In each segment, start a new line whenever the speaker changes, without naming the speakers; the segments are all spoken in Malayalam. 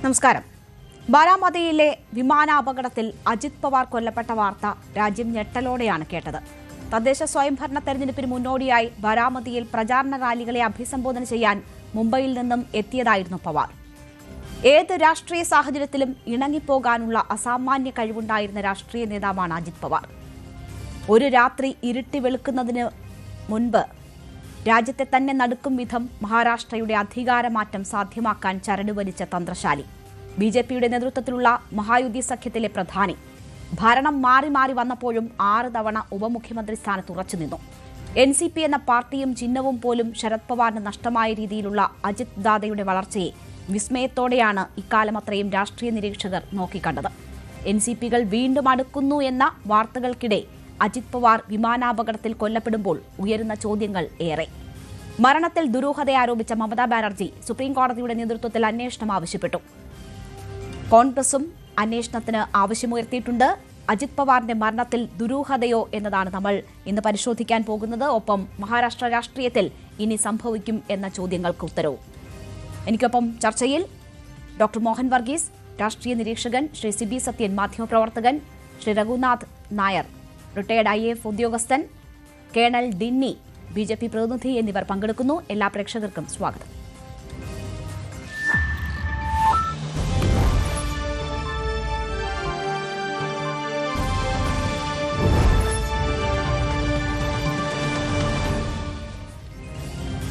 നമസ്കാരം. ബാരാമതിയിലെ വിമാനാപകടത്തിൽ അജിത് പവാർ കൊല്ലപ്പെട്ട വാർത്ത രാജ്യം ഞെട്ടലോടെയാണ് കേട്ടത്. തദ്ദേശ സ്വയംഭരണ തെരഞ്ഞെടുപ്പിന് മുന്നോടിയായി ബാരാമതിയിൽ പ്രചാരണ റാലികളെ അഭിസംബോധന ചെയ്യാൻ മുംബൈയിൽ നിന്നും എത്തിയതായിരുന്നു പവാർ. ഏത് രാഷ്ട്രീയ സാഹചര്യത്തിലും ഇണങ്ങിപ്പോകാനുള്ള അസാമാന്യ കഴിവുണ്ടായിരുന്ന രാഷ്ട്രീയ നേതാവാണ് അജിത് പവാർ. ഒരു രാത്രി ഇരുട്ടി വെളുക്കുന്നതിന് മുൻപ് രാജ്യത്തെ തന്നെ നടുക്കും വിധം മഹാരാഷ്ട്രയുടെ അധികാരമാറ്റം സാധ്യമാക്കാൻ ചരടുവലിച്ച തന്ത്രശാലി, ബിജെപിയുടെ നേതൃത്വത്തിലുള്ള മഹായുതി സഖ്യത്തിലെ പ്രധാനി. ഭരണം മാറി മാറി വന്നപ്പോഴും 6 തവണ ഉപമുഖ്യമന്ത്രി സ്ഥാനത്ത് ഉറച്ചുനിന്നു. NCP എന്ന പാർട്ടിയും ചിഹ്നവും പോലും ശരത് പവാറിന് നഷ്ടമായ രീതിയിലുള്ള അജിത് ദാദയുടെ വളർച്ചയെ വിസ്മയത്തോടെയാണ് ഇക്കാലമത്രയും രാഷ്ട്രീയ നിരീക്ഷകർ നോക്കിക്കണ്ടത്. NCPകൾ വീണ്ടും അടുക്കുന്നു എന്ന വാർത്തകൾക്കിടെ അജിത് പവാർ വിമാനാപകടത്തിൽ കൊല്ലപ്പെടുമ്പോൾ ഉയരുന്ന ചോദ്യങ്ങൾ ഏറെ. മരണത്തിൽ ദുരൂഹത ആരോപിച്ച മമതാ ബാനർജി സുപ്രീംകോടതിയുടെ നേതൃത്വത്തിൽ അന്വേഷണം ആവശ്യപ്പെട്ടു. കോൺഗ്രസും അന്വേഷണത്തിന് ആവശ്യമുയർത്തിയിട്ടുണ്ട്. അജിത് പവാറിന്റെ മരണത്തിൽ ദുരൂഹതയോ എന്നതാണ് നമ്മൾ ഇന്ന് പരിശോധിക്കാൻ പോകുന്നത്. ഒപ്പം മഹാരാഷ്ട്ര രാഷ്ട്രീയത്തിൽ ഇനി സംഭവിക്കും എന്ന ചോദ്യങ്ങൾക്ക് ഉത്തരവും. എനിക്കൊപ്പം ചർച്ചയിൽ ഡോക്ടർ മോഹൻ വർഗീസ്, രാഷ്ട്രീയ നിരീക്ഷകൻ, ശ്രീ സിബി സത്യൻ, മാധ്യമപ്രവർത്തകൻ, ശ്രീ രഘുനാഥ് നായർ, റിട്ടയർഡ് IAF ഉദ്യോഗസ്ഥൻ, കേണൽ ഡിന്നി, BJP പ്രതിനിധി എന്നിവർ പങ്കെടുക്കുന്നു. എല്ലാ പ്രേക്ഷകർക്കും സ്വാഗതം.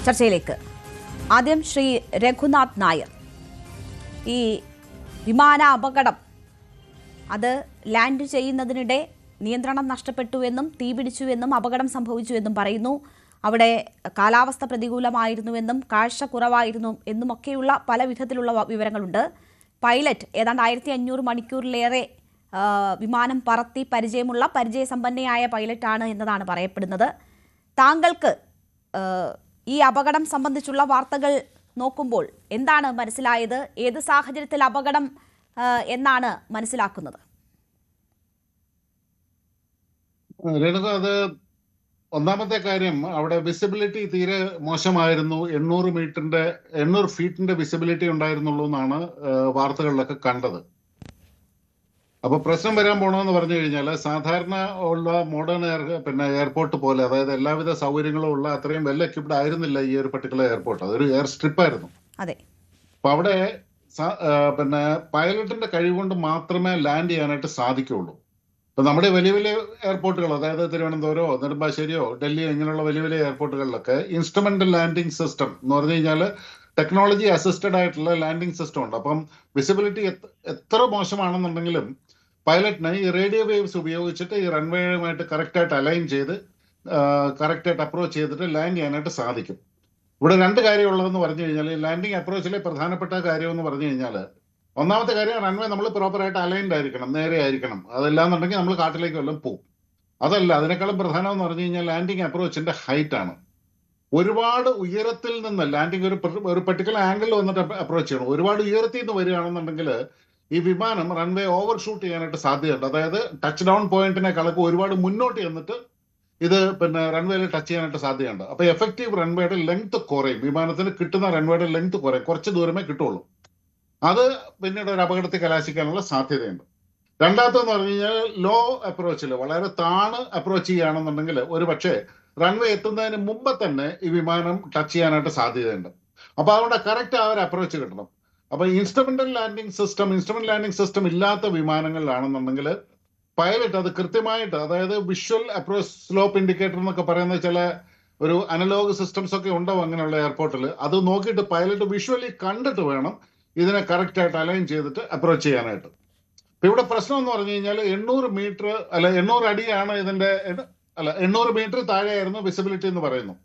ചർച്ചയിലേക്ക് ആദ്യം ശ്രീ രഘുനാഥ് നായർ. ഈ വിമാന അപകടം അത് ലാൻഡ് ചെയ്യുന്നതിനിടെ നിയന്ത്രണം നഷ്ടപ്പെട്ടുവെന്നും തീപിടിച്ചുവെന്നും അപകടം സംഭവിച്ചുവെന്നും പറയുന്നു. അവിടെ കാലാവസ്ഥ പ്രതികൂലമായിരുന്നുവെന്നും കാഴ്ച കുറവായിരുന്നു എന്നുമൊക്കെയുള്ള പല വിധത്തിലുള്ള വിവരങ്ങളുണ്ട്. പൈലറ്റ് ഏതാണ്ട് 1500 മണിക്കൂറിലേറെ വിമാനം പറത്തി പരിചയസമ്പന്നയായ പൈലറ്റാണ് എന്നതാണ് പറയപ്പെടുന്നത്. താങ്കൾക്ക് ഈ അപകടം സംബന്ധിച്ചുള്ള വാർത്തകൾ നോക്കുമ്പോൾ എന്താണ് മനസ്സിലായത്? ഏത് സാഹചര്യത്തിൽ അപകടം എന്നാണ് മനസ്സിലാക്കുന്നത്?
രേണുക, അത് ഒന്നാമത്തെ കാര്യം, അവിടെ വിസിബിലിറ്റി തീരെ മോശമായിരുന്നു. 800 ഫീറ്റിന്റെ വിസിബിലിറ്റി ഉണ്ടായിരുന്നുള്ളൂ എന്നാണ് വാർത്തകളിലൊക്കെ കണ്ടത്. അപ്പൊ പ്രശ്നം വരാൻ പോണമെന്ന് പറഞ്ഞു കഴിഞ്ഞാൽ, സാധാരണ ഉള്ള മോഡേൺ എയർപോർട്ട് പോലെ, അതായത് എല്ലാവിധ സൗകര്യങ്ങളും ഉള്ള അത്രയും വെൽ എക്യുപ്ഡ് ആയിരുന്നില്ല ഈ ഒരു പർട്ടിക്കുലർ എയർപോർട്ട്. അതൊരു എയർ സ്ട്രിപ്പ് ആയിരുന്നു. അപ്പൊ അവിടെ പൈലറ്റിന്റെ കഴിവുകൊണ്ട് മാത്രമേ ലാൻഡ് ചെയ്യാനായിട്ട് സാധിക്കുള്ളൂ. ഇപ്പൊ നമ്മുടെ വലിയ വലിയ എയർപോർട്ടുകൾ, അതായത് തിരുവനന്തപുരമോ നെടുമ്പാശ്ശേരിയോ ഡൽഹിയോ ഇങ്ങനെയുള്ള വലിയ വലിയ എയർപോർട്ടുകളിലൊക്കെ ഇൻസ്ട്രുമെന്റൽ ലാൻഡിംഗ് സിസ്റ്റം എന്ന് പറഞ്ഞു കഴിഞ്ഞാൽ ടെക്നോളജി അസിസ്റ്റഡ് ആയിട്ടുള്ള ലാൻഡിംഗ് സിസ്റ്റം ഉണ്ട്. അപ്പം വിസിബിലിറ്റി എത്ര മോശമാണെന്നുണ്ടെങ്കിലും പൈലറ്റിന് ഈ റേഡിയോ വേവ്സ് ഉപയോഗിച്ചിട്ട് ഈ റൺവേയുമായിട്ട് കറക്റ്റായിട്ട് അലൈൻ ചെയ്ത് കറക്റ്റായിട്ട് അപ്രോച്ച് ചെയ്തിട്ട് ലാൻഡ് ചെയ്യാനായിട്ട് സാധിക്കും. ഇവിടെ 2 കാര്യമുള്ളതെന്ന് പറഞ്ഞു കഴിഞ്ഞാൽ, ലാൻഡിംഗ് അപ്രോച്ചിലെ പ്രധാനപ്പെട്ട കാര്യം എന്ന് പറഞ്ഞു കഴിഞ്ഞാൽ, ഒന്നാമത്തെ കാര്യം, റൺവേ നമ്മൾ പ്രോപ്പറായിട്ട് അലൈൻഡ് ആയിരിക്കണം, നേരെ ആയിരിക്കണം. അതല്ലാന്നുണ്ടെങ്കിൽ നമ്മൾ കാട്ടിലേക്ക് വല്ലതും പോകും. അതല്ല, അതിനേക്കാളും പ്രധാനം എന്ന് പറഞ്ഞു കഴിഞ്ഞാൽ ലാൻഡിംഗ് അപ്രോച്ചിന്റെ ഹൈറ്റ് ആണ്. ഒരുപാട് ഉയരത്തിൽ നിന്ന് ലാൻഡിംഗ് ഒരു പർട്ടിക്കുലർ ആംഗിളിൽ വന്നിട്ട് അപ്രോച്ച് ചെയ്യണം. ഒരുപാട് ഉയരത്തിൽ നിന്ന് വരികയാണെന്നുണ്ടെങ്കിൽ ഈ വിമാനം റൺവേ ഓവർ ഷൂട്ട് ചെയ്യാനായിട്ട് സാധ്യതയുണ്ട്. അതായത് ടച്ച് ഡൗൺ പോയിന്റിനെക്കാളൊക്കെ ഒരുപാട് മുന്നോട്ട് ചെന്നിട്ട് ഇത് റൺവേയിൽ ടച്ച് ചെയ്യാനായിട്ട് സാധ്യതയുണ്ട്. അപ്പൊ എഫക്റ്റീവ് റൺവേയുടെ ലെങ്ത് കുറയും, വിമാനത്തിന് കിട്ടുന്ന റൺവേയുടെ ലെങ്ത് കുറയും, കുറച്ച് ദൂരമേ കിട്ടുള്ളൂ. അത് പിന്നീട് ഒരു അപകടത്തിൽ കലാശിക്കാനുള്ള സാധ്യതയുണ്ട്. രണ്ടാമത്തെന്ന് പറഞ്ഞു കഴിഞ്ഞാൽ, ലോ അപ്രോച്ചിൽ വളരെ താണ് അപ്രോച്ച് ചെയ്യുകയാണെന്നുണ്ടെങ്കിൽ ഒരു പക്ഷേ റൺവേ എത്തുന്നതിന് മുമ്പ് തന്നെ ഈ വിമാനം ടച്ച് ചെയ്യാനായിട്ട് സാധ്യതയുണ്ട്. അപ്പൊ അതുകൊണ്ട് കറക്റ്റ് ആ ഒരു അപ്രോച്ച് കിട്ടണം. അപ്പൊ ഇൻസ്ട്രുമെന്റൽ ലാൻഡിംഗ് സിസ്റ്റം ഇല്ലാത്ത വിമാനങ്ങളിലാണെന്നുണ്ടെങ്കിൽ പൈലറ്റ് അത് കൃത്യമായിട്ട്, അതായത് വിഷ്വൽ അപ്രോച്ച് സ്ലോപ്പ് ഇൻഡിക്കേറ്റർ എന്നൊക്കെ പറയുന്ന ചില ഒരു അനലോഗ് സിസ്റ്റംസ് ഒക്കെ ഉണ്ടാവും അങ്ങനെയുള്ള എയർപോർട്ടിൽ. അത് നോക്കിയിട്ട് പൈലറ്റ് വിഷ്വലി കണ്ടിട്ട് വേണം ഇതിനെ കറക്റ്റ് ആയിട്ട് അലൈൻ ചെയ്തിട്ട് അപ്രോച്ച് ചെയ്യാനായിട്ട്. ഇപ്പൊ ഇവിടെ പ്രശ്നം എന്ന് പറഞ്ഞു കഴിഞ്ഞാൽ 800 അടിയാണ് 800 മീറ്റർ താഴെയായിരുന്നു വിസിബിലിറ്റി എന്ന് പറയുന്നു.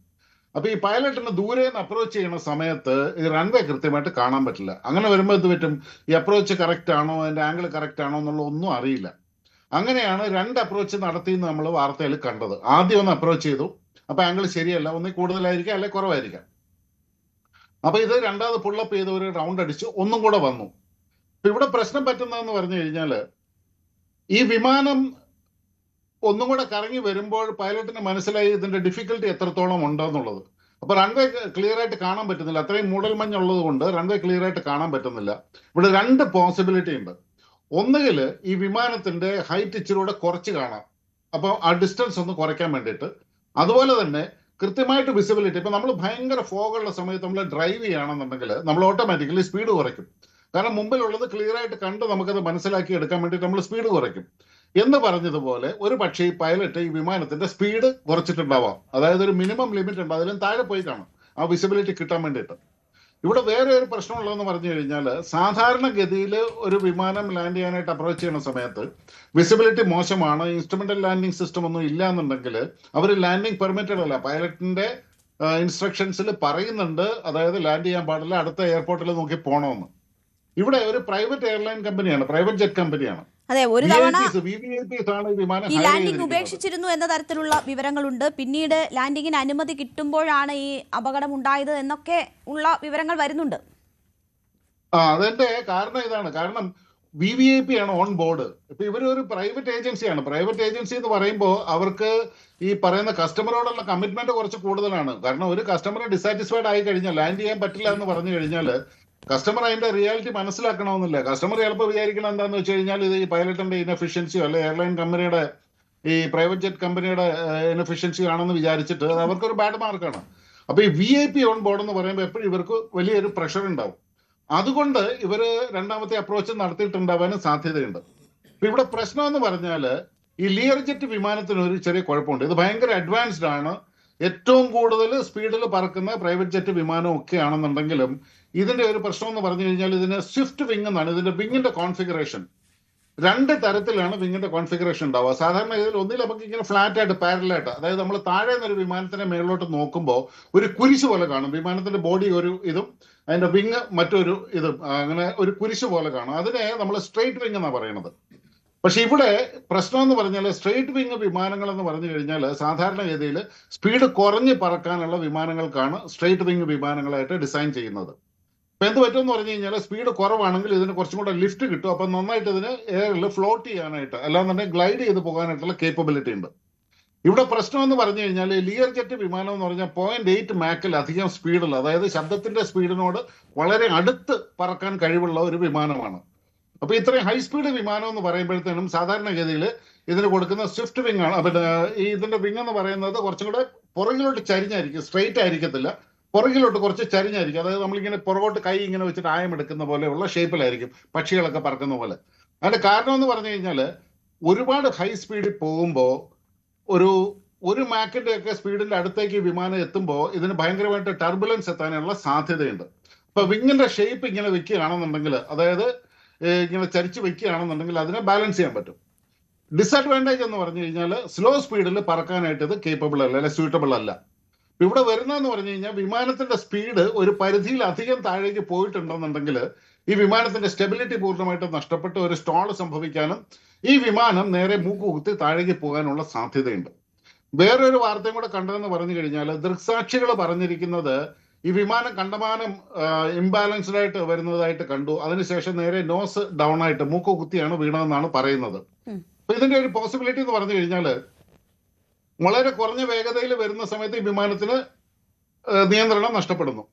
അപ്പൊ ഈ പൈലറ്റിന് ദൂരെ നിന്ന് അപ്രോച്ച് ചെയ്യുന്ന സമയത്ത് ഈ റൺവേ കൃത്യമായിട്ട് കാണാൻ പറ്റില്ല. അങ്ങനെ വരുമ്പോൾ എന്ത് പറ്റും? ഈ അപ്രോച്ച് കറക്റ്റ് ആണോ, അതിന്റെ ആംഗിൾ കറക്റ്റ് ആണോ എന്നുള്ള ഒന്നും അറിയില്ല. അങ്ങനെയാണ് 2 അപ്രോച്ച് നടത്തിയെന്ന് നമ്മൾ വാർത്തയിൽ കണ്ടത്. ആദ്യം ഒന്ന് അപ്രോച്ച് ചെയ്തു, അപ്പൊ ആംഗിൾ ശരിയല്ല, ഒന്നിൽ കൂടുതലായിരിക്കാം അല്ലെ കുറവായിരിക്കാം. അപ്പൊ ഇത് രണ്ടാമത് പുള്ളപ്പ് ചെയ്ത് ഒരു റൗണ്ട് അടിച്ച് ഒന്നും കൂടെ വന്നു. ഇപ്പൊ ഇവിടെ പ്രശ്നം പറ്റുന്നതെന്ന് പറഞ്ഞു കഴിഞ്ഞാൽ, ഈ വിമാനം ഒന്നും കൂടെ കറങ്ങി വരുമ്പോൾ പൈലറ്റിന് മനസ്സിലായി ഇതിന്റെ ഡിഫിക്കൽട്ടി എത്രത്തോളം ഉണ്ടെന്നുള്ളത്. അപ്പൊ റൺവേ ക്ലിയർ ആയിട്ട് കാണാൻ പറ്റുന്നില്ല. അത്രയും മൂടൽമഞ്ഞുള്ളത് കൊണ്ട് റൺവേ ക്ലിയർ ആയിട്ട് കാണാൻ പറ്റുന്നില്ല. ഇവിടെ രണ്ട് പോസിബിലിറ്റി ഉണ്ട്. ഒന്നുകിൽ ഈ വിമാനത്തിന്റെ ഹൈറ്റ് ഇച്ചിലൂടെ കുറച്ച് കാണാം, അപ്പോൾ ആ ഡിസ്റ്റൻസ് ഒന്ന് കുറയ്ക്കാൻ വേണ്ടിയിട്ട്. അതുപോലെ തന്നെ കൃത്യമായിട്ട് വിസിബിലിറ്റി, ഇപ്പൊ നമ്മൾ ഭയങ്കര ഫോഗുള്ള സമയത്ത് നമ്മൾ ഡ്രൈവ് ചെയ്യുകയാണെന്നുണ്ടെങ്കിൽ നമ്മൾ ഓട്ടോമാറ്റിക്കലി സ്പീഡ് കുറയ്ക്കും. കാരണം മുമ്പിലുള്ളത് ക്ലിയർ ആയിട്ട് കണ്ട് നമുക്കത് മനസ്സിലാക്കി എടുക്കാൻ വേണ്ടിയിട്ട് നമ്മൾ സ്പീഡ് കുറയ്ക്കും. എന്ന് പറഞ്ഞതുപോലെ ഒരു പക്ഷേ ഈ പൈലറ്റ് ഈ വിമാനത്തിന്റെ സ്പീഡ് കുറച്ചിട്ടുണ്ടാവാം. അതായത് ഒരു മിനിമം ലിമിറ്റ് ഉണ്ട്, അതിലും താഴെ പോയി കാണും ആ വിസിബിലിറ്റി കിട്ടാൻ വേണ്ടിയിട്ട്. ഇവിടെ വേറെ ഒരു പ്രശ്നമുള്ളതെന്ന് പറഞ്ഞു കഴിഞ്ഞാൽ, സാധാരണഗതിയിൽ ഒരു വിമാനം ലാൻഡ് ചെയ്യാനായിട്ട് അപ്രോച്ച് ചെയ്യുന്ന സമയത്ത് വിസിബിലിറ്റി മോശമാണ്, ഇൻസ്ട്രുമെന്റൽ ലാൻഡിംഗ് സിസ്റ്റം ഒന്നും ഇല്ല എന്നുണ്ടെങ്കിൽ അവർ ലാൻഡിംഗ് പെർമിറ്റഡ് അല്ല. പൈലറ്റിന്റെ ഇൻസ്ട്രക്ഷൻസിൽ പറയുന്നുണ്ട്, അതായത് ലാൻഡ് ചെയ്യാൻ പാടില്ല, അടുത്ത എയർപോർട്ടിൽ നോക്കി പോകണമെന്ന്. ഇവിടെ ഒരു പ്രൈവറ്റ് എയർലൈൻ കമ്പനിയാണ്, പ്രൈവറ്റ് ജെറ്റ് കമ്പനിയാണ്.
അതെ, ഒരു തവണ
ഈ
ലാൻഡിംഗ് ഉപേക്ഷിച്ചിരുന്നു എന്ന തരത്തിലുള്ള വിവരങ്ങളുണ്ട്. പിന്നീട് ലാൻഡിങ്ങിന് അനുമതി കിട്ടുമ്പോഴാണ് ഈ അപകടം ഉണ്ടായത് എന്നൊക്കെ ഉള്ള വിവരങ്ങൾ വരുന്നുണ്ട്.
അതിന്റെ കാരണം ഇതാണ്. കാരണം VVIP ആണ് ഓൺ ബോർഡ്. ഇപ്പൊ ഇവരൊരു പ്രൈവറ്റ് ഏജൻസിയാണ്. പ്രൈവറ്റ് ഏജൻസി എന്ന് പറയുമ്പോൾ അവർക്ക് ഈ പറയുന്ന കസ്റ്റമറോടുള്ള കമ്മിറ്റ്മെന്റ് കുറച്ച് കൂടുതലാണ്. കാരണം ഒരു കസ്റ്റമർ ഡിസാറ്റിസ്ഫൈഡ് ആയി കഴിഞ്ഞാൽ, ലാൻഡ് ചെയ്യാൻ പറ്റില്ല എന്ന് പറഞ്ഞു കഴിഞ്ഞാൽ, കസ്റ്റമർ അതിന്റെ റിയാലിറ്റി മനസ്സിലാക്കണമെന്നില്ല. കസ്റ്റമർ ചിലപ്പോൾ വിചാരിക്കണം എന്താണെന്ന് വെച്ച് കഴിഞ്ഞാൽ, ഇത് ഈ പൈലറ്റിന്റെ ഇൻഎഫിഷ്യൻസിയോ അല്ലെ എയർലൈൻ കമ്പനിയുടെ ഈ പ്രൈവറ്റ് ജെറ്റ് കമ്പനിയുടെ ഇൻഎഫിഷ്യൻസി ആണെന്ന് വിചാരിച്ചിട്ട് അത് അവർക്കൊരു ബാഡ് മാർക്കാണ്. അപ്പൊ ഈ VIP ഓൺ ബോർഡ് എന്ന് പറയുമ്പോൾ എപ്പോഴും ഇവർക്ക് വലിയൊരു പ്രഷർ ഉണ്ടാവും. അതുകൊണ്ട് ഇവര് രണ്ടാമത്തെ അപ്രോച്ച് നടത്തിയിട്ടുണ്ടാവാനും സാധ്യതയുണ്ട്. ഇവിടെ പ്രശ്നം എന്ന് പറഞ്ഞാൽ, ഈ ലിയർ ജെറ്റ് വിമാനത്തിന് ഒരു ചെറിയ കുഴപ്പമുണ്ട്. ഇത് ഭയങ്കര അഡ്വാൻസ്ഡ് ആണ്. ഏറ്റവും കൂടുതൽ സ്പീഡിൽ പറക്കുന്ന പ്രൈവറ്റ് ജെറ്റ് വിമാനം ഒക്കെ ആണെന്നുണ്ടെങ്കിലും ഇതിന്റെ ഒരു പ്രശ്നം എന്ന് പറഞ്ഞു കഴിഞ്ഞാൽ, ഇതിന് സ്വിഫ്റ്റ് വിങ് എന്നാണ് ഇതിന്റെ വിങ്ങിന്റെ കോൺഫിഗറേഷൻ. രണ്ട് തരത്തിലാണ് വിങ്ങിന്റെ കോൺഫിഗറേഷൻ ഉണ്ടാവുക. സാധാരണ ഇതിൽ ഒന്നിൽ നമുക്ക് ഇങ്ങനെ ഫ്ലാറ്റ് ആയിട്ട് പാരലായിട്ട്, അതായത് നമ്മൾ താഴെ നിന്നൊരു വിമാനത്തിന്റെ മേളിലോട്ട് നോക്കുമ്പോൾ ഒരു കുരിശ് പോലെ കാണും. വിമാനത്തിന്റെ ബോഡി ഒരു ഇതും അതിന്റെ വിങ് മറ്റൊരു ഇതും, അങ്ങനെ ഒരു കുരിശ് പോലെ കാണും. അതിനെ നമ്മൾ സ്ട്രെയിറ്റ് വിങ് എന്നാണ് പറയുന്നത്. പക്ഷെ ഇവിടെ പ്രശ്നം എന്ന് പറഞ്ഞാൽ, സ്ട്രെയിറ്റ് വിങ് വിമാനങ്ങൾ എന്ന് പറഞ്ഞു കഴിഞ്ഞാൽ സാധാരണഗതിയിൽ സ്പീഡ് കുറഞ്ഞ് പറക്കാനുള്ള വിമാനങ്ങൾക്കാണ് സ്ട്രെയിറ്റ് വിങ് വിമാനങ്ങളായിട്ട് ഡിസൈൻ ചെയ്യുന്നത്. അപ്പൊ എന്ത് പറ്റുമെന്ന് പറഞ്ഞു കഴിഞ്ഞാൽ, സ്പീഡ് കുറവാണെങ്കിൽ ഇതിന് കുറച്ചും കൂടെ ലിഫ്റ്റ് കിട്ടും. അപ്പൊ നന്നായിട്ട് ഇതിന് എയറിൽ ഫ്ലോട്ട് ചെയ്യാനായിട്ട്, അല്ലാന്നുണ്ടെങ്കിൽ ഗ്ലൈഡ് ചെയ്ത് പോകാനായിട്ടുള്ള കേപ്പബിലിറ്റി ഉണ്ട്. ഇവിടെ പ്രശ്നം എന്ന് പറഞ്ഞു കഴിഞ്ഞാൽ, ലിയർ ജെറ്റ് വിമാനം എന്ന് പറഞ്ഞാൽ 0.8 മാക്കിൽ അധികം സ്പീഡുള്ള, അതായത് ശബ്ദത്തിന്റെ സ്പീഡിനോട് വളരെ അടുത്ത് പറക്കാൻ കഴിവുള്ള ഒരു വിമാനമാണ്. അപ്പൊ ഇത്രയും ഹൈ സ്പീഡ് വിമാനം എന്ന് പറയുമ്പോഴത്തേനും സാധാരണഗതിയിൽ ഇതിന് കൊടുക്കുന്ന സ്വിഫ്റ്റ് വിങ് ആണ്. പിന്നെ ഈ ഇതിന്റെ വിങ് എന്ന് പറയുന്നത് കുറച്ചും കൂടെ പുറകിലോട്ട് ചരിഞ്ഞായിരിക്കും, സ്ട്രെയിറ്റ് ആയിരിക്കത്തില്ല, പുറകിലോട്ട് കുറച്ച് ചരിഞ്ഞായിരിക്കും. അതായത് നമ്മളിങ്ങനെ പുറകോട്ട് കൈ ഇങ്ങനെ വെച്ചിട്ട് ആയം എടുക്കുന്ന പോലെയുള്ള ഷേപ്പിലായിരിക്കും പക്ഷികളൊക്കെ പറക്കുന്ന പോലെ. അതിന്റെ കാരണം എന്ന് പറഞ്ഞു കഴിഞ്ഞാൽ, ഒരുപാട് ഹൈ സ്പീഡിൽ പോകുമ്പോൾ ഒരു മാക്കിന്റെ ഒക്കെ സ്പീഡിന്റെ അടുത്തേക്ക് വിമാനം എത്തുമ്പോൾ ഇതിന് ഭയങ്കരമായിട്ട് ടർബുലൻസ് എത്താനുള്ള സാധ്യതയുണ്ട്. അപ്പൊ വിങ്ങിന്റെ ഷേപ്പ് ഇങ്ങനെ വെക്കുകയാണെന്നുണ്ടെങ്കിൽ, അതായത് ഇങ്ങനെ ചരിച്ച് വെക്കുകയാണെന്നുണ്ടെങ്കിൽ അതിനെ ബാലൻസ് ചെയ്യാൻ പറ്റും. ഡിസഡ്വാൻറ്റേജ് എന്ന് പറഞ്ഞു കഴിഞ്ഞാൽ, സ്ലോ സ്പീഡിൽ പറക്കാനായിട്ട് ഇത് കേപ്പബിൾ അല്ല, അല്ലെ സ്യൂട്ടബിൾ അല്ല. ഇവിടെ വരുന്നതെന്ന് പറഞ്ഞു കഴിഞ്ഞാൽ, വിമാനത്തിന്റെ സ്പീഡ് ഒരു പരിധിയിൽ അധികം താഴേക്ക് പോയിട്ടുണ്ടെന്നുണ്ടെങ്കിൽ ഈ വിമാനത്തിന്റെ സ്റ്റെബിലിറ്റി പൂർണ്ണമായിട്ട് നഷ്ടപ്പെട്ട് ഒരു സ്റ്റോൾ സംഭവിക്കാനും ഈ വിമാനം നേരെ മൂക്ക് കുത്തി താഴേക്ക് പോകാനുള്ള സാധ്യതയുണ്ട്. വേറൊരു വാർത്തയും കൂടെ കണ്ടതെന്ന് പറഞ്ഞു കഴിഞ്ഞാൽ, ദൃക്സാക്ഷികൾ പറഞ്ഞിരിക്കുന്നത് ഈ വിമാനം കണ്ടമാനം ഇംബാലൻസ്ഡ് ആയിട്ട് വരുന്നതായിട്ട് കണ്ടു. അതിനുശേഷം നേരെ നോസ് ഡൗൺ ആയിട്ട് മൂക്ക് കുത്തിയാണ് വീണതെന്നാണ് പറയുന്നത്. അപ്പൊ ഇതിന്റെ ഒരു പോസിബിലിറ്റി എന്ന് പറഞ്ഞു കഴിഞ്ഞാൽ, വളരെ കുറഞ്ഞ വേഗതയിൽ വരുന്ന സമയത്ത് ഈ വിമാനത്തിന് നിയന്ത്രണം നഷ്ടപ്പെടുന്നു.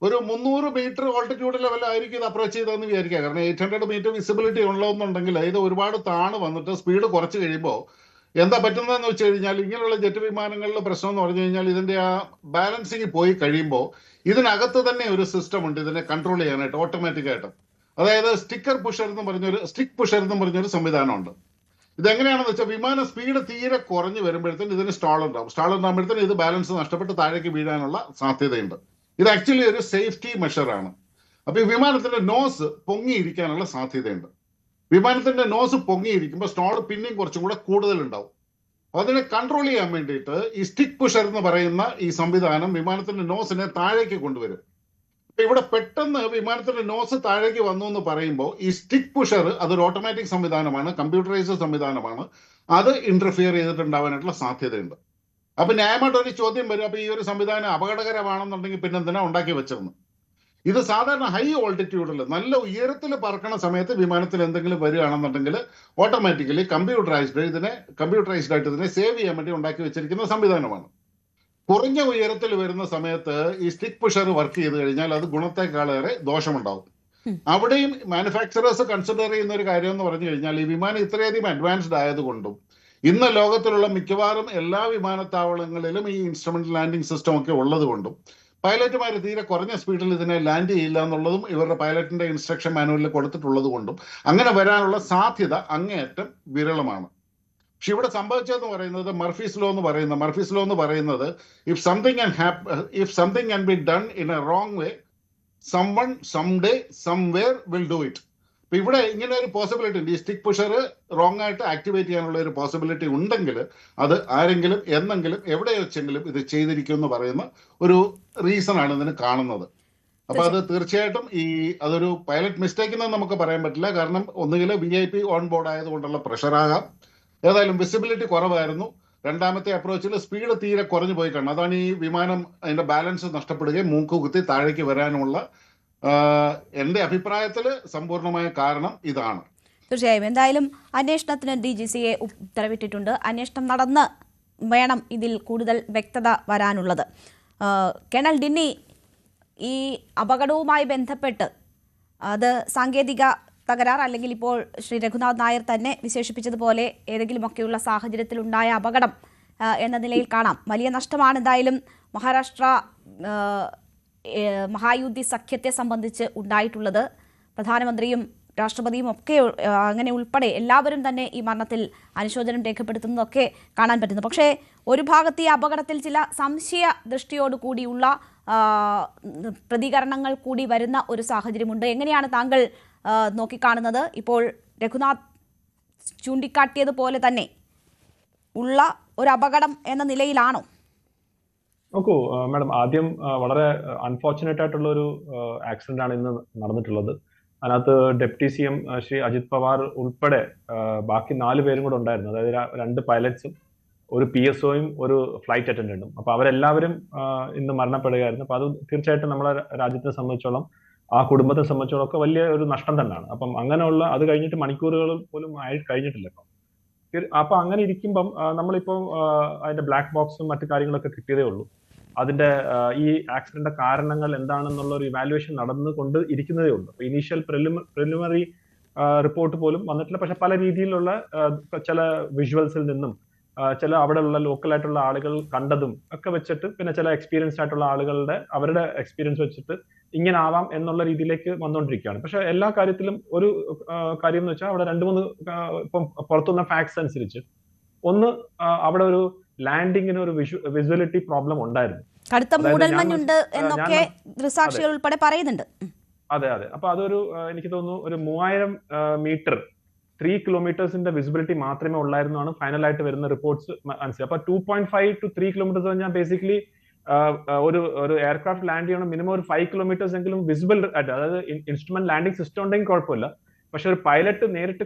ഒരു 300 മീറ്റർ ഓൾട്ടിറ്റ്യൂഡ് ലെവലായിരിക്കും ഇത് അപ്രോച്ച് ചെയ്തതെന്ന് വിചാരിക്കുക. കാരണം 800 മീറ്റർ വിസിബിലിറ്റി ഉള്ളതെന്നുണ്ടെങ്കിൽ ഇത് ഒരുപാട് താണ് വന്നിട്ട് സ്പീഡ് കുറച്ച് കഴിയുമ്പോൾ എന്താ പറ്റുന്നതെന്ന് വെച്ച് കഴിഞ്ഞാൽ, ഇങ്ങനെയുള്ള ജെറ്റ് വിമാനങ്ങളിലെ പ്രശ്നം എന്ന് പറഞ്ഞു കഴിഞ്ഞാൽ, ഇതിന്റെ ആ ബാലൻസിങ് പോയി കഴിയുമ്പോൾ ഇതിനകത്ത് തന്നെ ഒരു സിസ്റ്റം ഉണ്ട് ഇതിനെ കൺട്രോൾ ചെയ്യാനായിട്ട് ഓട്ടോമാറ്റിക് ആയിട്ട്. അതായത് സ്റ്റിക്ക് പുഷർ എന്ന് പറഞ്ഞൊരു സംവിധാനമുണ്ട്. ഇതെങ്ങനെയാണെന്ന് വെച്ചാൽ, വിമാന സ്പീഡ് തീരെ കുറഞ്ഞു വരുമ്പോഴത്തേന് ഇതിന് സ്റ്റാൾ ഉണ്ടാകുമ്പോഴത്തേന് ഇത് ബാലൻസ് നഷ്ടപ്പെട്ട് താഴേക്ക് വീഴാനുള്ള സാധ്യതയുണ്ട്. ഇത് ആക്ച്വലി ഒരു സേഫ്റ്റി മെഷറാണ്. അപ്പൊ ഈ വിമാനത്തിന്റെ നോസ് പൊങ്ങിയിരിക്കാനുള്ള സാധ്യതയുണ്ട്. വിമാനത്തിന്റെ നോസ് പൊങ്ങിയിരിക്കുമ്പോൾ സ്റ്റാൾ പിന്നെയും കുറച്ചും കൂടെ കൂടുതലുണ്ടാവും. അതിനെ കൺട്രോൾ ചെയ്യാൻ വേണ്ടിയിട്ട് ഈ സ്റ്റിക്ക് പുഷർ എന്ന് പറയുന്ന ഈ സംവിധാനം വിമാനത്തിന്റെ നോസിനെ താഴേക്ക് കൊണ്ടുവരും. ഇവിടെ പെട്ടെന്ന് വിമാനത്തിന്റെ നോസ് താഴേക്ക് വന്നു എന്ന് പറയുമ്പോൾ ഈ സ്റ്റിക്ക് പുഷർ അതൊരു ഓട്ടോമാറ്റിക് സംവിധാനമാണ്, കമ്പ്യൂട്ടറൈസ്ഡ് സംവിധാനമാണ്. അത് ഇന്റർഫിയർ ചെയ്തിട്ടുണ്ടാവാനായിട്ടുള്ള സാധ്യതയുണ്ട്. അപ്പൊ ന്യായമായിട്ട് ഒരു ചോദ്യം വരും, അപ്പൊ ഈ ഒരു സംവിധാനം അപകടകരമാണെന്നുണ്ടെങ്കിൽ പിന്നെ എന്തിനാ ഉണ്ടാക്കി വെച്ചിരുന്നു? ഇത് സാധാരണ ഹൈ ഓൾട്ടിറ്റ്യൂഡിൽ നല്ല ഉയരത്തിൽ പറക്കണ സമയത്ത് വിമാനത്തിൽ എന്തെങ്കിലും വരികയാണെന്നുണ്ടെങ്കിൽ ഓട്ടോമാറ്റിക്കലി കമ്പ്യൂട്ടറൈസ്ഡ് ആയിട്ട് ഇതിനെ സേവ് ചെയ്യാൻ വേണ്ടി ഉണ്ടാക്കി വെച്ചിരിക്കുന്ന സംവിധാനമാണ്. കുറഞ്ഞ ഉയരത്തിൽ വരുന്ന സമയത്ത് ഈ സ്റ്റിക് പുഷർ വർക്ക് ചെയ്ത് കഴിഞ്ഞാൽ അത് ഗുണത്തെക്കാളേറെ ദോഷമുണ്ടാവും. അവിടെയും മാനുഫാക്ചറേഴ്സ് കൺസിഡർ ചെയ്യുന്ന ഒരു കാര്യം എന്ന് പറഞ്ഞു കഴിഞ്ഞാൽ ഈ വിമാനം ഇത്രയധികം അഡ്വാൻസ്ഡ് ആയതുകൊണ്ടും ഇന്ന് ലോകത്തിലുള്ള മിക്കവാറും എല്ലാ വിമാനത്താവളങ്ങളിലും ഈ ഇൻസ്ട്രുമെന്റ് ലാൻഡിംഗ് സിസ്റ്റം ഒക്കെ ഉള്ളത് കൊണ്ടും പൈലറ്റുമാർ തീരെ കുറഞ്ഞ സ്പീഡിൽ ഇതിനെ ലാൻഡ് ചെയ്യില്ല എന്നുള്ളതും ഇവരുടെ പൈലറ്റിന്റെ ഇൻസ്ട്രക്ഷൻ മാനുവലിൽ കൊടുത്തിട്ടുള്ളത് കൊണ്ടും അങ്ങനെ വരാനുള്ള സാധ്യത അങ്ങേയറ്റം വിരളമാണ്. പക്ഷെ ഇവിടെ സംഭവിച്ചതെന്ന് പറയുന്നത് മർഫീസ് ലോ എന്ന് പറയുന്നത് if something can be done in A wrong way someone someday somewhere will do it. അപ്പൊ ഇവിടെ ഇങ്ങനെ ഒരു പോസിബിലിറ്റി ഉണ്ട്. ഈ സ്റ്റിക് പുഷർ റോങ് ആയിട്ട് ആക്ടിവേറ്റ് ചെയ്യാനുള്ള ഒരു പോസിബിലിറ്റി ഉണ്ടെങ്കിൽ അത് ആരെങ്കിലും എന്നെങ്കിലും എവിടെ വെച്ചെങ്കിലും ഇത് ചെയ്തിരിക്കും എന്ന് പറയുന്ന ഒരു റീസൺ ആണ് ഇതിന് കാണുന്നത്. അപ്പൊ അത് തീർച്ചയായിട്ടും അതൊരു പൈലറ്റ് മിസ്റ്റേക്ക് എന്ന് നമുക്ക് പറയാൻ പറ്റില്ല. കാരണം ഒന്നുകിൽ VIP ഓൺ ബോർഡ് ആയതുകൊണ്ടുള്ള പ്രഷറാകാം. ഏതായാലും വിസിബിലിറ്റി കുറവായിരുന്നു. രണ്ടാമത്തെ അപ്രോച്ചിൽ സ്പീഡ് തീരെ കുറഞ്ഞു പോയി കാണും. അതാണ് ഈ വിമാനം അതിന്റെ ബാലൻസ് നഷ്ടപ്പെടുകയും മൂക്ക് കുത്തി താഴേക്ക് വരാനുള്ള എന്റെ അഭിപ്രായത്തിൽ സമ്പൂർണമായ കാരണം ഇതാണ്.
തീർച്ചയായും എന്തായാലും അന്വേഷണത്തിന് DGCA ഉത്തരവിട്ടിട്ടുണ്ട്. അന്വേഷണം നടന്ന് വേണം ഇതിൽ കൂടുതൽ വ്യക്തത വരാനുള്ളത്. കേണൽ ഡിന്നി, ഈ അപകടവുമായി ബന്ധപ്പെട്ട് അത് സാങ്കേതിക തകരാർ അല്ലെങ്കിൽ ഇപ്പോൾ ശ്രീ രഘുനാഥ് നായർ തന്നെ വിശേഷിപ്പിച്ചതുപോലെ ഏതെങ്കിലുമൊക്കെയുള്ള സാഹചര്യത്തിൽ ഉണ്ടായ അപകടം എന്ന നിലയിൽ കാണാം. വലിയ നഷ്ടമാണ് എന്തായാലും മഹാരാഷ്ട്ര മഹായുദ്ധി സഖ്യത്തെ സംബന്ധിച്ച് ഉണ്ടായിട്ടുള്ളത്. പ്രധാനമന്ത്രിയും രാഷ്ട്രപതിയും ഒക്കെ അങ്ങനെ ഉൾപ്പെടെ എല്ലാവരും തന്നെ ഈ മരണത്തിൽ അനുശോചനം രേഖപ്പെടുത്തുന്നതൊക്കെ കാണാൻ പറ്റുന്നു. പക്ഷേ ഒരു ഭാഗത്ത് ഈ അപകടത്തിൽ ചില സംശയ ദൃഷ്ടിയോടുകൂടിയുള്ള പ്രതികരണങ്ങൾ കൂടി വരുന്ന ഒരു സാഹചര്യമുണ്ട്. എങ്ങനെയാണ് താങ്കൾ നോക്കിക്കാണുന്നത്? ഇപ്പോൾ രഘുനാഥ് ചൂണ്ടിക്കാട്ടിയതുപോലെ തന്നെ ഉള്ള ഒരു അപകടം എന്ന നിലയിലാണോ?
നോക്കൂ മാഡം, ആദ്യം വളരെ അൺഫോർച്ചുനേറ്റ് ആയിട്ടുള്ള ഒരു ആക്സിഡന്റ് ആണ് ഇന്ന് നടന്നിട്ടുള്ളത്. അതിനകത്ത് ഡെപ്യൂട്ടി CM ശ്രീ അജിത് പവാർ ഉൾപ്പെടെ ബാക്കി 4 പേരും കൂടെ ഉണ്ടായിരുന്നു. അതായത് 2 പൈലറ്റ്സും ഒരു PSOയും ഒരു ഫ്ലൈറ്റ് അറ്റൻഡന്റും. അപ്പൊ അവരെല്ലാവരും ഇന്ന് മരണപ്പെടുകയായിരുന്നു. അപ്പൊ അത് തീർച്ചയായിട്ടും നമ്മളെ രാജ്യത്തെ സംബന്ധിച്ചോളം ആ കുടുംബത്തെ സംബന്ധിച്ചോളം ഒക്കെ വലിയ ഒരു നഷ്ടം തന്നെയാണ്. അപ്പം അങ്ങനെയുള്ള അത് കഴിഞ്ഞിട്ട് മണിക്കൂറുകൾ പോലും ആയി കഴിഞ്ഞിട്ടില്ല ഇപ്പം. അപ്പൊ അങ്ങനെ ഇരിക്കുമ്പം നമ്മളിപ്പോൾ അതിന്റെ ബ്ലാക്ക് ബോക്സും മറ്റു കാര്യങ്ങളൊക്കെ കിട്ടിയതേ ഉള്ളൂ. അതിന്റെ ഈ ആക്സിഡന്റ് കാരണങ്ങൾ എന്താണെന്നുള്ള ഒരു ഇവാലുവേഷൻ നടന്നുകൊണ്ട് ഇരിക്കുന്നതേ ഉള്ളൂ. അപ്പൊ ഇനീഷ്യൽ പ്രിലിമിനറി റിപ്പോർട്ട് പോലും വന്നിട്ടില്ല. പക്ഷെ പല രീതിയിലുള്ള ചില വിഷ്വൽസിൽ നിന്നും ചില അവിടെയുള്ള ലോക്കൽ ആയിട്ടുള്ള ആളുകൾ കണ്ടതും ഒക്കെ വെച്ചിട്ട് പിന്നെ ചില എക്സ്പീരിയൻസ്ഡ് ആയിട്ടുള്ള ആളുകളുടെ അവരുടെ എക്സ്പീരിയൻസ് വെച്ചിട്ട് ഇങ്ങനെ ആവാം എന്നുള്ള രീതിയിലേക്ക് വന്നുകൊണ്ടിരിക്കുകയാണ്. പക്ഷെ എല്ലാ കാര്യത്തിലും ഒരു കാര്യം എന്ന് വെച്ചാൽ അവിടെ 2-3 ഇപ്പം പുറത്തുനിന്ന ഫാക്ട്സ് അനുസരിച്ച് ഒന്ന് അവിടെ ഒരു ലാൻഡിങ്ങിന് ഒരു വിഷ്വലിറ്റി പ്രോബ്ലം ഉണ്ടായിരുന്നു.
കടുത്ത മൂടൽമഞ്ഞുണ്ട് എന്നൊക്കെ ദൃക്സാക്ഷികൾ ഉൾപ്പെടെ പറയുന്നുണ്ട്.
അതെ. അപ്പൊ അതൊരു എനിക്ക് തോന്നുന്നു ഒരു 3000 മീറ്റർ 3 കിലോമീറ്റേഴ്സിന്റെ വിസിബിലിറ്റി മാത്രമേ ഉള്ളായിരുന്നാണ് ഫൈനലായിട്ട് വരുന്ന റിപ്പോർട്ട്സ് മനസ്സിലായി. അപ്പൊ 2.5 to 3 കിലോമീറ്റേഴ്സ് പറഞ്ഞാൽ ബേസിക്കലി ഒരു എയർക്രാഫ്റ്റ് ലാൻഡ് ചെയ്യണം മിനിമം ഒരു 5 കിലോമീറ്റേഴ്സ് എങ്കിലും വിസിബിൾ ആയിട്ട്, അതായത് ഇൻസ്ട്രുമെന്റ് ലാൻഡിംഗ് സിസ്റ്റം ഉണ്ടെങ്കിൽ കുഴപ്പമില്ല. പക്ഷെ ഒരു പൈലറ്റ് നേരിട്ട്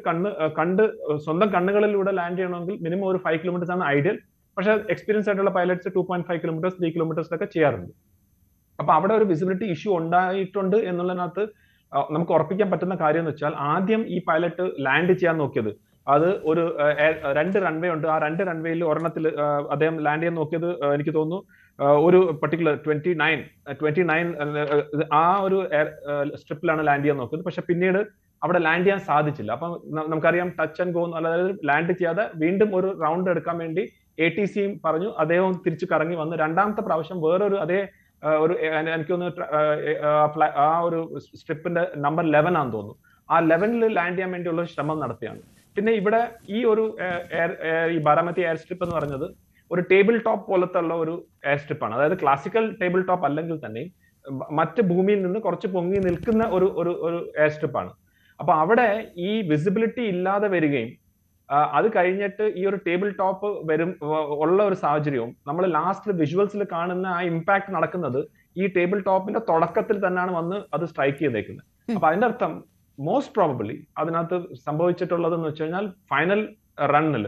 കണ്ട് സ്വന്തം കണ്ണുകളിലൂടെ ലാൻഡ് ചെയ്യണമെങ്കിൽ മിനിമം ഒരു 5 കിലോമീറ്റേഴ്സ് ആണ് ഐഡിയൽ. പക്ഷെ എക്സ്പീരിയൻസ് ആയിട്ടുള്ള പൈലറ്റ്സ് 2.5 കിലോമീറ്റേഴ്സ് 3 കിലോമീറ്റേഴ്സിലൊക്കെ ചെയ്യാറുണ്ട്. അപ്പൊ അവിടെ ഒരു വിസിബിലിറ്റി ഇഷ്യൂ ഉണ്ടായിട്ടുണ്ട് എന്നുള്ളതിനകത്ത് നമുക്ക് ഉറപ്പിക്കാൻ പറ്റുന്ന കാര്യം എന്ന് വെച്ചാൽ ആദ്യം ഈ പൈലറ്റ് ലാൻഡ് ചെയ്യാൻ നോക്കിയത് അത് ഒരു 2 റൺവേ ഉണ്ട്. ആ 2 റൺവേയിൽ ഒരെണ്ണത്തിൽ അദ്ദേഹം ലാൻഡ് ചെയ്യാൻ നോക്കിയത് എനിക്ക് തോന്നുന്നു ഒരു പർട്ടിക്കുലർ 29 ആ ഒരു സ്ട്രിപ്പിലാണ് ലാൻഡ് ചെയ്യാൻ നോക്കിയത്. പക്ഷെ പിന്നീട് അവിടെ ലാൻഡ് ചെയ്യാൻ സാധിച്ചില്ല. അപ്പം നമുക്കറിയാം ടച്ച് ആൻഡ് ഗോ, അതായത് ലാൻഡ് ചെയ്യാതെ വീണ്ടും ഒരു റൗണ്ട് എടുക്കാൻ വേണ്ടി ATCയും പറഞ്ഞു. അദ്ദേഹം തിരിച്ചു കറങ്ങി വന്ന് രണ്ടാമത്തെ പ്രാവശ്യം വേറൊരു അതേ ഒരു എനിക്ക് തോന്നുന്നു ആ ഒരു സ്ട്രിപ്പിന്റെ നമ്പർ 11 ആണെന്ന് തോന്നുന്നു. ആ 11 ലാൻഡ് ചെയ്യാൻ വേണ്ടിയുള്ള ശ്രമം നടത്തിയാണ്. പിന്നെ ഇവിടെ ഈ ഒരു ഈ ബാരാമതി എയർ സ്ട്രിപ്പ് എന്ന് പറഞ്ഞത് ഒരു ടേബിൾ ടോപ്പ് പോലത്തെ ഉള്ള ഒരു എയർ സ്ട്രിപ്പാണ്. അതായത് ക്ലാസിക്കൽ ടേബിൾ ടോപ്പ് അല്ലെങ്കിൽ തന്നെ മറ്റ് ഭൂമിയിൽ നിന്ന് കുറച്ച് പൊങ്ങി നിൽക്കുന്ന ഒരു ഒരു എയർ സ്ട്രിപ്പാണ്. അപ്പൊ അവിടെ ഈ വിസിബിലിറ്റി ഇല്ലാതെ വരികയും അത് കഴിഞ്ഞിട്ട് ഈ ഒരു ടേബിൾ ടോപ്പ് ഉള്ള ഒരു സാഹചര്യവും നമ്മൾ ലാസ്റ്റ് വിഷ്വൽസിൽ കാണുന്ന ആ ഇമ്പാക്ട് നടക്കുന്നത് ഈ ടേബിൾ ടോപ്പിന്റെ തുടക്കത്തിൽ തന്നെയാണ് വന്ന് അത് സ്ട്രൈക്ക് ചെയ്തേക്കുന്നത്. അപ്പൊ അതിന്റെ അർത്ഥം മോസ്റ്റ് പ്രോബബിളി അതിനകത്ത് സംഭവിച്ചിട്ടുള്ളതെന്ന് വെച്ച് കഴിഞ്ഞാൽ ഫൈനൽ റണ്ണിൽ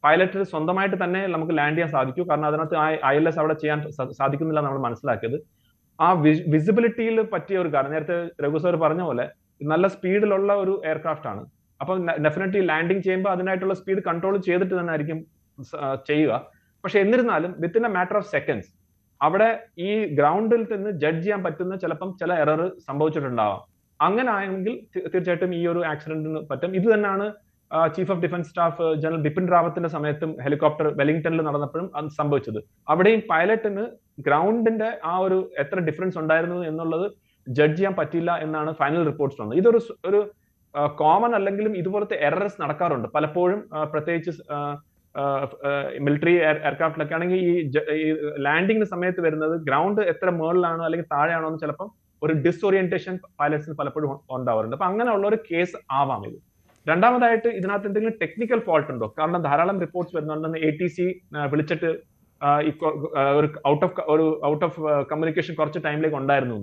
പൈലറ്റിന് സ്വന്തമായിട്ട് തന്നെ നമുക്ക് ലാൻഡ് ചെയ്യാൻ സാധിക്കൂ. കാരണം അതിനകത്ത് ILS അവിടെ ചെയ്യാൻ സാധിക്കുന്നില്ല നമ്മൾ മനസ്സിലാക്കിയത്. ആ വിസിബിലിറ്റിയിൽ പറ്റിയ ഒരു കാരണം നേരത്തെ രഘു സാർ പറഞ്ഞ പോലെ നല്ല സ്പീഡിലുള്ള ഒരു എയർക്രാഫ്റ്റ് ആണ്. അപ്പം ഡെഫിനറ്റ്ലി ലാൻഡിങ് ചെയ്യുമ്പോൾ അതിനായിട്ടുള്ള സ്പീഡ് കൺട്രോൾ ചെയ്തിട്ട് തന്നെ ആയിരിക്കും ചെയ്യുക. പക്ഷെ എന്നിരുന്നാലും within A matter of seconds അവിടെ ഈ ഗ്രൗണ്ടിൽ നിന്ന് ജഡ്ജ് ചെയ്യാൻ പറ്റുന്ന ചിലപ്പം ചില എറർ സംഭവിച്ചിട്ടുണ്ടാവാം. അങ്ങനെ ആയെങ്കിൽ തീർച്ചയായിട്ടും ഈ ഒരു ആക്സിഡന്റിന് പറ്റും. ഇത് തന്നെയാണ് chief of defence staff general Bipin റാവത്തിന്റെ സമയത്തും ഹെലികോപ്റ്റർ വെല്ലിംഗ്ടണിൽ നടന്നപ്പോഴും അത് സംഭവിച്ചത്. അവിടെയും പൈലറ്റിന് ഗ്രൗണ്ടിന്റെ ആ ഒരു എത്ര ഡിഫറൻസ് ഉണ്ടായിരുന്നു എന്നുള്ളത് ജഡ്ജ് ചെയ്യാൻ പറ്റില്ല എന്നാണ് ഫൈനൽ റിപ്പോർട്ട്സ് വന്നത്. ഇതൊരു ഒരു കോമൺ അല്ലെങ്കിലും ഇതുപോലത്തെ എറർസ് നടക്കാറുണ്ട് പലപ്പോഴും, പ്രത്യേകിച്ച് മിലിറ്ററി എയർക്രാഫ്റ്റിലൊക്കെ ആണെങ്കിൽ ഈ ലാൻഡിങ്ങിന് സമയത്ത് വരുന്നത് ഗ്രൗണ്ട് എത്ര മുകളിലാണോ അല്ലെങ്കിൽ താഴെയാണോ എന്ന് ചിലപ്പം ഒരു ഡിസ്ഓറിയന്റേഷൻ പൈലറ്റ്സിന് പലപ്പോഴും ഉണ്ടാവാറുണ്ട്. അപ്പൊ അങ്ങനെയുള്ള ഒരു കേസ് ആവാം ഇത്. രണ്ടാമതായിട്ട് ഇതിനകത്ത് എന്തെങ്കിലും ടെക്നിക്കൽ ഫോൾട്ട് ഉണ്ടോ? കാരണം ധാരാളം റിപ്പോർട്ട്സ് വരുന്നുണ്ടെന്ന് ATC വിളിച്ചിട്ട് ഒരു ഔട്ട് ഓഫ് കമ്മ്യൂണിക്കേഷൻ കുറച്ച് ടൈമിലേക്ക് ഉണ്ടായിരുന്നു.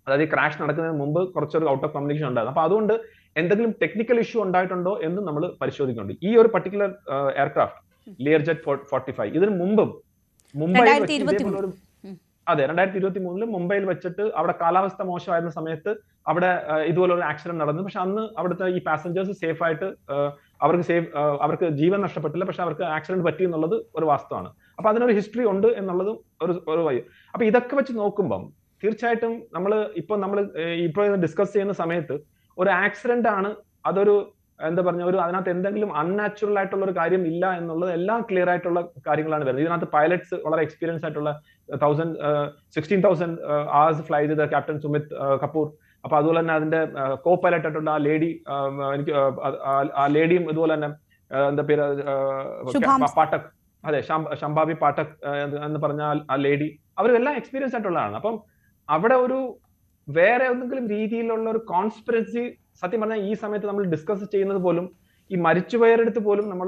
അതായത് ഈ ക്രാഷ് നടക്കുന്നതിന് മുമ്പ് കുറച്ചൊരു ഔട്ട് ഓഫ് കമ്മ്യൂണിക്കേഷൻ ഉണ്ടായിരുന്നു. അപ്പൊ അതുകൊണ്ട് എന്തെങ്കിലും ടെക്നിക്കൽ ഇഷ്യൂ ഉണ്ടായിട്ടുണ്ടോ എന്ന് നമ്മൾ പരിശോധിക്കുന്നുണ്ട്. ഈ ഒരു പർട്ടിക്കുലർ എയർക്രാഫ്റ്റ് ലിയർജെറ്റ് 45 ഇതിന് മുമ്പും മുംബൈയിൽ 2023 മുംബൈയിൽ വെച്ചിട്ട് അവിടെ കാലാവസ്ഥ മോശമായിരുന്ന സമയത്ത് അവിടെ ഇതുപോലെ ഒരു ആക്സിഡന്റ് നടന്നു. പക്ഷെ അന്ന് അവിടുത്തെ ഈ പാസഞ്ചേഴ്സ് സേഫ് ആയിട്ട് അവർക്ക് ജീവൻ നഷ്ടപ്പെട്ടില്ല, പക്ഷെ അവർക്ക് ആക്സിഡന്റ് പറ്റി എന്നുള്ളത് ഒരു വാസ്തവമാണ്. അപ്പൊ അതിനൊരു ഹിസ്റ്ററി ഉണ്ട് എന്നുള്ളതും ഒരു വഴി. അപ്പൊ ഇതൊക്കെ വെച്ച് നോക്കുമ്പം തീർച്ചയായിട്ടും നമ്മൾ ഡിസ്കസ് ചെയ്യുന്ന സമയത്ത് ഒരു ആക്സിഡന്റ് ആണ്, അതൊരു എന്താ പറഞ്ഞ ഒരു അതിനകത്ത് എന്തെങ്കിലും അൺനാച്ചുറൽ ആയിട്ടുള്ള ഒരു കാര്യം ഇല്ല എന്നുള്ളത് എല്ലാം ക്ലിയർ ആയിട്ടുള്ള കാര്യങ്ങളാണ് വരുന്നത്. ഇതിനകത്ത് പൈലറ്റ്സ് വളരെ എക്സ്പീരിയൻസ് ആയിട്ടുള്ള 16,000 hours ഫ്ലൈ ചെയ്ത ക്യാപ്റ്റൻ സുമിത് കപൂർ, അപ്പൊ അതുപോലെ തന്നെ അതിന്റെ കോ പൈലറ്റ് ആയിട്ടുള്ള ആ ലേഡി, എനിക്ക് ആ ലേഡിയും ഇതുപോലെ തന്നെ എന്താ പേര് പാഠക്, അതെ ശംഭാബി പാഠക് എന്ന് പറഞ്ഞ ആ ലേഡി, അവരെല്ലാം എക്സ്പീരിയൻസ് ആയിട്ടുള്ളതാണ്. അപ്പം അവിടെ ഒരു വേറെ എന്തെങ്കിലും രീതിയിലുള്ള ഒരു കോൺസ്പിറസി സത്യം പറഞ്ഞാൽ ഈ സമയത്ത് നമ്മൾ ഡിസ്കസ് ചെയ്യുന്നത് പോലും ഈ മരിച്ചുപോയവരടുത്ത് പോലും നമ്മൾ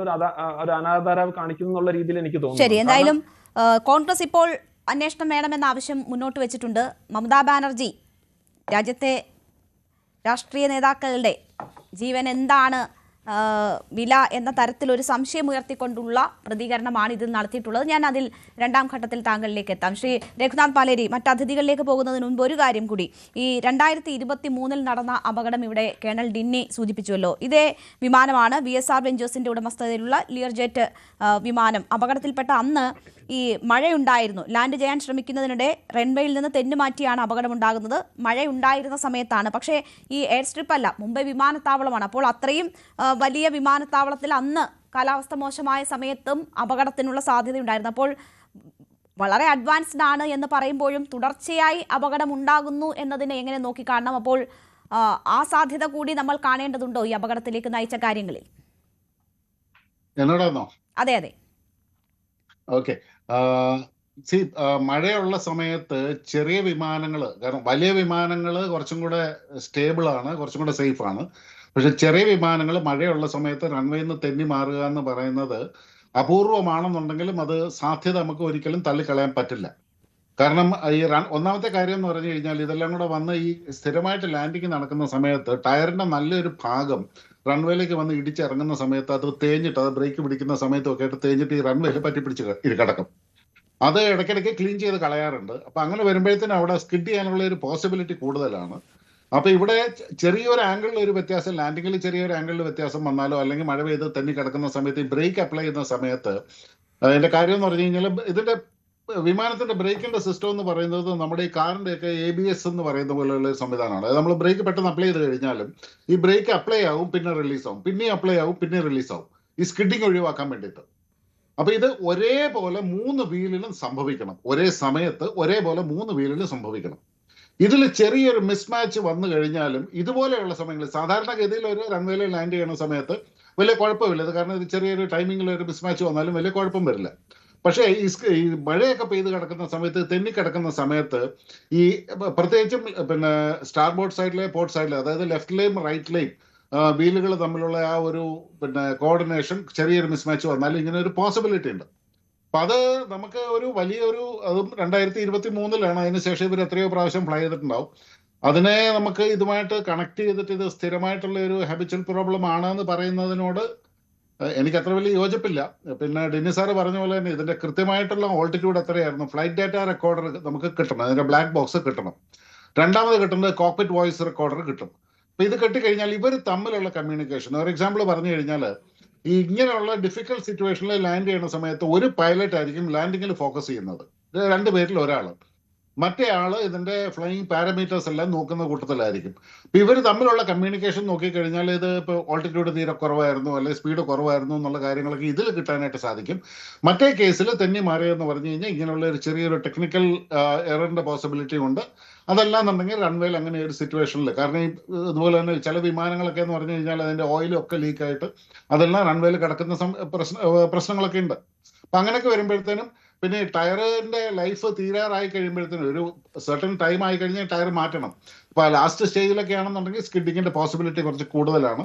ഒരു അനാദരവ് കാണിക്കുന്നു എന്നുള്ള രീതിയിൽ എനിക്ക് തോന്നുന്നു.
ശരി, എന്തായാലും കോൺഗ്രസ് ഇപ്പോൾ അന്വേഷണം വേണമെന്ന ആവശ്യം മുന്നോട്ട് വെച്ചിട്ടുണ്ട്. മമതാ ബാനർജി രാജ്യത്തെ രാഷ്ട്രീയ നേതാക്കളുടെ ജീവൻ എന്താണ് വില എന്ന തരത്തിലൊരു സംശയം ഉയർത്തിക്കൊണ്ടുള്ള പ്രതികരണമാണ് ഇതിൽ നടത്തിയിട്ടുള്ളത്. ഞാൻ അതിൽ രണ്ടാം ഘട്ടത്തിൽ താങ്കളിലേക്ക് എത്താം. ശ്രീ രഘുനാഥ് പാലേരി, മറ്റ് അതിഥികളിലേക്ക് പോകുന്നതിന് മുൻപ് ഒരു കാര്യം കൂടി. ഈ 2023 നടന്ന അപകടം ഇവിടെ കേണൽ ഡിന്നി സൂചിപ്പിച്ചുവല്ലോ. ഇതേ വിമാനമാണ് VSR വെഞ്ചേഴ്സിന്റെ ഉടമസ്ഥതയിലുള്ള ലിയർജെറ്റ് വിമാനം. അപകടത്തിൽപ്പെട്ട അന്ന് ഈ മഴയുണ്ടായിരുന്നു. ലാൻഡ് ചെയ്യാൻ ശ്രമിക്കുന്നതിനിടെ റൺവേയിൽ നിന്ന് തെന്നുമാറ്റിയാണ് അപകടമുണ്ടാകുന്നത്. മഴയുണ്ടായിരുന്ന സമയത്താണ്. പക്ഷേ ഈ എയർ സ്ട്രിപ്പ് അല്ല, മുംബൈ വിമാനത്താവളമാണ്. അപ്പോൾ അത്രയും വലിയ വിമാനത്താവളത്തിൽ അന്ന് കാലാവസ്ഥ മോശമായ സമയത്തും അപകടത്തിനുള്ള സാധ്യതയുണ്ടായിരുന്നു. അപ്പോൾ വളരെ അഡ്വാൻസ്ഡ് ആണ് എന്ന് പറയുമ്പോഴും തുടർച്ചയായി അപകടം ഉണ്ടാകുന്നു എന്നതിനെ എങ്ങനെ നോക്കിക്കാണണം? അപ്പോൾ ആ സാധ്യത കൂടി നമ്മൾ കാണേണ്ടതുണ്ടോ ഈ അപകടത്തിലേക്ക് നയിച്ച കാര്യങ്ങളിൽ?
എന്നോടാണോ?
അതെ അതെ.
ഓക്കെ, മഴയുള്ള സമയത്ത് ചെറിയ വിമാനങ്ങൾ, കാരണം വലിയ വിമാനങ്ങൾ കുറച്ചും കൂടെ സ്റ്റേബിൾ ആണ്, കുറച്ചും കൂടെ സേഫ് ആണ്. പക്ഷെ ചെറിയ വിമാനങ്ങൾ മഴയുള്ള സമയത്ത് റൺവേയിൽ നിന്ന് തെന്നി മാറുക എന്ന് പറയുന്നത് അപൂർവമാണെന്നുണ്ടെങ്കിലും അത് സാധ്യത നമുക്ക് ഒരിക്കലും തള്ളിക്കളയാൻ പറ്റില്ല. കാരണം ഈ ഒന്നാമത്തെ കാര്യം എന്ന് പറഞ്ഞു കഴിഞ്ഞാൽ ഇതെല്ലാം കൂടെ വന്ന് ഈ സ്ഥിരമായിട്ട് ലാൻഡിങ് നടക്കുന്ന സമയത്ത് ടയറിന്റെ നല്ലൊരു ഭാഗം റൺവേയിലേക്ക് വന്ന് ഇടിച്ചിറങ്ങുന്ന സമയത്ത് അത് തേഞ്ഞിട്ട്, അത് ബ്രേക്ക് പിടിക്കുന്ന സമയത്തൊക്കെ ആയിട്ട് തേഞ്ഞിട്ട് ഈ റൺവേയിൽ പറ്റിപ്പിടിച്ച് കിടക്കും. അത് ഇടയ്ക്കിടയ്ക്ക് ക്ലീൻ ചെയ്ത് കളയാറുണ്ട്. അപ്പൊ അങ്ങനെ വരുമ്പോഴത്തേനും അവിടെ സ്കിഡ് ചെയ്യാനുള്ള ഒരു പോസിബിലിറ്റി കൂടുതലാണ്. അപ്പൊ ഇവിടെ ചെറിയൊരു ആംഗിളിൽ ഒരു വ്യത്യാസം, ലാൻഡിങ്ങിൽ ചെറിയൊരു ആംഗിളിൽ വ്യത്യാസം വന്നാലോ അല്ലെങ്കിൽ മഴ പെയ്ത് തെന്നി കിടക്കുന്ന സമയത്ത് ഈ ബ്രേക്ക് അപ്ലൈ ചെയ്യുന്ന സമയത്ത് അതിന്റെ കാര്യം എന്ന് പറഞ്ഞു കഴിഞ്ഞാൽ ഇതിന്റെ വിമാനത്തിന്റെ ബ്രേക്കിന്റെ സിസ്റ്റം എന്ന് പറയുന്നത് നമ്മുടെ ഈ കാറിന്റെ ഒക്കെ ABS എന്ന് പറയുന്ന പോലെയുള്ള ഒരു സംവിധാനമാണ്. അതായത് നമ്മൾ ബ്രേക്ക് പെട്ടെന്ന് അപ്ലൈ ചെയ്ത് കഴിഞ്ഞാലും ഈ ബ്രേക്ക് അപ്ലൈ ആവും, പിന്നെ റിലീസ് ആവും, പിന്നെയും അപ്ലൈ ആവും, പിന്നെ റിലീസ് ആവും, ഈ സ്കിഡിങ് ഒഴിവാക്കാൻ വേണ്ടിയിട്ട്. അപ്പൊ ഇത് ഒരേപോലെ 3 വീലിലും സംഭവിക്കണം, ഒരേ സമയത്ത് ഒരേപോലെ 3 വീലിലും സംഭവിക്കണം. ഇതിൽ ചെറിയൊരു മിസ്മാച്ച് വന്നു കഴിഞ്ഞാലും ഇതുപോലെയുള്ള സമയങ്ങളിൽ സാധാരണഗതിയിൽ ഒരു റൺവേയിൽ ലാൻഡ് ചെയ്യുന്ന സമയത്ത് വലിയ കുഴപ്പമില്ല. ഇത് കാരണം ഇത് ചെറിയൊരു ടൈമിങ്ങിൽ ഒരു മിസ്മാച്ച് വന്നാലും വലിയ കുഴപ്പം വരില്ല. പക്ഷേ ഈ മഴയൊക്കെ പെയ്ത് കിടക്കുന്ന സമയത്ത്, തെന്നിക്കിടക്കുന്ന സമയത്ത് ഈ പ്രത്യേകിച്ചും പിന്നെ സ്റ്റാർബോർഡ് സൈഡിലെ പോർട്ട് സൈഡിലെ, അതായത് ലെഫ്റ്റിലെയും റൈറ്റിലെയും വീലുകൾ തമ്മിലുള്ള ആ ഒരു കോർഡിനേഷൻ ചെറിയൊരു മിസ്മാച്ച് വന്നാലും ഇങ്ങനെ ഒരു പോസിബിലിറ്റി ഉണ്ട്. അപ്പൊ അത് നമുക്ക് ഒരു വലിയൊരു, അതും 2023 അതിനുശേഷം ഇവർ എത്രയോ പ്രാവശ്യം ഫ്ലൈ ചെയ്തിട്ടുണ്ടാവും. അതിനെ നമുക്ക് ഇതുമായിട്ട് കണക്ട് ചെയ്തിട്ട് ഇത് സ്ഥിരമായിട്ടുള്ള ഒരു ഹാബിച്വൽ പ്രോബ്ലം ആണെന്ന് പറയുന്നതിനോട് എനിക്ക് അത്ര വലിയ യോജിപ്പില്ല. പിന്നെ ഡിന്നി സാറ് പറഞ്ഞ പോലെ തന്നെ ഇതിന്റെ കൃത്യമായിട്ടുള്ള ഓൾട്ടിറ്റ്യൂഡ് എത്രയായിരുന്നു, ഫ്ലൈറ്റ് ഡാറ്റ റെക്കോർഡർ നമുക്ക് കിട്ടണം, അതിന്റെ ബ്ലാക്ക് ബോക്സ് കിട്ടണം. രണ്ടാമത് കിട്ടുന്നത് കോക്പിറ്റ് വോയിസ് റെക്കോർഡർ കിട്ടും. അപ്പൊ ഇത് കിട്ടിക്കഴിഞ്ഞാൽ ഇവർ തമ്മിലുള്ള കമ്മ്യൂണിക്കേഷൻ, ഒരു എക്സാമ്പിൾ പറഞ്ഞു കഴിഞ്ഞാൽ ഈ ഇങ്ങനെയുള്ള ഡിഫിക്കൽട്ട് സിറ്റുവേഷനിൽ ലാൻഡ് ചെയ്യുന്ന സമയത്ത് ഒരു പൈലറ്റ് ആയിരിക്കും ലാൻഡിങ്ങിൽ ഫോക്കസ് ചെയ്യുന്നത്, രണ്ടുപേരിൽ ഒരാൾ. മറ്റേ ആള് ഇതിന്റെ ഫ്ലൈയിങ് പാരാമീറ്റേഴ്സ് എല്ലാം നോക്കുന്ന കൂട്ടത്തിലായിരിക്കും. അപ്പൊ ഇവർ തമ്മിലുള്ള കമ്മ്യൂണിക്കേഷൻ നോക്കിക്കഴിഞ്ഞാൽ ഇത് ഇപ്പോൾ ഓൾട്ടിറ്റ്യൂഡ് തീരെ കുറവായിരുന്നു അല്ലെങ്കിൽ സ്പീഡ് കുറവായിരുന്നു എന്നുള്ള കാര്യങ്ങളൊക്കെ ഇതിൽ കിട്ടാനായിട്ട് സാധിക്കും. മറ്റേ കേസിൽ തെന്നി മാറിയെന്ന് പറഞ്ഞു കഴിഞ്ഞാൽ ഇങ്ങനെയുള്ള ഒരു ചെറിയൊരു ടെക്നിക്കൽ എററിന്റെ പോസിബിലിറ്റി ഉണ്ട്. അതല്ലാന്നുണ്ടെങ്കിൽ റൺവേയിൽ അങ്ങനെ ഒരു സിറ്റുവേഷനിൽ, കാരണം ഇതുപോലെ തന്നെ ചില വിമാനങ്ങളൊക്കെ എന്ന് പറഞ്ഞു കഴിഞ്ഞാൽ അതിന്റെ ഓയിലും ഒക്കെ ലീക്കായിട്ട് അതെല്ലാം റൺവേയിൽ കിടക്കുന്ന പ്രശ്നങ്ങളൊക്കെ ഉണ്ട്. അപ്പൊ അങ്ങനെയൊക്കെ വരുമ്പോഴത്തേനും പിന്നെ ടയറിന്റെ ലൈഫ് തീരാറായി കഴിയുമ്പോഴത്തേനും ഒരു സർട്ടൻ ടൈം ആയി കഴിഞ്ഞാൽ ടയർ മാറ്റണം. അപ്പൊ ലാസ്റ്റ് സ്റ്റേജിലൊക്കെ ആണെന്നുണ്ടെങ്കിൽ സ്കിഡിങ്ങിന്റെ പോസിബിലിറ്റി കുറച്ച് കൂടുതലാണ്.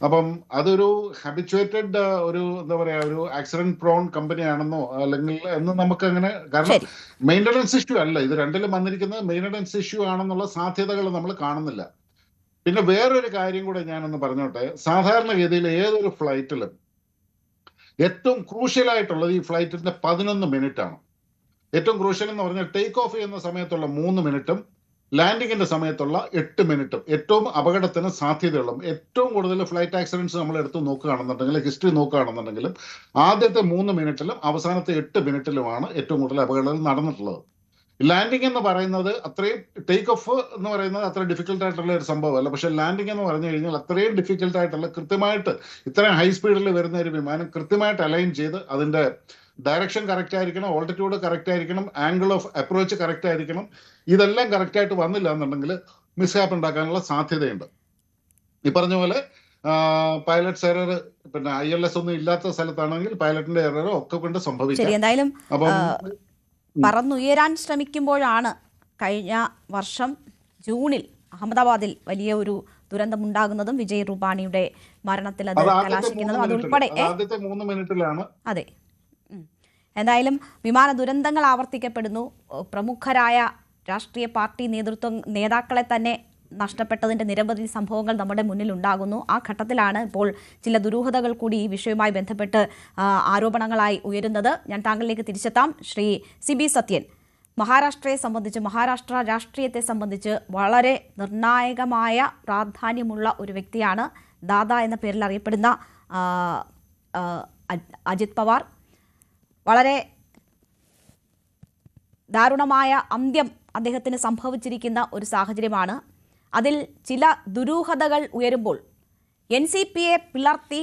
അപ്പം അതൊരു ഹാബിച്വേറ്റഡ് ഒരു എന്താ പറയാ ഒരു ആക്സിഡന്റ് പ്രോൺ കമ്പനിയാണെന്നോ അല്ലെങ്കിൽ എന്ന് നമുക്ക് അങ്ങനെ, കാരണം മെയിൻ്റനൻസ് ഇഷ്യൂ അല്ല ഇത്, രണ്ടിലും വന്നിരിക്കുന്നത് മെയിൻ്റനൻസ് ഇഷ്യൂ ആണെന്നുള്ള സാധ്യതകൾ നമ്മൾ കാണുന്നില്ല. പിന്നെ വേറൊരു കാര്യം കൂടെ ഞാനൊന്ന് പറഞ്ഞോട്ടെ. സാധാരണഗതിയിൽ ഏതൊരു ഫ്ലൈറ്റിലും ഏറ്റവും ക്രൂഷ്യൽ ആയിട്ടുള്ളത് ഈ ഫ്ലൈറ്റിന്റെ 11 മിനിറ്റ് ആണ്. ഏറ്റവും ക്രൂഷ്യൽ എന്ന് പറഞ്ഞാൽ ടേക്ക് ഓഫ് ചെയ്യുന്ന സമയത്തുള്ള 3 മിനിറ്റും ലാൻഡിങ്ങിന്റെ സമയത്തുള്ള 8 മിനിറ്റും ഏറ്റവും അപകടത്തിന് സാധ്യതയുള്ള, ഏറ്റവും കൂടുതൽ ഫ്ലൈറ്റ് ആക്സിഡൻറ്റ്സ് നമ്മൾ എടുത്ത് നോക്കുകയാണെന്നുണ്ടെങ്കിൽ ഹിസ്റ്ററി നോക്കുകയാണെന്നുണ്ടെങ്കിലും ആദ്യത്തെ 3 മിനിറ്റിലും അവസാനത്തെ 8 മിനിറ്റിലുമാണ് ഏറ്റവും കൂടുതൽ അപകടങ്ങൾ നടന്നിട്ടുള്ളത്. ലാൻഡിംഗ് എന്ന് പറയുന്നത് അത്രയും, ടേക്ക് ഓഫ് എന്ന് പറയുന്നത് അത്ര ഡിഫിക്കൽട്ട് ആയിട്ടുള്ള ഒരു സംഭവമല്ല. പക്ഷെ ലാൻഡിംഗ് എന്ന് പറഞ്ഞു കഴിഞ്ഞാൽ അത്രയും ഡിഫിക്കൽട്ട് ആയിട്ടുള്ള, കൃത്യമായിട്ട് ഇത്രയും ഹൈ സ്പീഡിൽ വരുന്ന ഒരു വിമാനം കൃത്യമായിട്ട് അലൈൻ ചെയ്ത് അതിന്റെ ഡയറക്ഷൻ കറക്റ്റ് ആയിരിക്കണം, ഓൾട്ടിറ്റ്യൂഡ് കറക്റ്റ് ആയിരിക്കണം, ആംഗിൾ ഓഫ് അപ്രോച്ച് കറക്റ്റ് ആയിരിക്കണം. ഇതെല്ലാം കറക്റ്റ് ആയിട്ട് വന്നില്ല എന്നുണ്ടെങ്കിൽ മിസ്ഹാപ്പ് ഉണ്ടാക്കാനുള്ള സാധ്യതയുണ്ട്. ഈ പറഞ്ഞ പോലെ പൈലറ്റ്സ് എറർ, പിന്നെ ILS ഒന്നും ഇല്ലാത്ത സ്ഥലത്താണെങ്കിൽ പൈലറ്റിന്റെ എറർ ഒക്കെ കൊണ്ട് സംഭവിക്കും. അപ്പം
പറന്നുയരാൻ ശ്രമിക്കുമ്പോഴാണ് കഴിഞ്ഞ വർഷം ജൂണിൽ അഹമ്മദാബാദിൽ വലിയ ഒരു ദുരന്തമുണ്ടാകുന്നതും വിജയ് രൂപാണിയുടെ മരണത്തിൽ അത് കലാശിക്കുന്നതും അതുൾപ്പെടെ
ആദ്യത്തെ 3 മിനിറ്റിലാണ്.
അതെ, എന്തായാലും വിമാന ദുരന്തങ്ങൾ ആവർത്തിക്കപ്പെടുന്നു. പ്രമുഖരായ രാഷ്ട്രീയ പാർട്ടി നേതാക്കളെ തന്നെ നഷ്ടപ്പെട്ടതിൻ്റെ നിരവധി സംഭവങ്ങൾ നമ്മുടെ മുന്നിൽ ഉണ്ടാകുന്നു. ആ ഘട്ടത്തിലാണ് ഇപ്പോൾ ചില ദുരൂഹതകൾ കൂടി ഈ വിഷയവുമായി ബന്ധപ്പെട്ട് ആരോപണങ്ങളായി ഉയരുന്നത്. ഞാൻ താങ്കളിലേക്ക് തിരിച്ചെത്താം. ശ്രീ CB സത്യൻ, മഹാരാഷ്ട്രയെ സംബന്ധിച്ച്, മഹാരാഷ്ട്ര രാഷ്ട്രീയത്തെ സംബന്ധിച്ച് വളരെ നിർണായകമായ പ്രാധാന്യമുള്ള ഒരു വ്യക്തിയാണ് ദാദ എന്ന പേരിൽ അറിയപ്പെടുന്ന അജിത് പവാർ. വളരെ ദാരുണമായ അന്ത്യം അദ്ദേഹത്തിന് സംഭവിച്ചിരിക്കുന്ന ഒരു സാഹചര്യമാണ്. അതിൽ ചില ദുരൂഹതകൾ ഉയരുമ്പോൾ NCPയെ പിളർത്തി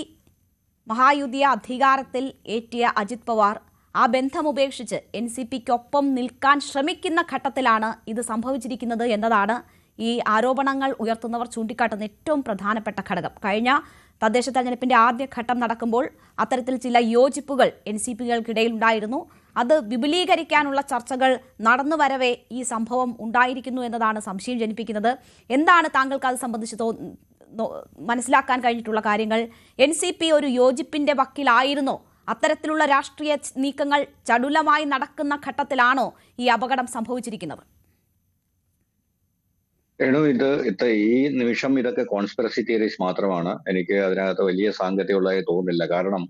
മഹായുതിയെ അധികാരത്തിൽ ഏറ്റിയ അജിത് പവാർ ആ ബന്ധം ഉപേക്ഷിച്ച് NCPക്കൊപ്പം നിൽക്കാൻ ശ്രമിക്കുന്ന ഘട്ടത്തിലാണ് ഇത് സംഭവിച്ചിരിക്കുന്നത് എന്നതാണ് ഈ ആരോപണങ്ങൾ ഉയർത്തുന്നവർ ചൂണ്ടിക്കാട്ടുന്ന ഏറ്റവും പ്രധാനപ്പെട്ട ഘടകം. കഴിഞ്ഞ തദ്ദേശ തെരഞ്ഞെടുപ്പിന്റെ ആദ്യഘട്ടം നടക്കുമ്പോൾ അത്തരത്തിൽ ചില യോജിപ്പുകൾ NCPകൾക്കിടയിൽ ഉണ്ടായിരുന്നു. അത് വിപുലീകരിക്കാനുള്ള ചർച്ചകൾ നടന്നു വരവേ ഈ സംഭവം ഉണ്ടായിരിക്കുന്നു എന്നതാണ് സംശയം ജനിപ്പിക്കുന്നത്. എന്താണ് താങ്കൾക്ക് അത് സംബന്ധിച്ച് മനസ്സിലാക്കാൻ കഴിഞ്ഞിട്ടുള്ള കാര്യങ്ങൾ? NCP ഒരു യോജിപ്പിന്റെ വക്കിലായിരുന്നോ? അത്തരത്തിലുള്ള രാഷ്ട്രീയ നീക്കങ്ങൾ ചടുലമായി നടക്കുന്ന ഘട്ടത്തിലാണോ ഈ അപകടം സംഭവിച്ചിരിക്കുന്നത്?
ഈ നിമിഷം ഇതൊക്കെ കോൺസ്പിറസി തിയറീസ് മാത്രമാണ്. എനിക്ക് അതിനകത്ത് വലിയ സാങ്കത്യമുള്ളതായി തോന്നുന്നില്ല. കാരണം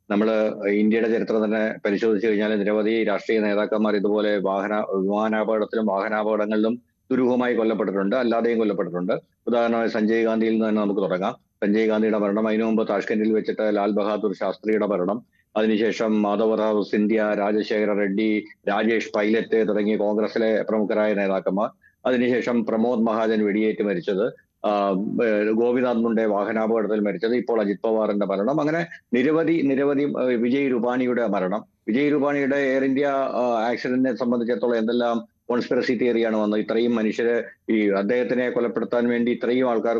നമ്മൾ ഇന്ത്യയുടെ ചരിത്രം തന്നെ പരിശോധിച്ചു കഴിഞ്ഞാൽ നിരവധി രാഷ്ട്രീയ നേതാക്കന്മാർ ഇതുപോലെ വിമാനാപകടത്തിലും വാഹനാപകടങ്ങളിലും ദുരൂഹമായി കൊല്ലപ്പെട്ടിട്ടുണ്ട്, അല്ലാതെയും കൊല്ലപ്പെട്ടിട്ടുണ്ട്. ഉദാഹരണമായി സഞ്ജയ് ഗാന്ധിയിൽ നിന്ന് തന്നെ നമുക്ക് തുടങ്ങാം. സഞ്ജയ് ഗാന്ധിയുടെ മരണം, അതിനു മുമ്പ് താഷ്കന്റിൽ വെച്ചിട്ട് ലാൽ ബഹാദൂർ ശാസ്ത്രിയുടെ മരണം, അതിനുശേഷം മാധവറാവു സിന്ധ്യ, രാജശേഖര റെഡ്ഡി, രാജേഷ് പൈലറ്റ് തുടങ്ങിയ കോൺഗ്രസിലെ പ്രമുഖരായ നേതാക്കന്മാർ, അതിനുശേഷം പ്രമോദ് മഹാജൻ വെടിയേറ്റ് മരിച്ചത്, ഗോപിനാഥ് മുണ്ടെ വാഹനാപകടത്തിൽ മരിച്ചത്, ഇപ്പോൾ അജിത് പവാറിന്റെ മരണം, അങ്ങനെ നിരവധി വിജയ് രൂപാണിയുടെ മരണം. വിജയ് രൂപാണിയുടെ എയർ ഇന്ത്യ ആക്സിഡന്റിനെ സംബന്ധിച്ചിടത്തോളം എന്തെല്ലാം കോൺസ്പിറസി തിയറിയാണ് വന്നത്. ഇത്രയും മനുഷ്യരെ, ഈ അദ്ദേഹത്തിനെ കൊലപ്പെടുത്താൻ വേണ്ടി ഇത്രയും ആൾക്കാർ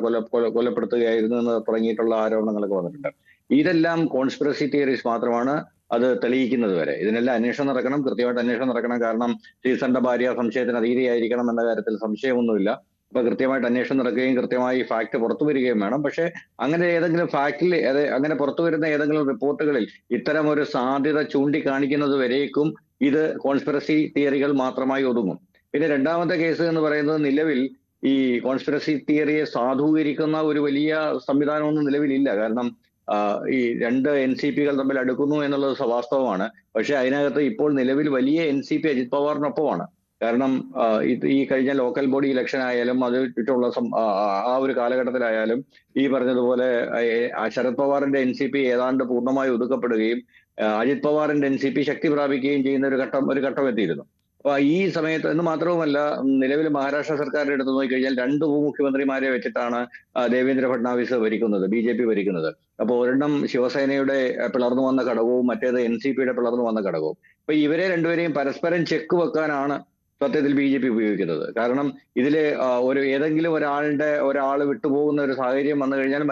കൊലപ്പെടുത്തുകയായിരുന്നു എന്ന് തുടങ്ങിയിട്ടുള്ള ആരോപണങ്ങളൊക്കെ വന്നിട്ടുണ്ട്. ഇതെല്ലാം കോൺസ്പിറസി തിയറീസ് മാത്രമാണ്. അത് തെളിയിക്കുന്നത് വരെ ഇതിനെല്ലാം അന്വേഷണം നടക്കണം, കൃത്യമായിട്ട് അന്വേഷണം നടക്കണം. കാരണം ശ്രീസന്റെ ഭാര്യ സംശയത്തിന് അതീതയായിരിക്കണം എന്ന കാര്യത്തിൽ സംശയമൊന്നുമില്ല. അപ്പൊ കൃത്യമായിട്ട് അന്വേഷണം നടക്കുകയും കൃത്യമായി ഫാക്ട് പുറത്തു വരികയും വേണം. പക്ഷെ അങ്ങനെ ഏതെങ്കിലും ഫാക്ടിൽ, അങ്ങനെ പുറത്തു വരുന്ന ഏതെങ്കിലും റിപ്പോർട്ടുകളിൽ ഇത്തരം ഒരു സാധ്യത ചൂണ്ടിക്കാണിക്കുന്നത് വരേക്കും ഇത് കോൺസ്പിറസി തിയറികൾ മാത്രമായി ഒതുങ്ങും. പിന്നെ രണ്ടാമത്തെ കേസ് എന്ന് പറയുന്നത്, നിലവിൽ ഈ കോൺസ്പിറസി തിയറിയെ സാധൂകരിക്കുന്ന ഒരു വലിയ സംവിധാനമൊന്നും നിലവിലില്ല. കാരണം ഈ രണ്ട് NCPകൾ തമ്മിൽ അടുക്കുന്നു എന്നുള്ളത് വാസ്തവമാണ്. പക്ഷെ അതിനകത്ത് ഇപ്പോൾ നിലവിൽ വലിയ NCP അജിത് പവാറിനൊപ്പമാണ്. കാരണം ഈ കഴിഞ്ഞ ലോക്കൽ ബോഡി ഇലക്ഷൻ ആയാലും അത് ചുറ്റുമുള്ള ആ ഒരു കാലഘട്ടത്തിലായാലും ഈ പറഞ്ഞതുപോലെ ശരത് പവാറിന്റെ NCP ഏതാണ്ട് പൂർണ്ണമായി ഒതുക്കപ്പെടുകയും അജിത് പവാറിന്റെ NCP ശക്തി പ്രാപിക്കുകയും ചെയ്യുന്ന ഒരു ഘട്ടം എത്തിയിരുന്നു. ഈ സമയത്ത് എന്ന് മാത്രവുമല്ല, നിലവിൽ മഹാരാഷ്ട്ര സർക്കാരിന്റെ അടുത്ത് നോക്കിക്കഴിഞ്ഞാൽ 2 ഉപമുഖ്യമന്ത്രിമാരെ വെച്ചിട്ടാണ് ദേവേന്ദ്ര ഫഡ്നാവിസ് ഭരിക്കുന്നത്, BJP ഭരിക്കുന്നത്. അപ്പോൾ ഒരെണ്ണം ശിവസേനയുടെ പിളർന്നു വന്ന ഘടകവും മറ്റേത് NCPയുടെ പിളർന്നു വന്ന ഘടകവും. അപ്പൊ ഇവരെ രണ്ടുപേരെയും പരസ്പരം ചെക്ക് വെക്കാനാണ് സത്യത്തിൽ BJP ഉപയോഗിക്കുന്നത്. കാരണം ഇതില് ഏതെങ്കിലും ഒരാൾ വിട്ടുപോകുന്ന ഒരു സാഹചര്യം വന്നു കഴിഞ്ഞാൽ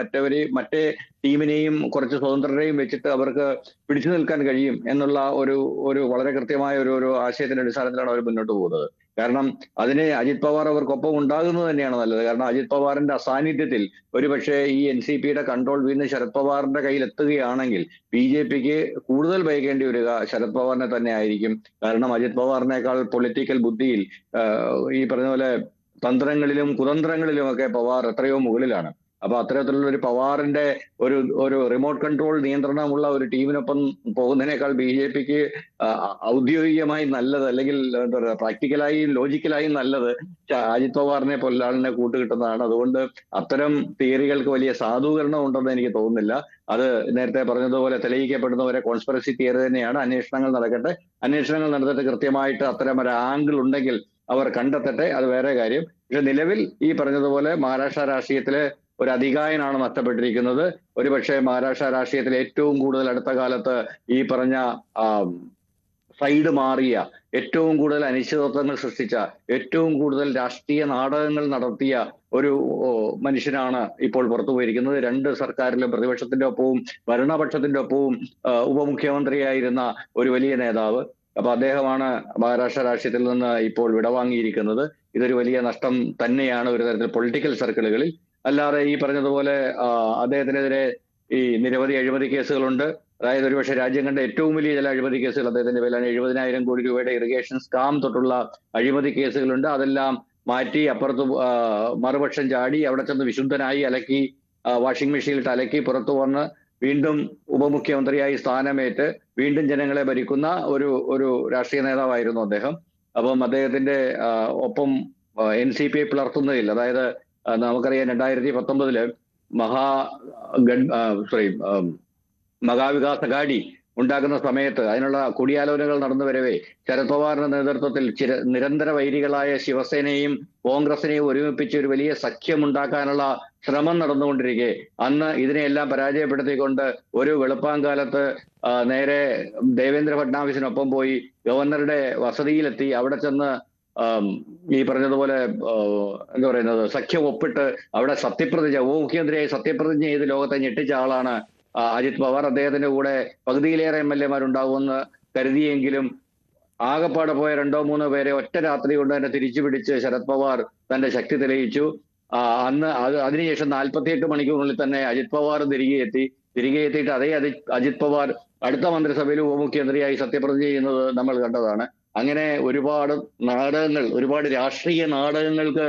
മറ്റേ ടീമിനെയും കുറച്ച് സ്വതന്ത്രരെയും വെച്ചിട്ട് അവർക്ക് പിടിച്ചു നിൽക്കാൻ കഴിയും എന്നുള്ള ഒരു വളരെ കൃത്യമായ ഒരു ആശയത്തിന്റെ അടിസ്ഥാനത്തിലാണ് അവർ മുന്നോട്ട് പോകുന്നത്. കാരണം അതിന് അജിത് പവാർ അവർക്കൊപ്പം ഉണ്ടാകുന്നത് തന്നെയാണ് നല്ലത്. കാരണം അജിത് പവാറിന്റെ അസാന്നിധ്യത്തിൽ ഒരുപക്ഷെ ഈ NCPയുടെ കൺട്രോൾ വീണ്ടും ശരത് പവാറിന്റെ കയ്യിൽ എത്തുകയാണെങ്കിൽ BJPക്ക് കൂടുതൽ ഭയക്കേണ്ടി വരിക ശരത് പവാറിനെ തന്നെ ആയിരിക്കും. കാരണം അജിത് പവാറിനേക്കാൾ പൊളിറ്റിക്കൽ ബുദ്ധിയിൽ ഈ പറഞ്ഞ പോലെ തന്ത്രങ്ങളിലും കുതന്ത്രങ്ങളിലും ഒക്കെ പവാർ എത്രയോ മുകളിലാണ്. അപ്പൊ അത്തരത്തിലുള്ള ഒരു പവാറിന്റെ ഒരു റിമോട്ട് കൺട്രോൾ നിയന്ത്രണമുള്ള ഒരു ടീമിനൊപ്പം പോകുന്നതിനേക്കാൾ BJPക്ക് ഔദ്യോഗികമായി നല്ലത്, അല്ലെങ്കിൽ എന്താ പറയുക, പ്രാക്ടിക്കലായും ലോജിക്കലായും നല്ലത് അജിത് പവാറിനെ പോലുള്ള ആളിനെ കൂട്ടുകിട്ടുന്നതാണ്. അതുകൊണ്ട് അത്തരം തിയറികൾക്ക് വലിയ സാധൂകരണം ഉണ്ടെന്ന് എനിക്ക് തോന്നുന്നില്ല. അത് നേരത്തെ പറഞ്ഞതുപോലെ തെളിയിക്കപ്പെടുന്നവരെ കോൺസ്പിറസി തിയറി തന്നെയാണ്. അന്വേഷണങ്ങൾ നടക്കട്ടെ, അന്വേഷണങ്ങൾ നടത്തിയിട്ട് കൃത്യമായിട്ട് അത്തരം ഒരു ആംഗിൾ ഉണ്ടെങ്കിൽ അവർ കണ്ടെത്തട്ടെ, അത് വേറെ കാര്യം. പക്ഷെ നിലവിൽ ഈ പറഞ്ഞതുപോലെ മഹാരാഷ്ട്ര രാഷ്ട്രീയത്തിലെ ഒരു അതികായനാണ് നഷ്ടപ്പെട്ടിരിക്കുന്നത്. ഒരുപക്ഷെ മഹാരാഷ്ട്ര രാഷ്ട്രീയത്തിൽ ഏറ്റവും കൂടുതൽ അടുത്ത കാലത്ത് ഈ പറഞ്ഞ സൈഡ് മാറിയ, ഏറ്റവും കൂടുതൽ അനിശ്ചിതത്വങ്ങൾ സൃഷ്ടിച്ച, ഏറ്റവും കൂടുതൽ രാഷ്ട്രീയ നാടകങ്ങൾ നടത്തിയ ഒരു മനുഷ്യനാണ് ഇപ്പോൾ പുറത്തു പോയിരിക്കുന്നത്. 2 സർക്കാരിലും പ്രതിപക്ഷത്തിന്റെ ഒപ്പവും ഭരണപക്ഷത്തിന്റെ ഒപ്പവും ഉപമുഖ്യമന്ത്രിയായിരുന്ന ഒരു വലിയ നേതാവ്. അപ്പൊ അദ്ദേഹമാണ് മഹാരാഷ്ട്ര രാഷ്ട്രീയത്തിൽ നിന്ന് ഇപ്പോൾ വിടവാങ്ങിയിരിക്കുന്നത്. ഇതൊരു വലിയ നഷ്ടം തന്നെയാണ് ഒരു തരത്തിൽ പൊളിറ്റിക്കൽ സർക്കിളുകളിൽ. അല്ലാതെ ഈ പറഞ്ഞതുപോലെ അദ്ദേഹത്തിനെതിരെ ഈ നിരവധി അഴിമതി കേസുകളുണ്ട്. അതായത് ഒരുപക്ഷെ രാജ്യം കണ്ട ഏറ്റവും വലിയ ചില അഴിമതി കേസുകൾ അദ്ദേഹത്തിന്റെ പേരിലാണ്. 70,000 കോടി രൂപയുടെ ഇറിഗേഷൻ സ്കാം തൊട്ടുള്ള അഴിമതി കേസുകളുണ്ട്. അതെല്ലാം മാറ്റി അപ്പുറത്ത് മറുപക്ഷം ചാടി അവിടെ ചെന്ന് വിശുദ്ധനായി അലക്കി വാഷിംഗ് മെഷീനിലിട്ട് അലക്കി പുറത്തു വന്ന് വീണ്ടും ഉപമുഖ്യമന്ത്രിയായി സ്ഥാനമേറ്റ് വീണ്ടും ജനങ്ങളെ ഭരിക്കുന്ന ഒരു രാഷ്ട്രീയ നേതാവായിരുന്നു അദ്ദേഹം. അപ്പം അദ്ദേഹത്തിന്റെ ഒപ്പം NCP പിളർത്തുന്നതിൽ, അതായത് നമുക്കറിയാം 2019 മഹാവികാസ് അഘാഡി ഉണ്ടാക്കുന്ന സമയത്ത് അതിനുള്ള കൂടിയാലോചനകൾ നടന്നു വരവേ ശരത് പവാറിന്റെ നേതൃത്വത്തിൽ നിരന്തര വൈരികളായ ശിവസേനയും കോൺഗ്രസിനെയും ഒരുമിപ്പിച്ച് ഒരു വലിയ സഖ്യം ഉണ്ടാക്കാനുള്ള ശ്രമം നടന്നുകൊണ്ടിരിക്കെ അന്ന് ഇതിനെയെല്ലാം പരാജയപ്പെടുത്തിക്കൊണ്ട് ഒരു വെളുപ്പാങ്കാലത്ത് നേരെ ദേവേന്ദ്ര ഫഡ്നാവിസിനൊപ്പം പോയി ഗവർണറുടെ വസതിയിലെത്തി അവിടെ ചെന്ന് ഈ പറഞ്ഞതുപോലെ എന്താ പറയുന്നത്, സഖ്യം ഒപ്പിട്ട് അവിടെ ഉപമുഖ്യമന്ത്രിയായി സത്യപ്രതിജ്ഞ ചെയ്ത് ലോകത്തെ ഞെട്ടിച്ച ആളാണ് അജിത് പവാർ. അദ്ദേഹത്തിന്റെ കൂടെ പകുതിയിലേറെ MLA-മാരുണ്ടാവുമെന്ന് കരുതിയെങ്കിലും ആകെപ്പാടെ പോയ 2-3 പേരെ ഒറ്റ രാത്രി കൊണ്ട് തന്നെ തിരിച്ചു പിടിച്ച് ശരത് പവാർ തന്റെ ശക്തി തെളിയിച്ചു. അതിനുശേഷം 48 മണിക്കൂറിനുള്ളിൽ തന്നെ അജിത് പവാർ തിരികെ എത്തിയിട്ട് അതേ അജിത് പവാർ അടുത്ത മന്ത്രിസഭയിൽ ഉപമുഖ്യമന്ത്രിയായി സത്യപ്രതിജ്ഞ ചെയ്യുന്നത് നമ്മൾ കണ്ടതാണ്. അങ്ങനെ ഒരുപാട് നാടകങ്ങൾ, ഒരുപാട് രാഷ്ട്രീയ നാടകങ്ങൾക്ക്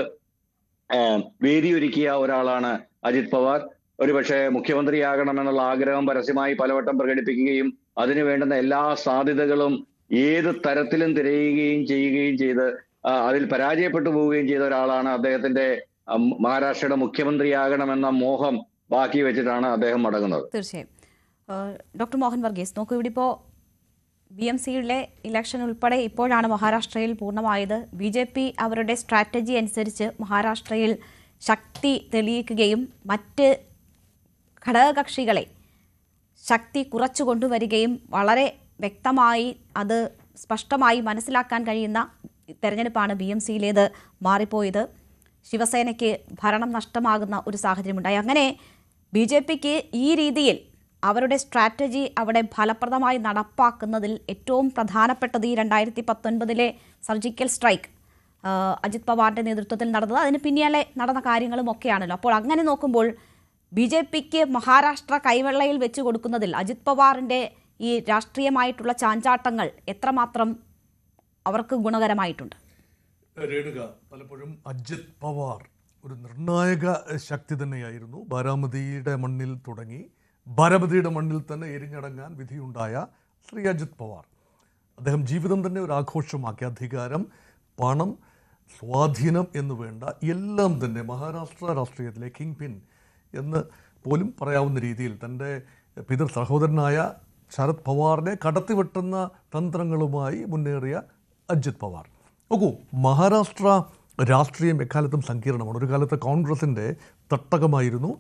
വേദിയൊരുക്കിയ ഒരാളാണ് അജിത് പവാർ. ഒരുപക്ഷെ മുഖ്യമന്ത്രിയാകണമെന്നുള്ള ആഗ്രഹം പരസ്യമായി പലവട്ടം പ്രകടിപ്പിക്കുകയും അതിനു വേണ്ടുന്ന എല്ലാ സാധ്യതകളും ഏത് തരത്തിലും തിരയുകയും ചെയ്യുകയും ചെയ്ത് അതിൽ പരാജയപ്പെട്ടു പോവുകയും ചെയ്ത ഒരാളാണ്. അദ്ദേഹത്തിന്റെ മഹാരാഷ്ട്രയുടെ മുഖ്യമന്ത്രിയാകണമെന്ന മോഹം ബാക്കി വെച്ചിട്ടാണ് അദ്ദേഹം മടങ്ങുന്നത്.
തീർച്ചയായും. ഡോക്ടർ മോഹൻ വർഗീസ്, നോക്കൂ, ഇവിടെ ഇപ്പോൾ BMCയുടെ ഇലക്ഷൻ ഉൾപ്പെടെ ഇപ്പോഴാണ് മഹാരാഷ്ട്രയിൽ പൂർണ്ണമായത്. BJP അവരുടെ സ്ട്രാറ്റജി അനുസരിച്ച് മഹാരാഷ്ട്രയിൽ ശക്തി തെളിയിക്കുകയും മറ്റ് ഘടകകക്ഷികളെ ശക്തി കുറച്ചു കൊണ്ടുവരികയും വളരെ വ്യക്തമായി അത് സ്പഷ്ടമായി മനസ്സിലാക്കാൻ കഴിയുന്ന തെരഞ്ഞെടുപ്പാണ് BMCയിലേത് മാറിപ്പോയത്. ശിവസേനയ്ക്ക് ഭരണം നഷ്ടമാകുന്ന ഒരു സാഹചര്യമുണ്ടായി. അങ്ങനെ BJPക്ക് ഈ രീതിയിൽ അവരുടെ സ്ട്രാറ്റജി അവിടെ ഫലപ്രദമായി നടപ്പാക്കുന്നതിൽ ഏറ്റവും പ്രധാനപ്പെട്ടത് ഈ 2019 സർജിക്കൽ സ്ട്രൈക്ക് അജിത് പവാറിന്റെ നേതൃത്വത്തിൽ നടന്നത്, അതിന് പിന്നാലെ നടന്ന കാര്യങ്ങളും ഒക്കെയാണല്ലോ. അപ്പോൾ അങ്ങനെ നോക്കുമ്പോൾ BJPക്ക് മഹാരാഷ്ട്ര കൈവെള്ളയിൽ വെച്ച് കൊടുക്കുന്നതിൽ അജിത് പവാറിന്റെ ഈ രാഷ്ട്രീയമായിട്ടുള്ള ചാഞ്ചാട്ടങ്ങൾ എത്രമാത്രം അവർക്ക് ഗുണകരമായിട്ടുണ്ട്?
രേണുക, പലപ്പോഴും അജിത് പവാർ ഒരു നിർണായക ശക്തി തന്നെയായിരുന്നു. ബാരാമതിയുടെ മണ്ണിൽ തുടങ്ങി ബാരാമതിയുടെ മണ്ണിൽ തന്നെ എരിഞ്ഞടങ്ങാൻ വിധിയുണ്ടായ ശ്രീ അജിത് പവാർ. അദ്ദേഹം ജീവിതം തന്നെ ഒരു ആഘോഷമാക്കി. അധികാരം, പണം, സ്വാധീനം എന്ന് വേണ്ട എല്ലാം തന്നെ മഹാരാഷ്ട്ര രാഷ്ട്രീയത്തിലെ കിങ് പിൻ എന്ന് പോലും പറയാവുന്ന രീതിയിൽ തൻ്റെ പിതൃ സഹോദരനായ ശരത് പവാറിനെ കടത്തിവെട്ടുന്ന തന്ത്രങ്ങളുമായി മുന്നേറിയ അജിത് പവാർ. നോക്കൂ, മഹാരാഷ്ട്ര രാഷ്ട്രീയം എക്കാലത്തും സങ്കീർണമാണ്. ഒരു കാലത്ത് കോൺഗ്രസിൻ്റെ തട്ടകമായിരുന്നു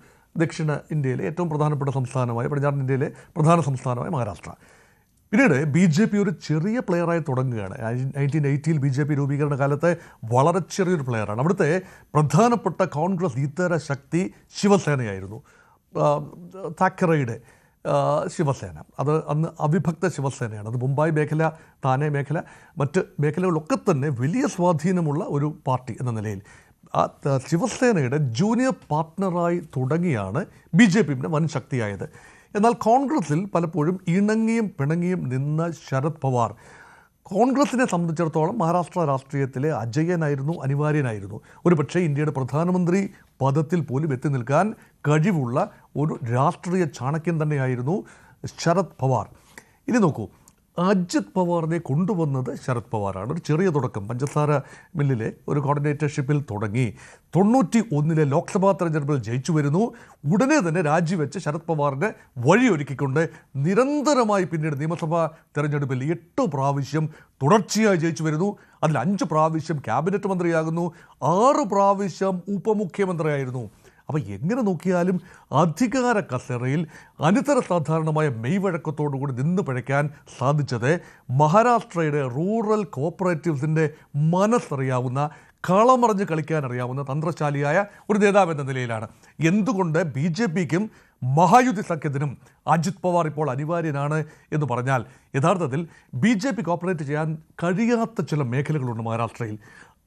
ദക്ഷിണ ഇന്ത്യയിലെ ഏറ്റവും പ്രധാനപ്പെട്ട സംസ്ഥാനമായ, പടിഞ്ഞാറൻ ഇന്ത്യയിലെ പ്രധാന സംസ്ഥാനമായ മഹാരാഷ്ട്ര. പിന്നീട് BJP ഒരു ചെറിയ പ്ലെയറായി തുടങ്ങുകയാണ്. 1980 BJP രൂപീകരണ കാലത്തെ വളരെ ചെറിയൊരു പ്ലെയറാണ്. അവിടുത്തെ പ്രധാനപ്പെട്ട കോൺഗ്രസ് ഇതര ശക്തി ശിവസേനയായിരുന്നു. താക്കറെയുടെ ശിവസേന, അത് അന്ന് അവിഭക്ത ശിവസേനയാണ്. അത് മുംബൈ മേഖല, താനെ മേഖല, മറ്റ് മേഖലകളിലൊക്കെ തന്നെ വലിയ സ്വാധീനമുള്ള ഒരു പാർട്ടി എന്ന നിലയിൽ ആ ശിവസേനയുടെ ജൂനിയർ പാർട്ട്ണറായി തുടങ്ങിയാണ് BJP വൻ ശക്തിയായത്. എന്നാൽ കോൺഗ്രസിൽ പലപ്പോഴും ഇണങ്ങിയും പിണങ്ങിയും നിന്ന ശരത് പവാർ കോൺഗ്രസിനെ സംബന്ധിച്ചിടത്തോളം മഹാരാഷ്ട്ര രാഷ്ട്രീയത്തിലെ അജയനായിരുന്നു, അനിവാര്യനായിരുന്നു. ഒരു പക്ഷേ ഇന്ത്യയുടെ പ്രധാനമന്ത്രി പദത്തിൽ പോലും എത്തി നിൽക്കാൻ കഴിവുള്ള ഒരു രാഷ്ട്രീയ ചാണക്യൻ തന്നെയായിരുന്നു ശരത് പവാർ. ഇനി നോക്കൂ, അജിത് പവാറിനെ കൊണ്ടുവന്നത് ശരത് പവാറാണ്. ഒരു ചെറിയ തുടക്കം പഞ്ചസാര മില്ലിലെ ഒരു കോർഡിനേറ്റർഷിപ്പിൽ തുടങ്ങി 91 ലോക്സഭാ തെരഞ്ഞെടുപ്പിൽ ജയിച്ചു വരുന്നു. ഉടനെ തന്നെ രാജിവെച്ച് ശരത് പവാറിനെ വഴിയൊരുക്കിക്കൊണ്ട് നിരന്തരമായി പിന്നീട് നിയമസഭാ തെരഞ്ഞെടുപ്പിൽ 8 പ്രാവശ്യം തുടർച്ചയായി ജയിച്ചു വരുന്നു. അതിൽ 5 പ്രാവശ്യം ക്യാബിനറ്റ് മന്ത്രിയാകുന്നു, 6 പ്രാവശ്യം ഉപമുഖ്യമന്ത്രിയായിരുന്നു. അപ്പോൾ എങ്ങനെ നോക്കിയാലും അധികാര കസേരയിൽ അനിതര സാധാരണമായ മെയ്വഴക്കത്തോടുകൂടി നിന്ന് പിഴയ്ക്കാൻ സാധിച്ചത് മഹാരാഷ്ട്രയുടെ റൂറൽ കോപ്പറേറ്റീവ്സിൻ്റെ മനസ്സറിയാവുന്ന, കളമറിഞ്ഞ് കളിക്കാൻ അറിയാവുന്ന തന്ത്രശാലിയായ ഒരു നേതാവ് എന്ന നിലയിലാണ്. എന്തുകൊണ്ട് BJPക്കും മഹായുതി സഖ്യത്തിനും അജിത് പവാർ ഇപ്പോൾ അനിവാര്യനാണ് എന്ന് പറഞ്ഞാൽ, യഥാർത്ഥത്തിൽ BJP കോപ്പറേറ്റ് ചെയ്യാൻ കഴിയാത്ത ചില മേഖലകളുണ്ട് മഹാരാഷ്ട്രയിൽ.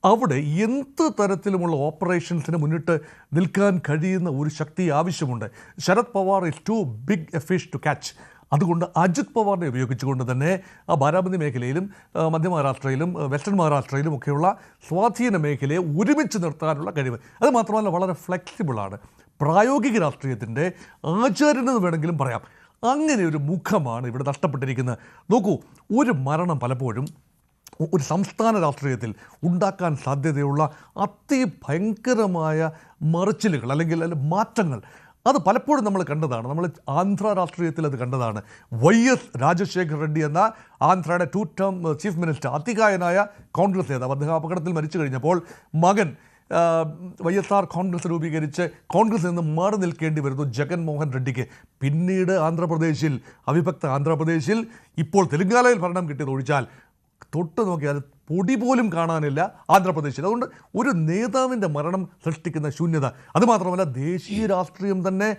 അവിടെ എന്ത് തരത്തിലുമുള്ള ഓപ്പറേഷൻസിന് മുന്നിട്ട് നിൽക്കാൻ കഴിയുന്ന ഒരു ശക്തി ആവശ്യമുണ്ട്. Sharad Pawar is too big a fish to catch. അതുകൊണ്ട് അജിത് പവാറിനെ ഉപയോഗിച്ചുകൊണ്ട് തന്നെ ആ ബാരാമതി മേഖലയിലും മധ്യ മഹാരാഷ്ട്രയിലും വെസ്റ്റേൺ മഹാരാഷ്ട്രയിലും ഒക്കെയുള്ള സ്വാധീന മേഖലയെ ഒരുമിച്ച് നിർത്താനുള്ള കഴിവ്. അത് മാത്രമല്ല വളരെ ഫ്ലെക്സിബിളാണ്. പ്രായോഗിക രാഷ്ട്രീയത്തിൻ്റെ ആചാര്യനെന്ന് വേണമെങ്കിലും പറയാം. അങ്ങനെ ഒരു മുഖമാണ് ഇവിടെ നഷ്ടപ്പെട്ടിരിക്കുന്നത്. നോക്കൂ, ഒരു മരണം പലപ്പോഴും ഒരു സംസ്ഥാന രാഷ്ട്രീയത്തിൽ ഉണ്ടാക്കാൻ സാധ്യതയുള്ള അതിഭയങ്കരമായ മറിച്ചിലുകൾ അല്ലെങ്കിൽ മാറ്റങ്ങൾ അത് പലപ്പോഴും നമ്മൾ കണ്ടതാണ്. നമ്മൾ ആന്ധ്ര രാഷ്ട്രീയത്തിൽ അത് കണ്ടതാണ്. YS രാജശേഖർ റെഡ്ഡി എന്ന ആന്ധ്രയുടെ 2 ടേം ചീഫ് മിനിസ്റ്റർ, അതികായനായ കോൺഗ്രസ് നേതാവ്, അദ്ദേഹം അപകടത്തിൽ മരിച്ചു കഴിഞ്ഞപ്പോൾ മകൻ YSR കോൺഗ്രസ് രൂപീകരിച്ച് കോൺഗ്രസിൽ നിന്ന് മാറി നിൽക്കേണ്ടി വരുന്നു ജഗൻമോഹൻ റെഡ്ഡിക്ക്. പിന്നീട് ആന്ധ്രാപ്രദേശിൽ, അവിഭക്ത ആന്ധ്രാപ്രദേശിൽ ഇപ്പോൾ തെലങ്കാനയിൽ ഭരണം കിട്ടിയത് ഒഴിച്ചാൽ തൊട്ട് നോക്കിയാൽ പൊടി പോലും കാണാനില്ല ആന്ധ്രാപ്രദേശിൽ. അതുകൊണ്ട് ഒരു നേതാവിൻ്റെ മരണം സൃഷ്ടിക്കുന്ന ശൂന്യത. അതുമാത്രമല്ല, ദേശീയ രാഷ്ട്രീയം തന്നെ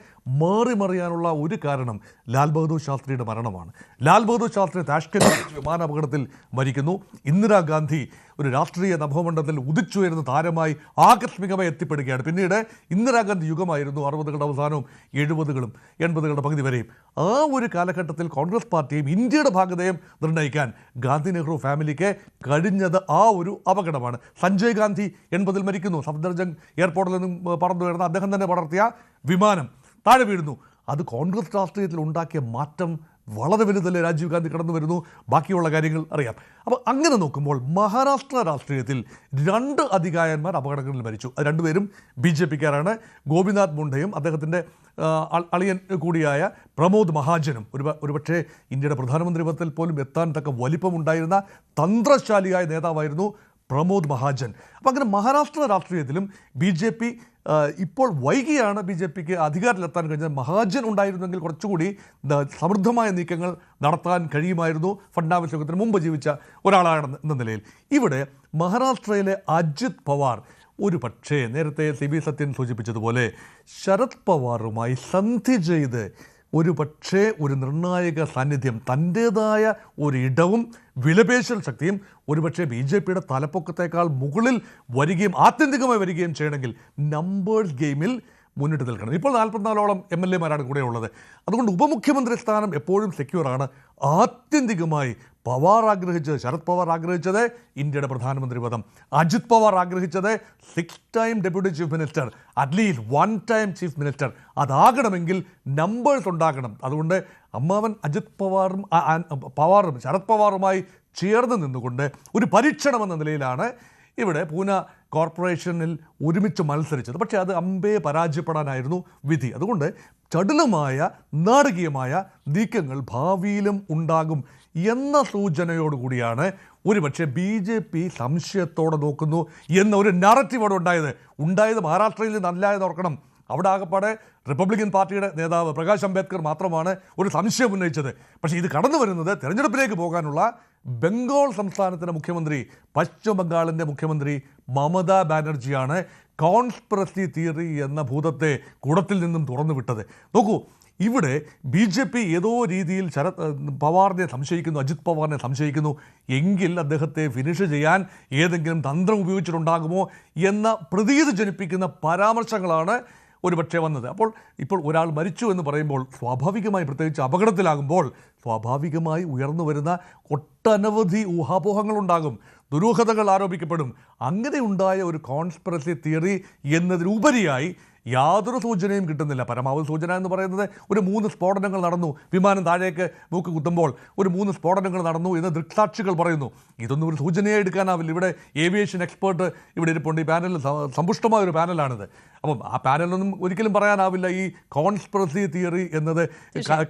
മറിയാനുള്ള ഒരു കാരണം ലാൽ ബഹദൂർ ശാസ്ത്രിയുടെ മരണമാണ്. ലാൽ ബഹദൂർ ശാസ്ത്രി താഷ്കന്റ് വിമാനാപകടത്തിൽ മരിക്കുന്നു. ഇന്ദിരാഗാന്ധി ഒരു രാഷ്ട്രീയ നഭോമണ്ഡലത്തിൽ ഉദിച്ചുയരുന്ന താരമായി ആകസ്മികമായി എത്തിപ്പെടുകയാണ്. പിന്നീട് ഇന്ദിരാഗാന്ധി യുഗമായിരുന്നു 60കളുടെ അവസാനവും 70കളും 80കളുടെ പകുതി വരെയും. ആ ഒരു കാലഘട്ടത്തിൽ കോൺഗ്രസ് പാർട്ടിയും ഇന്ത്യയുടെ ഭാഗതയും നിർണ്ണയിക്കാൻ ഗാന്ധി നെഹ്റു ഫാമിലിക്ക് കഴിഞ്ഞത് ആ ഒരു അപകടമാണ്. സഞ്ജയ് ഗാന്ധി 80ൽ മരിക്കുന്നു. സഫ്ദർജംഗ് എയർപോർട്ടിൽ നിന്നും പറന്നു വരുന്ന അദ്ദേഹം തന്നെ പടർത്തിയ വിമാനം താഴെ വീഴുന്നു. അത് കോൺഗ്രസ് രാഷ്ട്രീയത്തിൽ ഉണ്ടാക്കിയ മാറ്റം വളരെ വലുതല്ലേ. രാജീവ് ഗാന്ധി കടന്നു വരുന്നു, ബാക്കിയുള്ള കാര്യങ്ങൾ അറിയാം. അപ്പോൾ അങ്ങനെ നോക്കുമ്പോൾ മഹാരാഷ്ട്ര രാഷ്ട്രീയത്തിൽ 2 അതികായന്മാർ അപകടങ്ങളിൽ മരിച്ചു. അത് രണ്ടുപേരും BJPക്കാരാണ്. ഗോപിനാഥ് മുണ്ടയും അദ്ദേഹത്തിൻ്റെ അളിയൻ കൂടിയായ പ്രമോദ് മഹാജനും ഒരുപക്ഷെ ഇന്ത്യയുടെ പ്രധാനമന്ത്രി പദത്തിൽ പോലും എത്താൻ തക്ക വലിപ്പമുണ്ടായിരുന്ന തന്ത്രശാലിയായ നേതാവായിരുന്നു പ്രമോദ് മഹാജൻ. അപ്പം അങ്ങനെ മഹാരാഷ്ട്ര രാഷ്ട്രീയത്തിലും BJP ഇപ്പോൾ വൈകിയാണ് BJPക്ക് അധികാരത്തിലെത്താൻ കഴിഞ്ഞത്. മഹാജൻ ഉണ്ടായിരുന്നെങ്കിൽ കുറച്ചുകൂടി സമൃദ്ധമായ നീക്കങ്ങൾ നടത്താൻ കഴിയുമായിരുന്നു. ഫഡ്നാവിസ് യോഗത്തിന് മുമ്പ് ജീവിച്ച ഒരാളാണെന്ന നിലയിൽ. ഇവിടെ മഹാരാഷ്ട്രയിലെ അജിത് പവാർ ഒരു പക്ഷേ നേരത്തെ CB സത്യൻ സൂചിപ്പിച്ചതുപോലെ ശരത് പവാറുമായി സന്ധി ചെയ്ത് ഒരു പക്ഷേ ഒരു നിർണായക സാന്നിധ്യം, തൻ്റേതായ ഒരിടവും വിലപേശൽ ശക്തിയും ഒരുപക്ഷെ BJPയുടെ തലപ്പൊക്കത്തേക്കാൾ മുകളിൽ വരികയും ആത്യന്തികമായി വരികയും ചെയ്യണമെങ്കിൽ നമ്പേഴ്സ് ഗെയിമിൽ മുന്നിട്ട് നിൽക്കണം. ഇപ്പോൾ 44ഓളം MLA-മാരാണ് കൂടെ ഉള്ളത്. അതുകൊണ്ട് ഉപമുഖ്യമന്ത്രി സ്ഥാനം എപ്പോഴും സെക്യൂറാണ്. ആത്യന്തികമായി പവാർ ആഗ്രഹിച്ചത്, ശരത് പവാർ ആഗ്രഹിച്ചത് ഇന്ത്യയുടെ പ്രധാനമന്ത്രി പദം. അജിത് പവാർ ആഗ്രഹിച്ചത് 6 time deputy chief minister, at least 1 time chief minister. അതാകണമെങ്കിൽ നമ്പേഴ്സ് ഉണ്ടാകണം. അതുകൊണ്ട് അമ്മാവൻ അജിത് പവാറും ശരത് പവാറുമായി ചേർന്ന് നിന്നുകൊണ്ട് ഒരു പരീക്ഷണമെന്ന നിലയിലാണ് ഇവിടെ പൂന കോർപ്പറേഷനിൽ ഒരുമിച്ച് മത്സരിച്ചത്. പക്ഷേ അത് അമ്പേ പരാജയപ്പെടാനായിരുന്നു വിധി. അതുകൊണ്ട് ചടുലമായ നാടകീയമായ നീക്കങ്ങൾ ഭാവിയിലും ഉണ്ടാകും എന്ന സൂചനയോടുകൂടിയാണ് ഒരുപക്ഷെ BJP സംശയത്തോടെ നോക്കുന്നു എന്ന ഒരു നറേറ്റീവ് അവിടെ ഉണ്ടായത് മഹാരാഷ്ട്രയിൽ നല്ലതായത് ഓർക്കണം. അവിടെ ആകപ്പാടെ റിപ്പബ്ലിക്കൻ പാർട്ടിയുടെ നേതാവ് പ്രകാശ് അംബേദ്കർ മാത്രമാണ് ഒരു സംശയം ഉന്നയിച്ചത്. പക്ഷേ ഇത് കടന്നു വരുന്നത് തെരഞ്ഞെടുപ്പിലേക്ക് പോകാനുള്ള ബംഗാൾ സംസ്ഥാനത്തിൻ്റെ മുഖ്യമന്ത്രി, പശ്ചിമ ബംഗാളിൻ്റെ മുഖ്യമന്ത്രി മമതാ ബാനർജിയാണ് കോൺസ്പിറസി തിയറി എന്ന ഭൂതത്തെ കുടത്തിൽ നിന്നും തുറന്നു വിട്ടത്. നോക്കൂ, ഇവിടെ BJP ഏതോ രീതിയിൽ പവാറിനെ സംശയിക്കുന്നു, അജിത് പവാറിനെ സംശയിക്കുന്നു എങ്കിൽ അദ്ദേഹത്തെ ഫിനിഷ് ചെയ്യാൻ ഏതെങ്കിലും തന്ത്രം ഉപയോഗിച്ചിട്ടുണ്ടാകുമോ എന്ന പ്രതീതി ജനിപ്പിക്കുന്ന പരാമർശങ്ങളാണ് ഒരുപക്ഷെ വന്നത്. ഇപ്പോൾ ഒരാൾ മരിച്ചു എന്ന് പറയുമ്പോൾ സ്വാഭാവികമായി, പ്രത്യേകിച്ച് അപകടത്തിലാകുമ്പോൾ സ്വാഭാവികമായി ഉയർന്നു വരുന്ന ഒട്ടനവധി ഊഹാപോഹങ്ങളുണ്ടാകും, ദുരൂഹതകൾ ആരോപിക്കപ്പെടും. അങ്ങനെ ഉണ്ടായ ഒരു കോൺസ്പിറസി തിയറി എന്നതിനുപരിയായി യാതൊരു സൂചനയും കിട്ടുന്നില്ല. പരമാവധി സൂചന എന്ന് പറയുന്നത് ഒരു 3 സ്ഫോടനങ്ങൾ നടന്നു, വിമാനം താഴേക്ക് മൂക്ക് കുത്തുമ്പോൾ ഒരു 3 സ്ഫോടനങ്ങൾ നടന്നു എന്ന് ദൃക്സാക്ഷികൾ പറയുന്നു. ഇതൊന്നും ഒരു സൂചനയായി എടുക്കാനാവില്ല. ഇവിടെ ഏവിയേഷൻ എക്സ്പേർട്ട് ഇവിടെ ഇരിപ്പുണ്ട്. ഈ പാനലിൽ സമ്പുഷ്ടമായ ഒരു പാനലാണിത്. അപ്പം ആ പാനലൊന്നും ഒരിക്കലും പറയാനാവില്ല ഈ കോൺസ്പിറസി തിയറി എന്നത്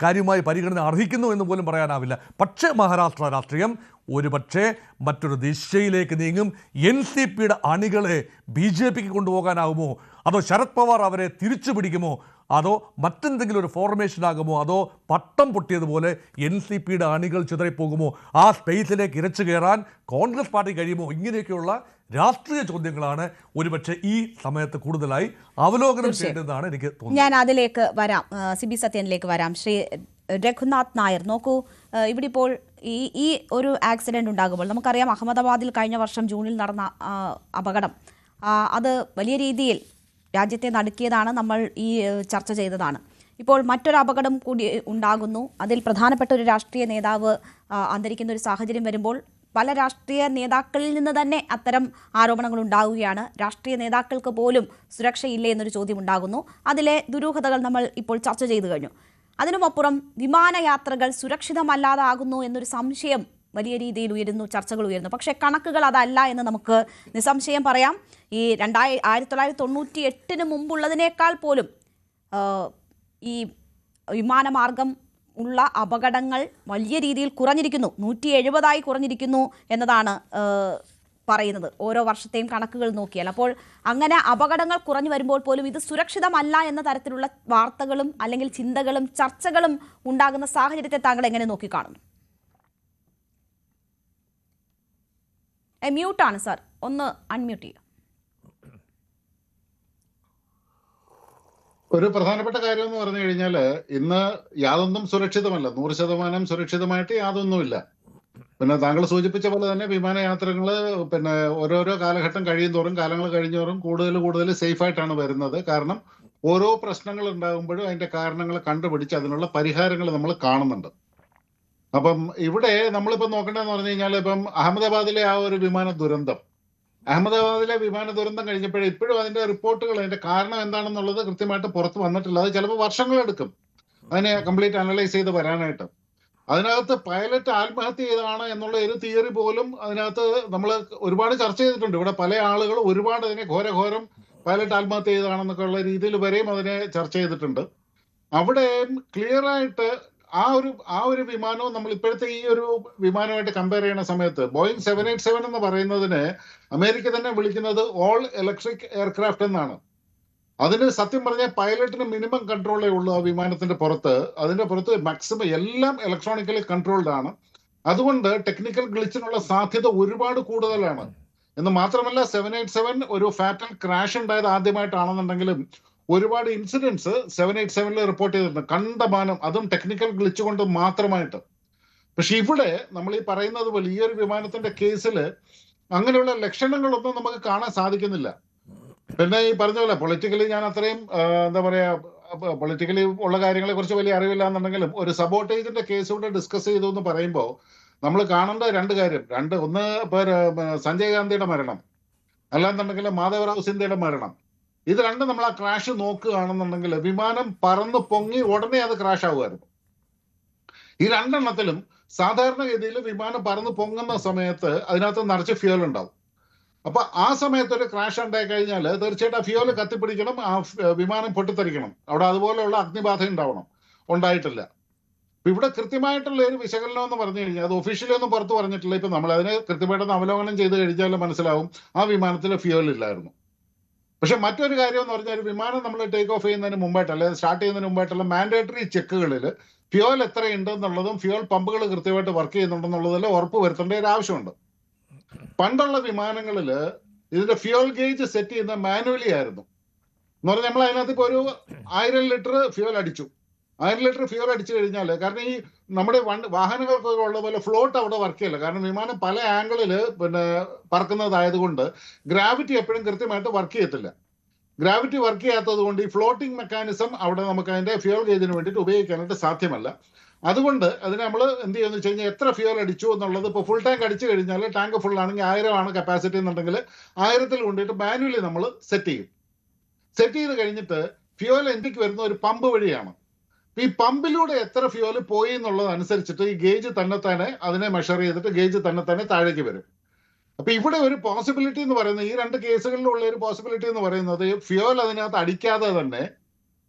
കാര്യമായി പരിഗണന അർഹിക്കുന്നു എന്ന് പോലും പറയാനാവില്ല. പക്ഷേ മഹാരാഷ്ട്ര രാഷ്ട്രീയം ഒരുപക്ഷെ മറ്റൊരു ദിശയിലേക്ക് നീങ്ങും. NCPയുടെ അണികളെ BJPക്ക് കൊണ്ടുപോകാനാകുമോ, അതോ ശരത് പവാർ അവരെ തിരിച്ചു പിടിക്കുമോ, അതോ മറ്റെന്തെങ്കിലും ഒരു ഫോർമേഷൻ ആകുമോ, അതോ പട്ടം പൊട്ടിയതുപോലെ NCPയുടെ അണികൾ ചിതറിപ്പോകുമോ, ആ സ്പേസിലേക്ക് ഇരച്ചു കയറാൻ കോൺഗ്രസ് പാർട്ടി കഴിയുമോ? ഇങ്ങനെയൊക്കെയുള്ള രാഷ്ട്രീയ ചോദ്യങ്ങളാണ് ഒരുപക്ഷെ ഈ സമയത്ത് കൂടുതലായി അവലോകനം ചെയ്യേണ്ടതെന്നാണ് എനിക്ക് തോന്നുന്നത്.
ഞാൻ അതിലേക്ക് വരാം, CB സത്യനിലേക്ക് വരാം. ശ്രീ രഘുനാഥ് നായർ, നോക്കൂ, ഇവിടെ ഇപ്പോൾ ഈ ഒരു ആക്സിഡന്റ് ഉണ്ടാകുമ്പോൾ നമുക്കറിയാം അഹമ്മദാബാദിൽ കഴിഞ്ഞ വർഷം ജൂണിൽ നടന്ന അപകടം അത് വലിയ രീതിയിൽ രാജ്യത്തെ നടുക്കിയതാണ്. നമ്മൾ ഈ ചർച്ച ചെയ്തതാണ്. ഇപ്പോൾ മറ്റൊരു അപകടം കൂടി ഉണ്ടാകുന്നു. അതിൽ പ്രധാനപ്പെട്ട ഒരു രാഷ്ട്രീയ നേതാവ് അന്തരിക്കുന്ന ഒരു സാഹചര്യം വരുമ്പോൾ പല രാഷ്ട്രീയ നേതാക്കളിൽ നിന്ന് തന്നെ അത്തരം ആരോപണങ്ങൾ ഉണ്ടാവുകയാണ്. രാഷ്ട്രീയ നേതാക്കൾക്ക് പോലും സുരക്ഷയില്ലേ എന്നൊരു ചോദ്യം ഉണ്ടാകുന്നു. അതിലെ ദുരൂഹതകൾ നമ്മൾ ഇപ്പോൾ ചർച്ച ചെയ്തു കഴിഞ്ഞു. അതിനുമപ്പുറം വിമാനയാത്രകൾ സുരക്ഷിതമല്ലാതാകുന്നു എന്നൊരു സംശയം വലിയ രീതിയിൽ ഉയരുന്നു, ചർച്ചകൾ ഉയരുന്നു. പക്ഷേ കണക്കുകൾ അതല്ല എന്ന് നമുക്ക് നിസ്സംശയം പറയാം. ഈ 1998 മുമ്പുള്ളതിനേക്കാൾ പോലും ഈ വിമാനമാർഗം ഉള്ള അപകടങ്ങൾ വലിയ രീതിയിൽ കുറഞ്ഞിരിക്കുന്നു. 170 കുറഞ്ഞിരിക്കുന്നു എന്നതാണ് പറയുന്നത്, ഓരോ വർഷത്തെയും കണക്കുകൾ നോക്കിയാൽ. അപ്പോൾ അങ്ങനെ അപകടങ്ങൾ കുറഞ്ഞു വരുമ്പോൾ പോലും ഇത് സുരക്ഷിതമല്ല എന്ന തരത്തിലുള്ള വാർത്തകളും അല്ലെങ്കിൽ ചിന്തകളും ചർച്ചകളും ഉണ്ടാകുന്ന സാഹചര്യത്തെ താങ്കൾ എങ്ങനെ നോക്കിക്കാണുന്നു? മ്യൂട്ടാണ് സാർ, ഒന്ന് അൺമ്യൂട്ട് ചെയ്യുക.
ഒരു പ്രധാനപ്പെട്ട കാര്യം എന്ന് പറഞ്ഞു കഴിഞ്ഞാൽ ഇന്ന് യാതൊന്നും സുരക്ഷിതമല്ല. 100% സുരക്ഷിതമായിട്ട് യാതൊന്നുമില്ല. പിന്നെ താങ്കൾ സൂചിപ്പിച്ച പോലെ തന്നെ വിമാനയാത്രകൾ പിന്നെ ഓരോരോ കാലഘട്ടം കാലങ്ങൾ കഴിയുന്തോറും കൂടുതൽ സേഫ് ആയിട്ടാണ് വരുന്നത്. കാരണം ഓരോ പ്രശ്നങ്ങൾ ഉണ്ടാകുമ്പോഴും അതിന്റെ കാരണങ്ങൾ കണ്ടുപിടിച്ച് അതിനുള്ള പരിഹാരങ്ങൾ നമ്മൾ കാണുന്നുണ്ട്. അപ്പം ഇവിടെ നമ്മളിപ്പോ നോക്കേണ്ടതെന്ന് പറഞ്ഞു കഴിഞ്ഞാൽ ഇപ്പം അഹമ്മദാബാദിലെ ആ ഒരു വിമാന ദുരന്തം കഴിഞ്ഞപ്പോഴേ ഇപ്പോഴും അതിന്റെ റിപ്പോർട്ടുകൾ, അതിന്റെ കാരണം എന്താണെന്നുള്ളത് കൃത്യമായിട്ട് പുറത്ത് വന്നിട്ടില്ല. അത് ചിലപ്പോൾ വർഷങ്ങളെടുക്കും അതിനെ കംപ്ലീറ്റ് അനലൈസ് ചെയ്ത് വരാനായിട്ട്. അതിനകത്ത് പൈലറ്റ് ആത്മഹത്യ ചെയ്തതാണ് എന്നുള്ള ഒരു തിയറി പോലും അതിനകത്ത് നമ്മൾ ഒരുപാട് ചർച്ച ചെയ്തിട്ടുണ്ട്. ഇവിടെ പല ആളുകൾ ഒരുപാട് അതിനെ ഘോരം പൈലറ്റ് ആത്മഹത്യ ചെയ്തതാണെന്നൊക്കെ ഉള്ള രീതിയിൽ വരെയും അതിനെ ചർച്ച ചെയ്തിട്ടുണ്ട്. അവിടെ ക്ലിയർ ആയിട്ട് ആ ഒരു വിമാനവും നമ്മൾ ഇപ്പോഴത്തെ ഈ ഒരു വിമാനമായിട്ട് കമ്പയർ ചെയ്യുന്ന സമയത്ത് ബോയിങ് 787 എന്ന് പറയുന്നതിന് അമേരിക്ക തന്നെ വിളിക്കുന്നത് ഓൾ ഇലക്ട്രിക് എയർക്രാഫ്റ്റ് എന്നാണ്. അതിന് സത്യം പറഞ്ഞാൽ പൈലറ്റിന് മിനിമം കൺട്രോളേ ഉള്ളൂ ആ വിമാനത്തിന്റെ പുറത്ത്. അതിന്റെ പുറത്ത് മാക്സിമം എല്ലാം ഇലക്ട്രോണിക്കലി കൺട്രോൾഡ് ആണ്. അതുകൊണ്ട് ടെക്നിക്കൽ ഗ്ലിച്ചിനുള്ള സാധ്യത ഒരുപാട് കൂടുതലാണ്. എന്ന് മാത്രമല്ല 787 ഒരു ഫാറ്റൽ ക്രാഷ് ഉണ്ടായത് ആദ്യമായിട്ടാണെന്നുണ്ടെങ്കിലും ഒരുപാട് ഇൻസിഡൻസ് 787 റിപ്പോർട്ട് ചെയ്തിട്ടുണ്ട്, കണ്ടമാനം, അതും ടെക്നിക്കൽ ഗ്ലിച്ച് കൊണ്ട് മാത്രമായിട്ട്. പക്ഷെ ഇവിടെ നമ്മൾ ഈ പറയുന്നത് പോലെ ഈ ഒരു വിമാനത്തിന്റെ കേസിൽ അങ്ങനെയുള്ള ലക്ഷണങ്ങളൊന്നും നമുക്ക് കാണാൻ സാധിക്കുന്നില്ല. പിന്നെ ഈ പറഞ്ഞ പോലെ പൊളിറ്റിക്കലി ഞാൻ അത്രയും എന്താ പറയാ പൊളിറ്റിക്കലി ഉള്ള കാര്യങ്ങളെ കുറിച്ച് വലിയ അറിവില്ല എന്നുണ്ടെങ്കിലും ഒരു സബോട്ടേജിന്റെ കേസ് കൂടെ ഡിസ്കസ് ചെയ്തു എന്ന് പറയുമ്പോൾ നമ്മൾ കാണേണ്ട രണ്ട് കാര്യം, ഒന്ന് സഞ്ജയ് ഗാന്ധിയുടെ മരണം, അല്ലാന്നുണ്ടെങ്കിൽ മാധവറാവ് സിന്ധ്യയുടെ മരണം. ഇത് രണ്ടും നമ്മൾ ആ ക്രാഷ് നോക്കുകയാണെന്നുണ്ടെങ്കിൽ വിമാനം പറന്ന് പൊങ്ങി ഉടനെ അത് ക്രാഷ് ആവുമായിരുന്നു. ഈ രണ്ടെണ്ണത്തിലും സാധാരണഗതിയിൽ വിമാനം പറന്ന് പൊങ്ങുന്ന സമയത്ത് അതിനകത്ത് നിറച്ച് ഫ്യൂൽ ഉണ്ടാവും. അപ്പൊ ആ സമയത്ത് ഒരു ക്രാഷ് ഉണ്ടായി കഴിഞ്ഞാൽ തീർച്ചയായിട്ടും ആ ഫ്യൂല് കത്തിപ്പിടിക്കണം, ആ വിമാനം പൊട്ടിത്തെറിക്കണം, അവിടെ അതുപോലെയുള്ള അഗ്നിബാധ ഉണ്ടാവണം. ഉണ്ടായിട്ടില്ല. ഇവിടെ കൃത്യമായിട്ടുള്ള ഒരു വിശകലനം എന്ന് പറഞ്ഞു കഴിഞ്ഞാൽ അത് ഒഫീഷ്യലി ഒന്നും പുറത്ത് പറഞ്ഞിട്ടില്ല. ഇപ്പൊ നമ്മൾ അതിനെ കൃത്യമായിട്ടൊന്ന് അവലോകനം ചെയ്ത് കഴിഞ്ഞാൽ മനസ്സിലാവും ആ വിമാനത്തിൽ ഫ്യൂവൽ ഇല്ലായിരുന്നു. പക്ഷെ മറ്റൊരു കാര്യം എന്ന് പറഞ്ഞാൽ വിമാനം നമ്മൾ ടേക്ക് ഓഫ് ചെയ്യുന്നതിന് മുമ്പായിട്ടല്ല, സ്റ്റാർട്ട് ചെയ്യുന്നതിന് മുമ്പായിട്ടുള്ള മാൻഡേറ്ററി ചെക്കുകളിൽ ഫ്യൂവൽ എത്രയുണ്ട് എന്നുള്ളതും ഫ്യൂവൽ പമ്പുകൾ കൃത്യമായിട്ട് വർക്ക് ചെയ്യുന്നുണ്ടെന്നുള്ളതെല്ലാം ഉറപ്പ് വരുത്തേണ്ട ഒരു ആവശ്യമുണ്ട്. പണ്ടുള്ള വിമാനങ്ങളിൽ ഇതിന്റെ ഫ്യൂവൽ ഗേജ് സെറ്റ് ചെയ്യുന്ന മാനുവലി ആയിരുന്നു. എന്ന് പറഞ്ഞാൽ നമ്മൾ അതിനകത്ത് ഇപ്പോൾ ഒരു 1000 ലിറ്റർ ഫ്യൂവൽ അടിച്ചു. 1000 ലിറ്റർ ഫ്യൂവൽ അടിച്ചു കഴിഞ്ഞാൽ, കാരണം ഈ നമ്മുടെ വാഹനങ്ങൾക്കൊക്കെ ഉള്ള പോലെ ഫ്ലോട്ട് അവിടെ വർക്ക് ചെയ്യില്ല. കാരണം വിമാനം പല ആംഗിളിൽ പറക്കുന്നതായതുകൊണ്ട് ഗ്രാവിറ്റി എപ്പോഴും കൃത്യമായിട്ട് വർക്ക് ചെയ്യത്തില്ല. ഗ്രാവിറ്റി വർക്ക് ചെയ്യാത്തത് കൊണ്ട് ഈ ഫ്ലോട്ടിംഗ് മെക്കാനിസം അവിടെ നമുക്ക് അതിന്റെ ഫ്യൂവൽ ഗേജിന് വേണ്ടിയിട്ട് ഉപയോഗിക്കാനായിട്ട് സാധ്യമല്ല. അതുകൊണ്ട് അതിന് നമ്മൾ എന്ത് ചെയ്യുമെന്ന് വെച്ച് കഴിഞ്ഞാൽ എത്ര ഫ്യൂവൽ അടിച്ചു എന്നുള്ളത് ഇപ്പോൾ ഫുൾ ടാങ്ക് അടിച്ചു കഴിഞ്ഞാൽ, ടാങ്ക് ഫുൾ ആണെങ്കിൽ 1000 ആണ് കപ്പാസിറ്റി എന്നുണ്ടെങ്കിൽ 1000 കൊണ്ടിട്ട് മാനുവലി നമ്മൾ സെറ്റ് ചെയ്യും. സെറ്റ് ചെയ്ത് കഴിഞ്ഞിട്ട് ഫ്യൂവൽ എൻട്രിക്ക് വരുന്ന ഒരു പമ്പ് വഴിയാണ്. ഈ പമ്പിലൂടെ എത്ര ഫ്യൂവൽ പോയി എന്നുള്ളത് അനുസരിച്ചിട്ട് ഈ ഗേജ് തന്നെ അതിനെ മെഷർ ചെയ്തിട്ട് ഗേജ് തന്നെ താഴേക്ക് വരും. അപ്പൊ ഇവിടെ ഒരു പോസിബിലിറ്റി എന്ന് പറയുന്നത്, ഈ രണ്ട് കേസുകളിലുള്ള ഒരു പോസിബിലിറ്റി എന്ന് പറയുന്നത്, ഫ്യൂവൽ അതിനകത്ത് അടിക്കാതെ തന്നെ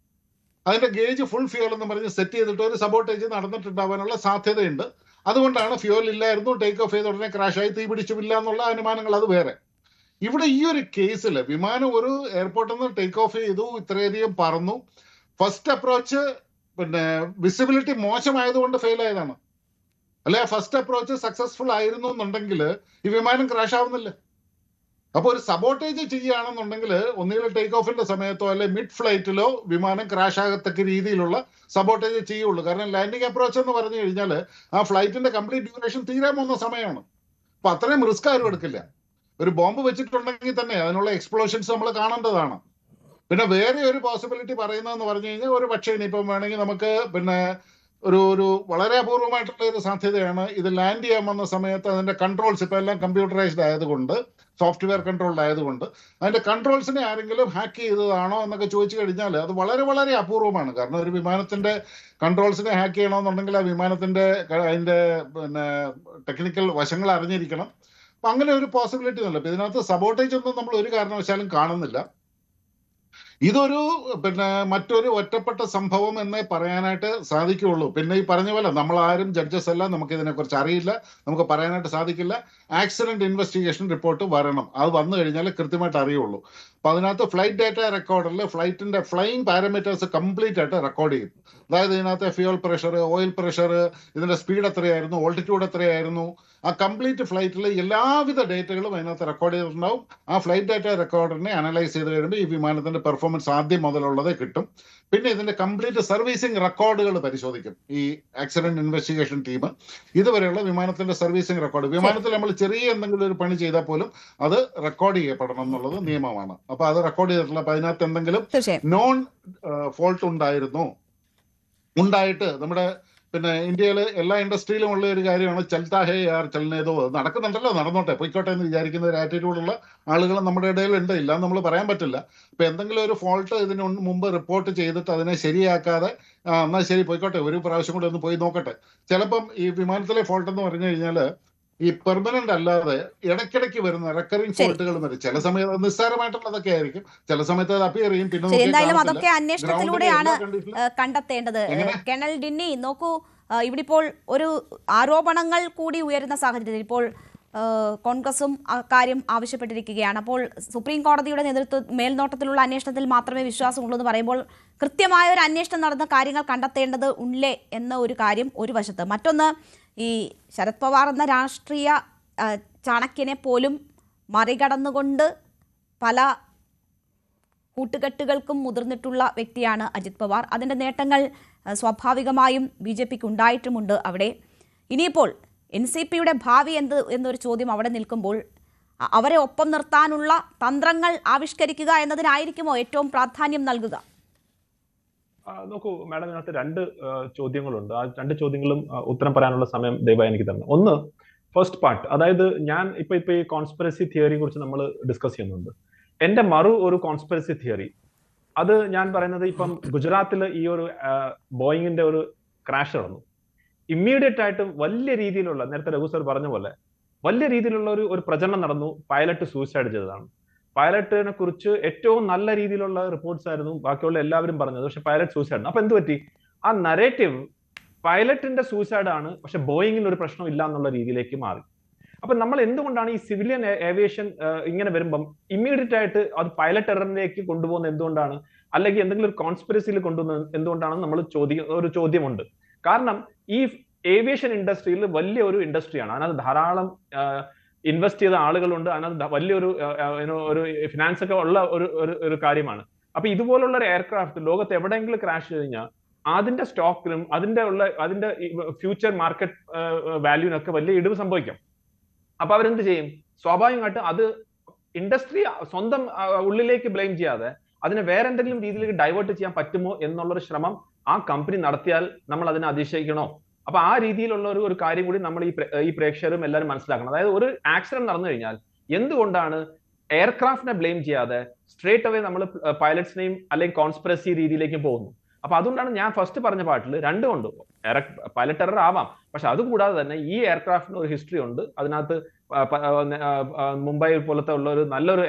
അതിന്റെ ഗേജ് ഫുൾ ഫ്യൂവൽ എന്ന് പറഞ്ഞ് സെറ്റ് ചെയ്തിട്ട് ഒരു സബോട്ടേജ് നടന്നിട്ടുണ്ടാവാനുള്ള സാധ്യതയുണ്ട്. അതുകൊണ്ടാണ് ഫ്യൂവൽ ഇല്ലായിരുന്നു, ടേക്ക് ഓഫ് ചെയ്ത ഉടനെ ക്രാഷായി തീ പിടിച്ചുമില്ല എന്നുള്ള അനുമാനങ്ങൾ. അത് വേറെ. ഇവിടെ ഈ ഒരു കേസിൽ വിമാനം ഒരു എയർപോർട്ടിൽ നിന്ന് ടേക്ക് ഓഫ് ചെയ്തു, ഇത്രയധികം പറന്നു. ഫസ്റ്റ് അപ്രോച്ച് വിസിബിലിറ്റി മോശമായതുകൊണ്ട് ഫെയിൽ ആയതാണ്. അല്ലെ, ഫസ്റ്റ് അപ്രോച്ച് സക്സസ്ഫുൾ ആയിരുന്നു എന്നുണ്ടെങ്കിൽ ഈ വിമാനം ക്രാഷ് ആവുന്നില്ല. അപ്പൊ ഒരു സബോട്ടേജ് ചെയ്യുകയാണെന്നുണ്ടെങ്കിൽ ഒന്നുകിൽ ടേക്ക് ഓഫിന്റെ സമയത്തോ അല്ലെ മിഡ് ഫ്ലൈറ്റിലോ വിമാനം ക്രാഷ് ആകത്തക്ക രീതിയിലുള്ള സബോട്ടേജ് ചെയ്യുള്ളൂ. കാരണം ലാൻഡിംഗ് അപ്രോച്ച് എന്ന് പറഞ്ഞു കഴിഞ്ഞാൽ ആ ഫ്ലൈറ്റിന്റെ കംപ്ലീറ്റ് ഡ്യൂറേഷൻ തീരാൻ പോകുന്ന സമയമാണ്. അപ്പൊ അത്രയും റിസ്ക് ആരും എടുക്കില്ല. ഒരു ബോംബ് വെച്ചിട്ടുണ്ടെങ്കിൽ തന്നെ അതിനുള്ള എക്സ്പ്ലോഷൻസ് നമ്മൾ കാണേണ്ടതാണ്. പിന്നെ വേറെ ഒരു പോസിബിലിറ്റി പറയുന്നതെന്ന് പറഞ്ഞു കഴിഞ്ഞാൽ, ഒരു പക്ഷേ ഇനിയിപ്പം വേണമെങ്കിൽ നമുക്ക് ഒരു വളരെ അപൂർവമായിട്ടുള്ള ഒരു സാധ്യതയാണ്, ഇത് ലാൻഡ് ചെയ്യാൻ വന്ന സമയത്ത് അതിന്റെ കൺട്രോൾസ് ഇപ്പൊ എല്ലാം കമ്പ്യൂട്ടറൈസ്ഡ് ആയതുകൊണ്ട്, സോഫ്റ്റ്വെയർ കൺട്രോൾഡ് ആയതുകൊണ്ട് അതിന്റെ കൺട്രോൾസിനെ ആരെങ്കിലും ഹാക്ക് ചെയ്തതാണോ എന്നൊക്കെ ചോദിച്ചു കഴിഞ്ഞാൽ അത് വളരെ വളരെ അപൂർവമാണ്. കാരണം ഒരു വിമാനത്തിന്റെ കൺട്രോൾസിനെ ഹാക്ക് ചെയ്യണമെന്നുണ്ടെങ്കിൽ ആ വിമാനത്തിന്റെ അതിന്റെ ടെക്നിക്കൽ വശങ്ങൾ അറിഞ്ഞിരിക്കണം. അപ്പൊ അങ്ങനെ ഒരു പോസിബിലിറ്റി ഒന്നുമില്ല. ഇതിനകത്ത് സബോട്ടേജ് ഒന്നും നമ്മൾ ഒരു കാരണവശാലും കാണുന്നില്ല. ഇതൊരു മറ്റൊരു ഒറ്റപ്പെട്ട സംഭവം എന്നേ പറയാനായിട്ട് സാധിക്കുകയുള്ളൂ. പിന്നെ ഈ പറഞ്ഞ പോലെ നമ്മൾ ആരും ജഡ്ജസ് അല്ല, നമുക്ക് ഇതിനെക്കുറിച്ച് അറിയില്ല, നമുക്ക് പറയാനായിട്ട് സാധിക്കില്ല. ആക്സിഡന്റ് ഇൻവെസ്റ്റിഗേഷൻ റിപ്പോർട്ട് വരണം. അത് വന്നു കഴിഞ്ഞാൽ കൃത്യമായിട്ട് അറിയുള്ളൂ. അപ്പൊ അതിനകത്ത് ഫ്ലൈറ്റ് ഡാറ്റ റെക്കോർഡറിൽ ഫ്ലൈറ്റിന്റെ ഫ്ലൈയിങ് പാരാമീറ്റേഴ്സ് കംപ്ലീറ്റ് ആയിട്ട് റെക്കോർഡ് ചെയ്യും. അതായത് ഇതിനകത്തെ ഫ്യൂവൽ പ്രഷർ, ഓയിൽ പ്രഷർ, ഇതിന്റെ സ്പീഡ് എത്രയായിരുന്നു, ഓൾട്ടിറ്റ്യൂഡ് എത്രയായിരുന്നു, ആ കംപ്ലീറ്റ് ഫ്ലൈറ്റിൽ എല്ലാവിധ ഡേറ്റകളും അതിനകത്ത് റെക്കോർഡ് ചെയ്തിട്ടുണ്ടാവും. ആ ഫ്ലൈറ്റ് ഡാറ്റ റെക്കോർഡറിനെ അനലൈസ് ചെയ്ത് കഴിയുമ്പോൾ ഈ വിമാനത്തിന്റെ പെർഫോമൻസ് ആദ്യം മുതലുള്ളത് കിട്ടും. പിന്നെ ഇതിന്റെ കംപ്ലീറ്റ് സർവീസിംഗ് റെക്കോർഡുകൾ പരിശോധിക്കും ഈ ആക്സിഡന്റ് ഇൻവെസ്റ്റിഗേഷൻ ടീം. ഇതുവരെയുള്ള വിമാനത്തിന്റെ സർവീസിംഗ് റെക്കോർഡ്, വിമാനത്തിൽ നമ്മൾ ചെറിയ എന്തെങ്കിലും ഒരു പണി ചെയ്താൽ പോലും അത് റെക്കോർഡ് ചെയ്യപ്പെടണം എന്നുള്ളത് നിയമമാണ്. അപ്പൊ അത് റെക്കോർഡ് ചെയ്തിട്ടുള്ള, അപ്പൊ അതിനകത്ത് എന്തെങ്കിലും നോൺ ഫോൾട്ട് ഉണ്ടായിട്ട് നമ്മുടെ ഇന്ത്യയില് എല്ലാ ഇൻഡസ്ട്രിയിലും ഉള്ള ഒരു കാര്യമാണ് ചൽത്താ ഹേ യാർ ചലനേതോ, നടക്കുന്നുണ്ടല്ലോ, നടന്നോട്ടെ, പൊയ്ക്കോട്ടെ എന്ന് വിചാരിക്കുന്ന ഒരു ആറ്റിറ്റ്യൂഡുള്ള ആളുകൾ നമ്മുടെ ഇടയിൽ ഉണ്ട്. ഇല്ല നമ്മൾ പറയാൻ പറ്റില്ല. അപ്പൊ എന്തെങ്കിലും ഒരു ഫോൾട്ട് ഇതിന് മുമ്പ് റിപ്പോർട്ട് ചെയ്തിട്ട് അതിനെ ശരിയാക്കാതെ എന്നാൽ ശരി പോയിക്കോട്ടെ, ഒരു പ്രാവശ്യം കൂടെ ഒന്ന് പോയി നോക്കട്ടെ. ചിലപ്പം ഈ വിമാനത്തിലെ ഫോൾട്ട് എന്ന് പറഞ്ഞു കഴിഞ്ഞാല് ഈ പെർമനന്റ് അല്ലാതെ ഇടയ്ക്കിടയ്ക്ക് വരുന്ന റെക്കറിംഗ് ഫോൾട്ടുകൾ വരും. ചില സമയത്ത് നിസ്സാരമായിട്ടുള്ളതൊക്കെ ആയിരിക്കും, ചില സമയത്ത് അത് അപ്പിയർ ചെയ്യും. പിന്നെ
എന്തായാലും അതൊക്കെ അന്വേഷണത്തിലൂടെയാണ് കണ്ടെത്തേണ്ടത്. കേണൽ ഡിന്നി, നോക്കൂ, ഇവിടെ ഇപ്പോൾ ഒരു ആരോപണങ്ങൾ കൂടി ഉയരുന്ന സാഹചര്യത്തിൽ ഇപ്പോൾ കോൺഗ്രസും അക്കാര്യം ആവശ്യപ്പെട്ടിരിക്കുകയാണ്. അപ്പോൾ സുപ്രീം കോടതിയുടെ മേൽനോട്ടത്തിലുള്ള അന്വേഷണത്തിൽ മാത്രമേ വിശ്വാസമുള്ളൂ എന്ന് പറയുമ്പോൾ കൃത്യമായ ഒരു അന്വേഷണം നടന്ന കാര്യങ്ങൾ കണ്ടെത്തേണ്ടത് ഉള്ളേ എന്ന ഒരു കാര്യം ഒരു വശത്ത്. മറ്റൊന്ന്, ഈ ശരത് പവാർ എന്ന രാഷ്ട്രീയ ചാണക്യനെ പോലും മറികടന്നുകൊണ്ട് പല കൂട്ടുകെട്ടുകൾക്കും മുതിർന്നിട്ടുള്ള വ്യക്തിയാണ് അജിത് പവാർ. അതിൻ്റെ നേട്ടങ്ങൾ സ്വാഭാവികമായും BJPക്ക് ഉണ്ടായിട്ടുമുണ്ട് അവിടെ. ഇനിയിപ്പോൾ NCPയുടെ ഭാവി എന്നൊരു ചോദ്യം അവിടെ നിൽക്കുമ്പോൾ അവരെ ഒപ്പം നിർത്താനുള്ള തന്ത്രങ്ങൾ ആവിഷ്കരിക്കുക എന്നതിനായിരിക്കുമോ ഏറ്റവും പ്രാധാന്യം നൽകുക?
നോക്കൂ മാഡം, ഇതിനകത്ത് 2 ചോദ്യങ്ങളുണ്ട്. ആ 2 ചോദ്യങ്ങളും ഉത്തരം പറയാനുള്ള സമയം ദയവായി എനിക്ക് തരണം. ഒന്ന്, ഫസ്റ്റ് പാർട്ട്, അതായത് ഞാൻ ഇപ്പൊ ഈ കോൺസ്പിറസി തിയറിയെ കുറിച്ച് നമ്മൾ ഡിസ്കസ് ചെയ്യുന്നുണ്ട്. എന്റെ ഒരു കോൺസ്പിറസി തിയറി, അത് ഞാൻ പറയുന്നത്, ഇപ്പം ഗുജറാത്തിൽ ഈ ഒരു ബോയിങ്ങിന്റെ ഒരു ക്രാഷ് നടന്നു. ഇമ്മീഡിയറ്റ് ആയിട്ട് വലിയ രീതിയിലുള്ള, നേരത്തെ രഘു സർ പറഞ്ഞ പോലെ വലിയ രീതിയിലുള്ള ഒരു പ്രചരണം നടന്നു. പൈലറ്റ് സൂയിസൈഡ് ചെയ്തതാണ്. പൈലറ്റിനെ കുറിച്ച് ഏറ്റവും നല്ല രീതിയിലുള്ള റിപ്പോർട്ട്സ് ആയിരുന്നു ബാക്കിയുള്ള എല്ലാവരും പറഞ്ഞത്. പക്ഷെ പൈലറ്റ് സൂയിസൈഡ്. അപ്പൊ എന്ത് പറ്റി? ആ നരേറ്റീവ് പൈലറ്റിന്റെ സൂസൈഡ് ആണ്, പക്ഷെ ബോയിങ്ങിന് ഒരു പ്രശ്നം ഇല്ല എന്നുള്ള രീതിയിലേക്ക് മാറി. അപ്പൊ നമ്മൾ എന്തുകൊണ്ടാണ് ഈ സിവിലിയൻ ഏവിയേഷൻ ഇങ്ങനെ വരുമ്പം ഇമ്മീഡിയറ്റ് ആയിട്ട് അത് പൈലറ്റ് എററിലേക്ക് കൊണ്ടുപോകുന്നത് എന്തുകൊണ്ടാണ്, അല്ലെങ്കിൽ എന്തെങ്കിലും ഒരു കോൺസ്പിറസിയിൽ കൊണ്ടുപോകുന്നത് എന്തുകൊണ്ടാണെന്ന് നമ്മൾ ഒരു ചോദ്യമുണ്ട്. കാരണം ഈ ഏവിയേഷൻ ഇൻഡസ്ട്രിയിൽ വലിയൊരു ഇൻഡസ്ട്രിയാണ്, അതിനകത്ത് ധാരാളം ഇൻവെസ്റ്റ് ചെയ്ത ആളുകളുണ്ട്, അതിനകത്ത് വലിയൊരു ഫിനാൻസ് ഒക്കെ ഉള്ള ഒരു കാര്യമാണ്. അപ്പൊ ഇതുപോലുള്ള ഒരു എയർക്രാഫ്റ്റ് ലോകത്ത് എവിടെയെങ്കിലും ക്രാഷ് കഴിഞ്ഞാൽ അതിന്റെ സ്റ്റോക്കിലും അതിന്റെ ഫ്യൂച്ചർ മാർക്കറ്റ് വാല്യൂവിനൊക്കെ വലിയ ഇടിവ് സംഭവിക്കും. അപ്പൊ അവരെന്ത് ചെയ്യും? സ്വാഭാവികമായിട്ട് അത് ഇൻഡസ്ട്രി സ്വന്തം ഉള്ളിലേക്ക് ബ്ലെയിം ചെയ്യാതെ അതിനെ വേറെ എന്തെങ്കിലും രീതിയിലേക്ക് ഡൈവേർട്ട് ചെയ്യാൻ പറ്റുമോ എന്നുള്ളൊരു ശ്രമം ആ കമ്പനി നടത്തിയാൽ നമ്മൾ അതിനെ അതിശയിക്കണോ? അപ്പൊ ആ രീതിയിലുള്ള ഒരു കാര്യം കൂടി നമ്മൾ ഈ പ്രേക്ഷകരും എല്ലാവരും മനസ്സിലാക്കണം. അതായത് ഒരു ആക്സിഡന്റ് നടന്നു കഴിഞ്ഞാൽ എന്തുകൊണ്ടാണ് എയർക്രാഫ്റ്റിനെ ബ്ലെയിം ചെയ്യാതെ സ്ട്രേറ്റ് അവേ നമ്മൾ പൈലറ്റ്സിനെയും അല്ലെങ്കിൽ കോൺസ്പിറസി രീതിയിലേക്കും പോകുന്നു? അപ്പൊ അതുകൊണ്ടാണ് ഞാൻ ഫസ്റ്റ് പറഞ്ഞ പാട്ടിൽ രണ്ടുമുണ്ട്. പൈലറ്റ് എറർ ആവാം, പക്ഷെ അതുകൂടാതെ തന്നെ ഈ എയർക്രാഫ്റ്റിന് ഒരു ഹിസ്റ്ററി ഉണ്ട്. അതിനകത്ത് മുംബൈ പോലത്തെ ഉള്ള ഒരു നല്ലൊരു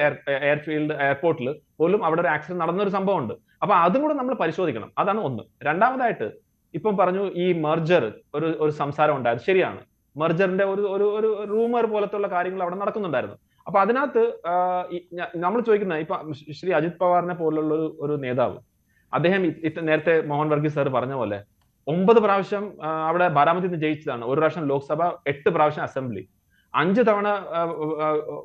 എയർഫീൽഡ് എയർപോർട്ടിൽ പോലും അവിടെ ഒരു ആക്സിഡന്റ് നടന്നൊരു സംഭവം ഉണ്ട്. അപ്പൊ അതും കൂടെ നമ്മൾ പരിശോധിക്കണം. അതാണ് ഒന്ന്. രണ്ടാമതായിട്ട് ഇപ്പം പറഞ്ഞു ഈ മെർജർ ഒരു സംസാരം ഉണ്ടായിരുന്നു. ശരിയാണ്, മെർജറിന്റെ ഒരു റൂമർ പോലത്തെ ഉള്ള കാര്യങ്ങൾ അവിടെ നടക്കുന്നുണ്ടായിരുന്നു. അപ്പൊ അതിനകത്ത് നമ്മൾ ചോദിക്കുന്ന ഇപ്പൊ ശ്രീ അജിത് പവാറിനെ പോലുള്ള ഒരു നേതാവ്, അദ്ദേഹം നേരത്തെ മോഹൻ വർഗീസ് സാർ പറഞ്ഞ പോലെ 9 പ്രാവശ്യം അവിടെ ബാരാമതിയിൽ നിന്ന് ജയിച്ചതാണ്. 1 പ്രാവശ്യം ലോക്സഭ, 8 പ്രാവശ്യം അസംബ്ലി, 5 തവണ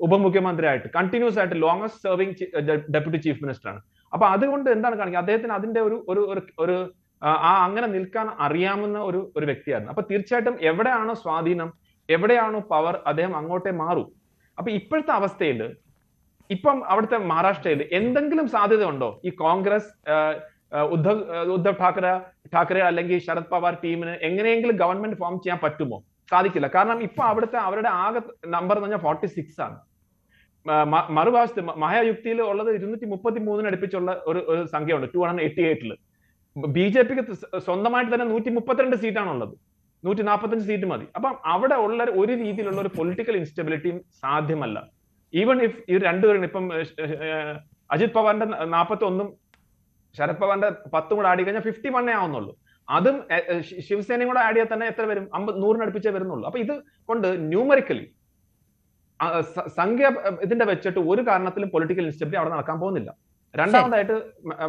ഉപമുഖ്യമന്ത്രിയായിട്ട് കണ്ടിന്യൂസ് ആയിട്ട് longest serving deputy chief minister ആണ്. അപ്പൊ അതുകൊണ്ട് എന്താണ് കാണിക്കുക, അദ്ദേഹത്തിന് അതിന്റെ ഒരു അങ്ങനെ നിൽക്കാൻ അറിയാവുന്ന ഒരു വ്യക്തിയായിരുന്നു. അപ്പൊ തീർച്ചയായിട്ടും എവിടെയാണോ സ്വാധീനം, എവിടെയാണോ പവർ, അദ്ദേഹം അങ്ങോട്ടേ മാറും. അപ്പൊ ഇപ്പോഴത്തെ അവസ്ഥയിൽ ഇപ്പം അവിടുത്തെ മഹാരാഷ്ട്രയിൽ എന്തെങ്കിലും സാധ്യത ഉണ്ടോ ഈ കോൺഗ്രസ് ഉദ്ധവ് ഠാക്കറെ അല്ലെങ്കിൽ ശരത് പവാർ ടീമിന് എങ്ങനെയെങ്കിലും ഗവൺമെന്റ് ഫോം ചെയ്യാൻ പറ്റുമോ? സാധിക്കില്ല. കാരണം ഇപ്പൊ അവരുടെ ആകെ നമ്പർ എന്ന് പറഞ്ഞാൽ 46 ആണ്. മറുഭാഗത്ത് മഹായുക്തിയിൽ ഉള്ളത് 233 അടുപ്പിച്ചുള്ള ഒരു സംഖ്യയുണ്ട്, 288. BJPക്ക് സ്വന്തമായിട്ട് തന്നെ 132 സീറ്റാണുള്ളത്, 145 സീറ്റ് മതി. അപ്പം അവിടെ ഉള്ള ഒരു രീതിയിലുള്ള ഒരു പൊളിറ്റിക്കൽ ഇൻസ്റ്റബിലിറ്റിയും സാധ്യമല്ല. ഈവൻ ഇഫ് ഈ രണ്ടുപേരും ഇപ്പം അജിത് പവാറിന്റെ 41 ശരത് പവാറിന്റെ 10 കൂടെ ആഡ് കഴിഞ്ഞാൽ 51 ആവുന്നുള്ളൂ. അതും ശിവസേനയും കൂടെ ആഡ് ചെയ്യാൻ തന്നെ എത്ര വരും? 100 അടുപ്പിച്ചേ വരുന്നുള്ളൂ. അപ്പൊ ഇത് കൊണ്ട് ന്യൂമറിക്കലി സംഖ്യ ഇതിന്റെ വെച്ചിട്ട് ഒരു കാരണത്തിലും പൊളിറ്റിക്കൽ ഇൻസ്റ്റബിലിറ്റി അവിടെ നടക്കാൻ പോകുന്നില്ല. രണ്ടാമതായിട്ട്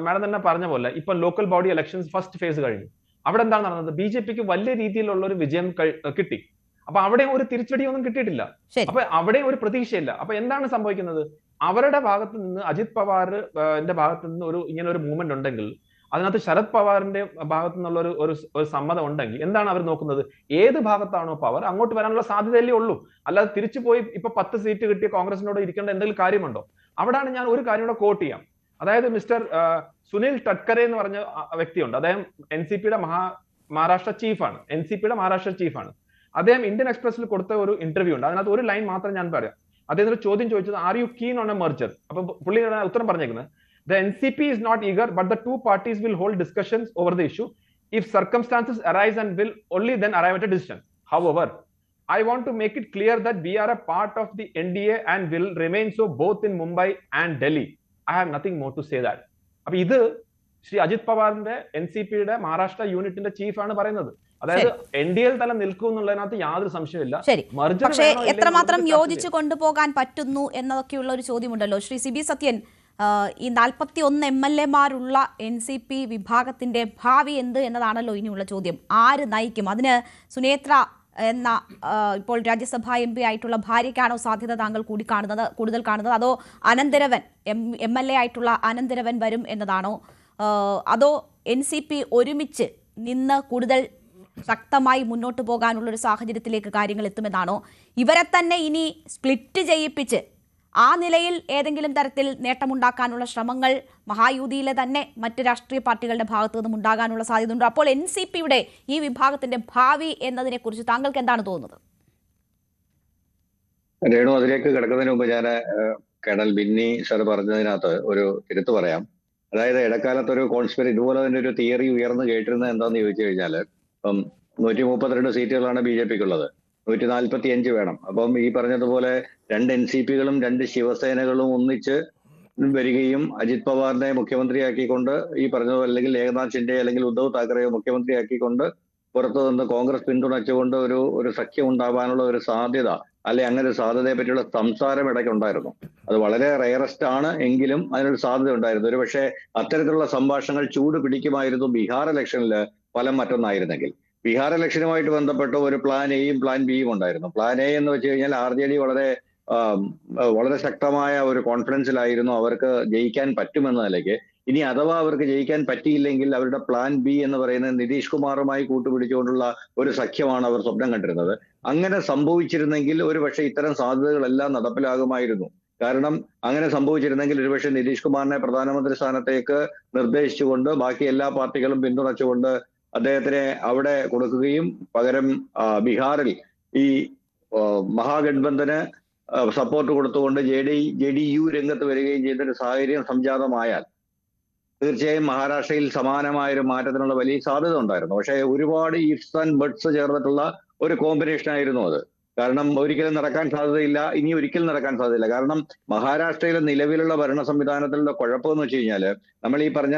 മാഡം തന്നെ പറഞ്ഞ പോലെ ഇപ്പൊ local body elections first phase കഴിഞ്ഞു. അവിടെ എന്താണ് നടന്നത്? BJPക്ക് വലിയ രീതിയിലുള്ള ഒരു വിജയം കിട്ടി. അപ്പൊ അവിടെ ഒരു തിരിച്ചടിയൊന്നും കിട്ടിയിട്ടില്ല. അപ്പൊ അവിടെ ഒരു പ്രതീക്ഷയില്ല. അപ്പൊ എന്താണ് സംഭവിക്കുന്നത്? അവരുടെ ഭാഗത്ത് നിന്ന് അജിത് പവാറിന്റെ ഭാഗത്ത് നിന്ന് ഇങ്ങനെ ഒരു മൂവ്മെന്റ് ഉണ്ടെങ്കിൽ, അതിനകത്ത് ശരത് പവാറിന്റെ ഭാഗത്തു നിന്നുള്ള ഒരു സമ്മതം ഉണ്ടെങ്കിൽ എന്താണ് അവർ നോക്കുന്നത്? ഏത് ഭാഗത്താണോ പവർ അങ്ങോട്ട് വരാനുള്ള സാധ്യതയല്ലേ ഉള്ളൂ. അല്ലാതെ തിരിച്ചു പോയി ഇപ്പൊ 10 സീറ്റ് കിട്ടിയ കോൺഗ്രസിനോട് ഇരിക്കേണ്ട എന്തെങ്കിലും കാര്യമുണ്ടോ? അവിടാണ് ഞാൻ ഒരു കാര്യം കൂടെ കോട്ട് ചെയ്യാം. അതായത് മിസ്റ്റർ സുനിൽ ടട്കരെ എന്ന് പറഞ്ഞ വ്യക്തിയുണ്ട്. അദ്ദേഹം NCPയുടെ മഹാരാഷ്ട്ര ചീഫാണ്. മഹാരാഷ്ട്ര ചീഫാണ്. അദ്ദേഹം ഇന്ത്യൻ എക്സ്പ്രസിൽ കൊടുത്ത ഒരു ഇന്റർവ്യൂ ഉണ്ട്. അതിനകത്ത് ഒരു ലൈൻ മാത്രം ഞാൻ പറയാം. അദ്ദേഹം ഒരു ചോദ്യം ചോദിച്ചത്, are you keen on a merger? അപ്പൊ പുള്ളി ഉത്തരം പറഞ്ഞേക്കുന്നത്, the NCP is not eager, but the two parties will hold discussions over the issue if circumstances arise and will only then arrive at a decision. However, I want to make it clear that we are a part of the NDA and will remain so both in Mumbai and Delhi. I have nothing more to say that. അപ്പൊ ഇത് ശ്രീ അജിത് പവാറിന്റെ NCPയുടെ മഹാരാഷ്ട്ര യൂണിറ്റിന്റെ ചീഫാണ് പറയുന്നത്. അതായത് NDA തലം നിൽക്കും എന്നുള്ളതിനകത്ത് യാതൊരു സംശയമില്ല.
ശരി, പക്ഷേ എത്രമാത്രം യോജിച്ചു കൊണ്ടുപോകാൻ പറ്റുന്നു എന്നതൊക്കെയുള്ള ഒരു ചോദ്യമുണ്ടല്ലോ. ശ്രീ CB സത്യൻ, ഈ 41 MLA-മാരുള്ള NCP വിഭാഗത്തിന്റെ ഭാവി എന്ത് എന്നതാണല്ലോ ഇനിയുള്ള ചോദ്യം. ആര് നയിക്കും? അതിന് സുനേത്ര എന്ന ഇപ്പോൾ രാജ്യസഭാ MP ആയിട്ടുള്ള ഭാര്യയ്ക്കാണോ സാധ്യത താങ്കൾ കൂടുതൽ കാണുന്നത്? അതോ അനന്തരവൻ MLA ആയിട്ടുള്ള അനന്തരവൻ വരും എന്നതാണോ? അതോ NCP ഒരുമിച്ച് നിന്ന് കൂടുതൽ ശക്തമായി മുന്നോട്ട് പോകാനുള്ളൊരു സാഹചര്യത്തിലേക്ക് കാര്യങ്ങൾ എത്തുമെന്നാണോ? ഇവരെ തന്നെ ഇനി സ്പ്ലിറ്റ് ചെയ്യിപ്പിച്ച് ആ നിലയിൽ ഏതെങ്കിലും തരത്തിൽ നേട്ടമുണ്ടാക്കാനുള്ള ശ്രമങ്ങൾ മഹായുതിയിലെ തന്നെ മറ്റ് രാഷ്ട്രീയ പാർട്ടികളുടെ ഭാഗത്തു നിന്നും ഉണ്ടാകാനുള്ള സാധ്യതയുണ്ട്. അപ്പോൾ NCPയുടെ ഈ വിഭാഗത്തിന്റെ ഭാവി എന്നതിനെക്കുറിച്ച് താങ്കൾക്ക് എന്താണ് തോന്നുന്നത്?
രേണു, അതിലേക്ക് കിടക്കുന്നതിന് മുമ്പ് ഞാൻ കേണൽ ബിന്നി സാർ പറഞ്ഞതിനകത്ത് ഒരു തിരുത്ത് പറയാം. അതായത് ഇടക്കാലത്ത് ഒരു കോൺസ്പിറസി ഇതുപോലെ തന്നെ ഒരു തിയറി ഉയർന്നു കേട്ടിരുന്നത് എന്താന്ന് ചോദിച്ചു കഴിഞ്ഞാൽ, ഇപ്പം 132 സീറ്റുകളാണ് BJPക്കുള്ളത്, 145 വേണം. അപ്പം ഈ പറഞ്ഞതുപോലെ 2 NCPകളും 2 ശിവസേനകളും ഒന്നിച്ച് വരികയും അജിത് പവാറിനെ മുഖ്യമന്ത്രിയാക്കിക്കൊണ്ട് ഈ പറഞ്ഞതുപോലെ അല്ലെങ്കിൽ ഏകനാഥ് ഷിൻഡെ അല്ലെങ്കിൽ ഉദ്ധവ് താക്കറെയോ മുഖ്യമന്ത്രിയാക്കിക്കൊണ്ട് പുറത്തു നിന്ന് കോൺഗ്രസ് പിന്തുണച്ചുകൊണ്ട് ഒരു സഖ്യം ഉണ്ടാവാനുള്ള ഒരു സാധ്യത, അല്ലെ അങ്ങനെ ഒരു സാധ്യതയെ പറ്റിയുള്ള സംസാരം ഇടയ്ക്ക് ഉണ്ടായിരുന്നു. അത് വളരെ റയറസ്റ്റ് ആണ് എങ്കിലും അതിനൊരു സാധ്യത ഉണ്ടായിരുന്നു. ഒരു പക്ഷേ അത്തരത്തിലുള്ള സംഭാഷണങ്ങൾ ചൂട് പിടിക്കുമായിരുന്നു ബീഹാർ ഇലക്ഷനിൽ ഫലം മറ്റൊന്നായിരുന്നെങ്കിൽ. ബീഹാർ ഇലക്ഷനുമായിട്ട് ബന്ധപ്പെട്ട് ഒരു പ്ലാൻ എയും പ്ലാൻ ബിയും ഉണ്ടായിരുന്നു. പ്ലാൻ എ എന്ന് വെച്ച് കഴിഞ്ഞാൽ RJD വളരെ ശക്തമായ ഒരു കോൺഫിഡൻസിലായിരുന്നു അവർക്ക് ജയിക്കാൻ പറ്റുമെന്ന നിലയ്ക്ക്. ഇനി അഥവാ അവർക്ക് ജയിക്കാൻ പറ്റിയില്ലെങ്കിൽ അവരുടെ പ്ലാൻ ബി എന്ന് പറയുന്നത് നിതീഷ് കുമാറുമായി കൂട്ടുപിടിച്ചുകൊണ്ടുള്ള ഒരു സഖ്യമാണ് അവർ സ്വപ്നം കണ്ടിരുന്നത്. അങ്ങനെ സംഭവിച്ചിരുന്നെങ്കിൽ ഒരുപക്ഷെ ഇത്തരം സാധ്യതകളെല്ലാം നടപ്പിലാകുമായിരുന്നു. കാരണം അങ്ങനെ സംഭവിച്ചിരുന്നെങ്കിൽ ഒരുപക്ഷെ നിതീഷ് കുമാറിനെ പ്രധാനമന്ത്രി സ്ഥാനത്തേക്ക് നിർദ്ദേശിച്ചുകൊണ്ട് ബാക്കി എല്ലാ പാർട്ടികളും പിന്തുണച്ചുകൊണ്ട് അദ്ദേഹത്തിനെ അവിടെ കൊടുക്കുകയും പകരം ബീഹാറിൽ ഈ മഹാഗഠബന്ധന് സപ്പോർട്ട് കൊടുത്തുകൊണ്ട് JDU രംഗത്ത് വരികയും ചെയ്തൊരു സാഹചര്യം സംജാതമായാൽ തീർച്ചയായും മഹാരാഷ്ട്രയിൽ സമാനമായ ഒരു മാറ്റത്തിനുള്ള വലിയ സാധ്യത ഉണ്ടായിരുന്നു. പക്ഷേ ഒരുപാട് ഇഫ്സ് ആൻഡ് ബട്ട്സ് ചേർന്നിട്ടുള്ള ഒരു കോമ്പിനേഷൻ ആയിരുന്നു അത്. കാരണം ഒരിക്കലും നടക്കാൻ സാധ്യതയില്ല, ഇനി ഒരിക്കലും നടക്കാൻ സാധ്യതയില്ല. കാരണം മഹാരാഷ്ട്രയിലെ നിലവിലുള്ള ഭരണ സംവിധാനത്തിലുള്ള കുഴപ്പമെന്ന് വെച്ച് കഴിഞ്ഞാൽ നമ്മൾ ഈ പറഞ്ഞ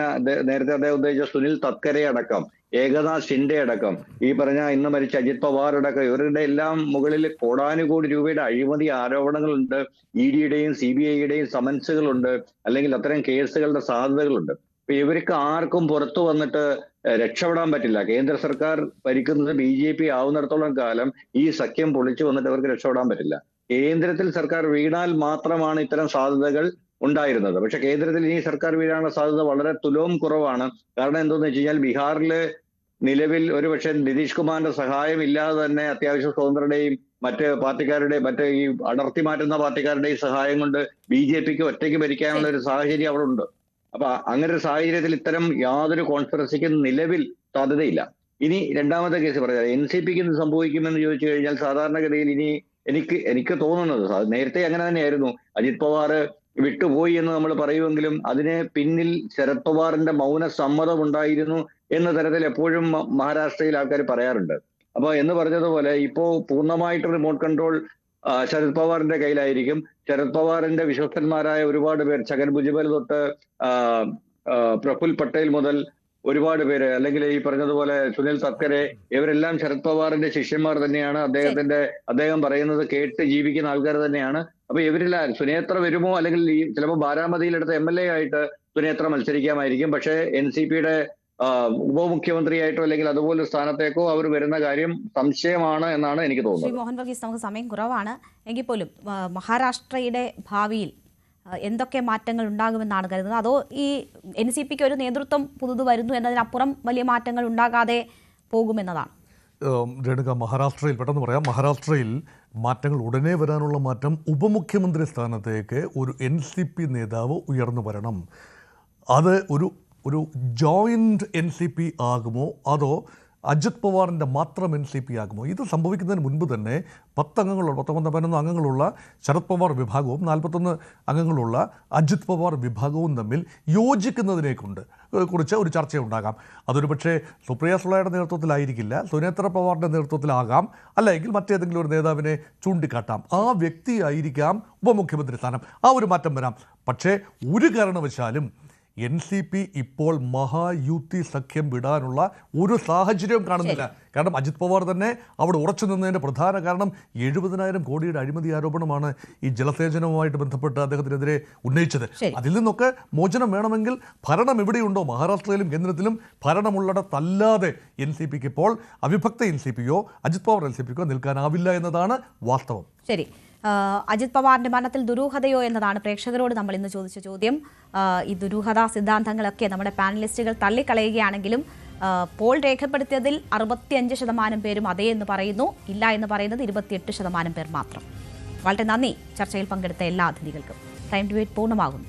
നേരത്തെ അദ്ദേഹം ഉദ്ദേശിച്ച സുനിൽ തത്കരെ അടക്കം, ഏകനാഥ് ഷിൻഡെ അടക്കം, ഈ പറഞ്ഞ ഇന്ന് മരിച്ച അജിത് പവാർ അടക്കം, ഇവരുടെ എല്ലാം മുകളിൽ കോടാനുകോടി രൂപയുടെ അഴിമതി ആരോപണങ്ങളുണ്ട്. EDയുടെയും CBIയുടെയും സമൻസുകളുണ്ട്, അല്ലെങ്കിൽ അത്തരം കേസുകളുടെ സാധ്യതകളുണ്ട്. അപ്പൊ ഇവർക്ക് ആർക്കും പുറത്തു വന്നിട്ട് രക്ഷപ്പെടാൻ പറ്റില്ല. കേന്ദ്ര സർക്കാർ ഭരിക്കുന്നത് BJP ആവുന്നിടത്തോളം കാലം ഈ സഖ്യം പൊളിച്ചു വന്നിട്ട് അവർക്ക് രക്ഷപ്പെടാൻ പറ്റില്ല. കേന്ദ്രത്തിൽ സർക്കാർ വീണാൽ മാത്രമാണ് ഇത്തരം സാധ്യതകൾ ഉണ്ടായിരുന്നത്. പക്ഷെ കേന്ദ്രത്തിൽ ഇനി സർക്കാർ വീഴാനുള്ള സാധ്യത വളരെ തുലോം കുറവാണ്. കാരണം എന്തെന്ന് വെച്ച് കഴിഞ്ഞാൽ ബീഹാറിൽ നിലവിൽ ഒരുപക്ഷെ നിതീഷ് കുമാറിന്റെ സഹായം ഇല്ലാതെ തന്നെ അത്യാവശ്യം സ്വതന്ത്രരുടെയും മറ്റ് പാർട്ടിക്കാരുടെയും മറ്റ് ഈ അടർത്തി മാറ്റുന്ന പാർട്ടിക്കാരുടെയും സഹായം കൊണ്ട് BJPക്ക് ഒറ്റയ്ക്ക് ഭരിക്കാനുള്ള ഒരു സാഹചര്യം അവിടെ ഉണ്ട്. അപ്പൊ അങ്ങനെ ഒരു സാഹചര്യത്തിൽ ഇത്തരം യാതൊരു കോൺസ്പിറസിക്കും നിലവിൽ സാധ്യതയില്ല. ഇനി രണ്ടാമത്തെ കേസ് പറഞ്ഞാൽ NCPക്ക് എന്ത് സംഭവിക്കുമെന്ന് ചോദിച്ചു കഴിഞ്ഞാൽ സാധാരണഗതിയിൽ ഇനി എനിക്ക് തോന്നുന്നത് നേരത്തെ അങ്ങനെ തന്നെയായിരുന്നു. അജിത് പവാർ വിട്ടുപോയി എന്ന് നമ്മൾ പറയുമെങ്കിലും അതിന് പിന്നിൽ ശരത് പവാറിന്റെ മൗന സമ്മതം ഉണ്ടായിരുന്നു എന്ന തരത്തിൽ എപ്പോഴും മഹാരാഷ്ട്രയിൽ ആൾക്കാർ പറയാറുണ്ട്. അപ്പൊ എന്ന് പറഞ്ഞതുപോലെ ഇപ്പോ പൂർണ്ണമായിട്ട് റിമോട്ട് കൺട്രോൾ ശരത് പവാറിന്റെ കയ്യിലായിരിക്കും. ശരത് പവാറിന്റെ വിശ്വസ്തന്മാരായ ഒരുപാട് പേർ, ഛഗൻ ഭുജബൽ തൊട്ട് പ്രഫുൽ പട്ടേൽ മുതൽ ഒരുപാട് പേര്, അല്ലെങ്കിൽ ഈ പറഞ്ഞതുപോലെ സുനിൽ തത്കരെ, ഇവരെല്ലാം ശരത് പവാറിന്റെ ശിഷ്യന്മാർ തന്നെയാണ്. അദ്ദേഹം പറയുന്നത് കേട്ട് ജീവിക്കുന്ന ആൾക്കാർ തന്നെയാണ്. അപ്പൊ ഇവരിൽ സുനേത്ര വരുമോ, അല്ലെങ്കിൽ ചിലപ്പോൾ ബാരാമതിയിലെടുത്ത MLA ആയിട്ട് സുനേത്ര മത്സരിക്കാമായിരിക്കും. പക്ഷേ NCPയുടെ ഉപമുഖ്യമന്ത്രിയായിട്ടോ അല്ലെങ്കിൽ അതുപോലെ സ്ഥാനത്തേക്കോ അവർ വരുന്ന കാര്യം സംശയമാണ് എന്നാണ് എനിക്ക് തോന്നുന്നത്.
ശ്രീ മോഹൻ വർഗീസ്, നമുക്ക് സമയം കുറവാണ്. എങ്കിൽ പോലും മഹാരാഷ്ട്രയുടെ ഭാവിയിൽ എന്തൊക്കെ മാറ്റങ്ങൾ ഉണ്ടാകുമെന്നാണ് കരുതുന്നത്? അതോ ഈ NCPക്ക് ഒരു നേതൃത്വം പുതുത് വരുന്നു എന്നതിനപ്പുറം വലിയ മാറ്റങ്ങൾ ഉണ്ടാകാതെ പോകുമെന്നതാണ്?
രേണുക, മഹാരാഷ്ട്രയിൽ പെട്ടെന്ന് പറയാം. മഹാരാഷ്ട്രയിൽ മാറ്റങ്ങൾ ഉടനെ വരാനുള്ള മാറ്റം, ഉപമുഖ്യമന്ത്രി സ്ഥാനത്തേക്ക് ഒരു NCP നേതാവ് ഉയർന്നു വരണം. അത് ഒരു ജോയിൻറ്റ് NCP ആകുമോ, അതോ അജിത് പവാറിൻ്റെ മാത്രം NCP ആകുമോ? ഇത് സംഭവിക്കുന്നതിന് മുൻപ് തന്നെ 11 അംഗങ്ങളുള്ള ശരത് പവാർ വിഭാഗവും 41 അംഗങ്ങളുള്ള അജിത് പവാർ വിഭാഗവും തമ്മിൽ യോജിക്കുന്നതിനെ കുറിച്ച് ഒരു ചർച്ചയുണ്ടാകാം. അതൊരു പക്ഷേ സുപ്രിയ സുളയുടെ നേതൃത്വത്തിലായിരിക്കില്ല, സുനേത്ര പവാറിൻ്റെ നേതൃത്വത്തിലാകാം, അല്ലെങ്കിൽ മറ്റേതെങ്കിലും ഒരു നേതാവിനെ ചൂണ്ടിക്കാട്ടാം. ആ വ്യക്തിയായിരിക്കാം ഉപമുഖ്യമന്ത്രി സ്ഥാനം. ആ ഒരു മാറ്റം വരാം. പക്ഷേ ഒരു കാരണവശാലും NCP ഇപ്പോൾ മഹായുതി സഖ്യം വിടാനുള്ള ഒരു സാഹചര്യവും കാണുന്നില്ല. കാരണം അജിത് പവാർ തന്നെ അവിടെ ഉറച്ചു നിന്നതിൻ്റെ പ്രധാന കാരണം 70,000 കോടിയുടെ അഴിമതി ആരോപണമാണ് ഈ ജലസേചനവുമായിട്ട് ബന്ധപ്പെട്ട് അദ്ദേഹത്തിനെതിരെ ഉന്നയിച്ചത്. അതിൽ നിന്നൊക്കെ മോചനം വേണമെങ്കിൽ ഭരണം എവിടെയുണ്ടോ, മഹാരാഷ്ട്രയിലും കേന്ദ്രത്തിലും ഭരണമുള്ളിടത്തല്ലാതെ NCPക്ക് ഇപ്പോൾ അവിഭക്ത NCPയോ അജിത് പവാർ NCPക്കോ നിൽക്കാനാവില്ല എന്നതാണ് വാസ്തവം.
ശരി, അജിത് പവാറിന്റെ മരണത്തിൽ ദുരൂഹതയോ എന്നതാണ് പ്രേക്ഷകരോട് നമ്മൾ ഇന്ന് ചോദിച്ച ചോദ്യം. ഈ ദുരൂഹതാ സിദ്ധാന്തങ്ങളൊക്കെ നമ്മുടെ പാനലിസ്റ്റുകൾ തള്ളിക്കളയുകയാണെങ്കിലും പോൾ രേഖപ്പെടുത്തിയതിൽ 65% പേരും അതേ എന്ന് പറയുന്നു, ഇല്ല എന്ന് പറയുന്നത് 28% പേർ മാത്രം. വളരെ നന്ദി ചർച്ചയിൽ പങ്കെടുത്ത എല്ലാ അതിഥികൾക്കും. ടൈം ഡിബേറ്റ് പൂർണ്ണമാകുന്നു.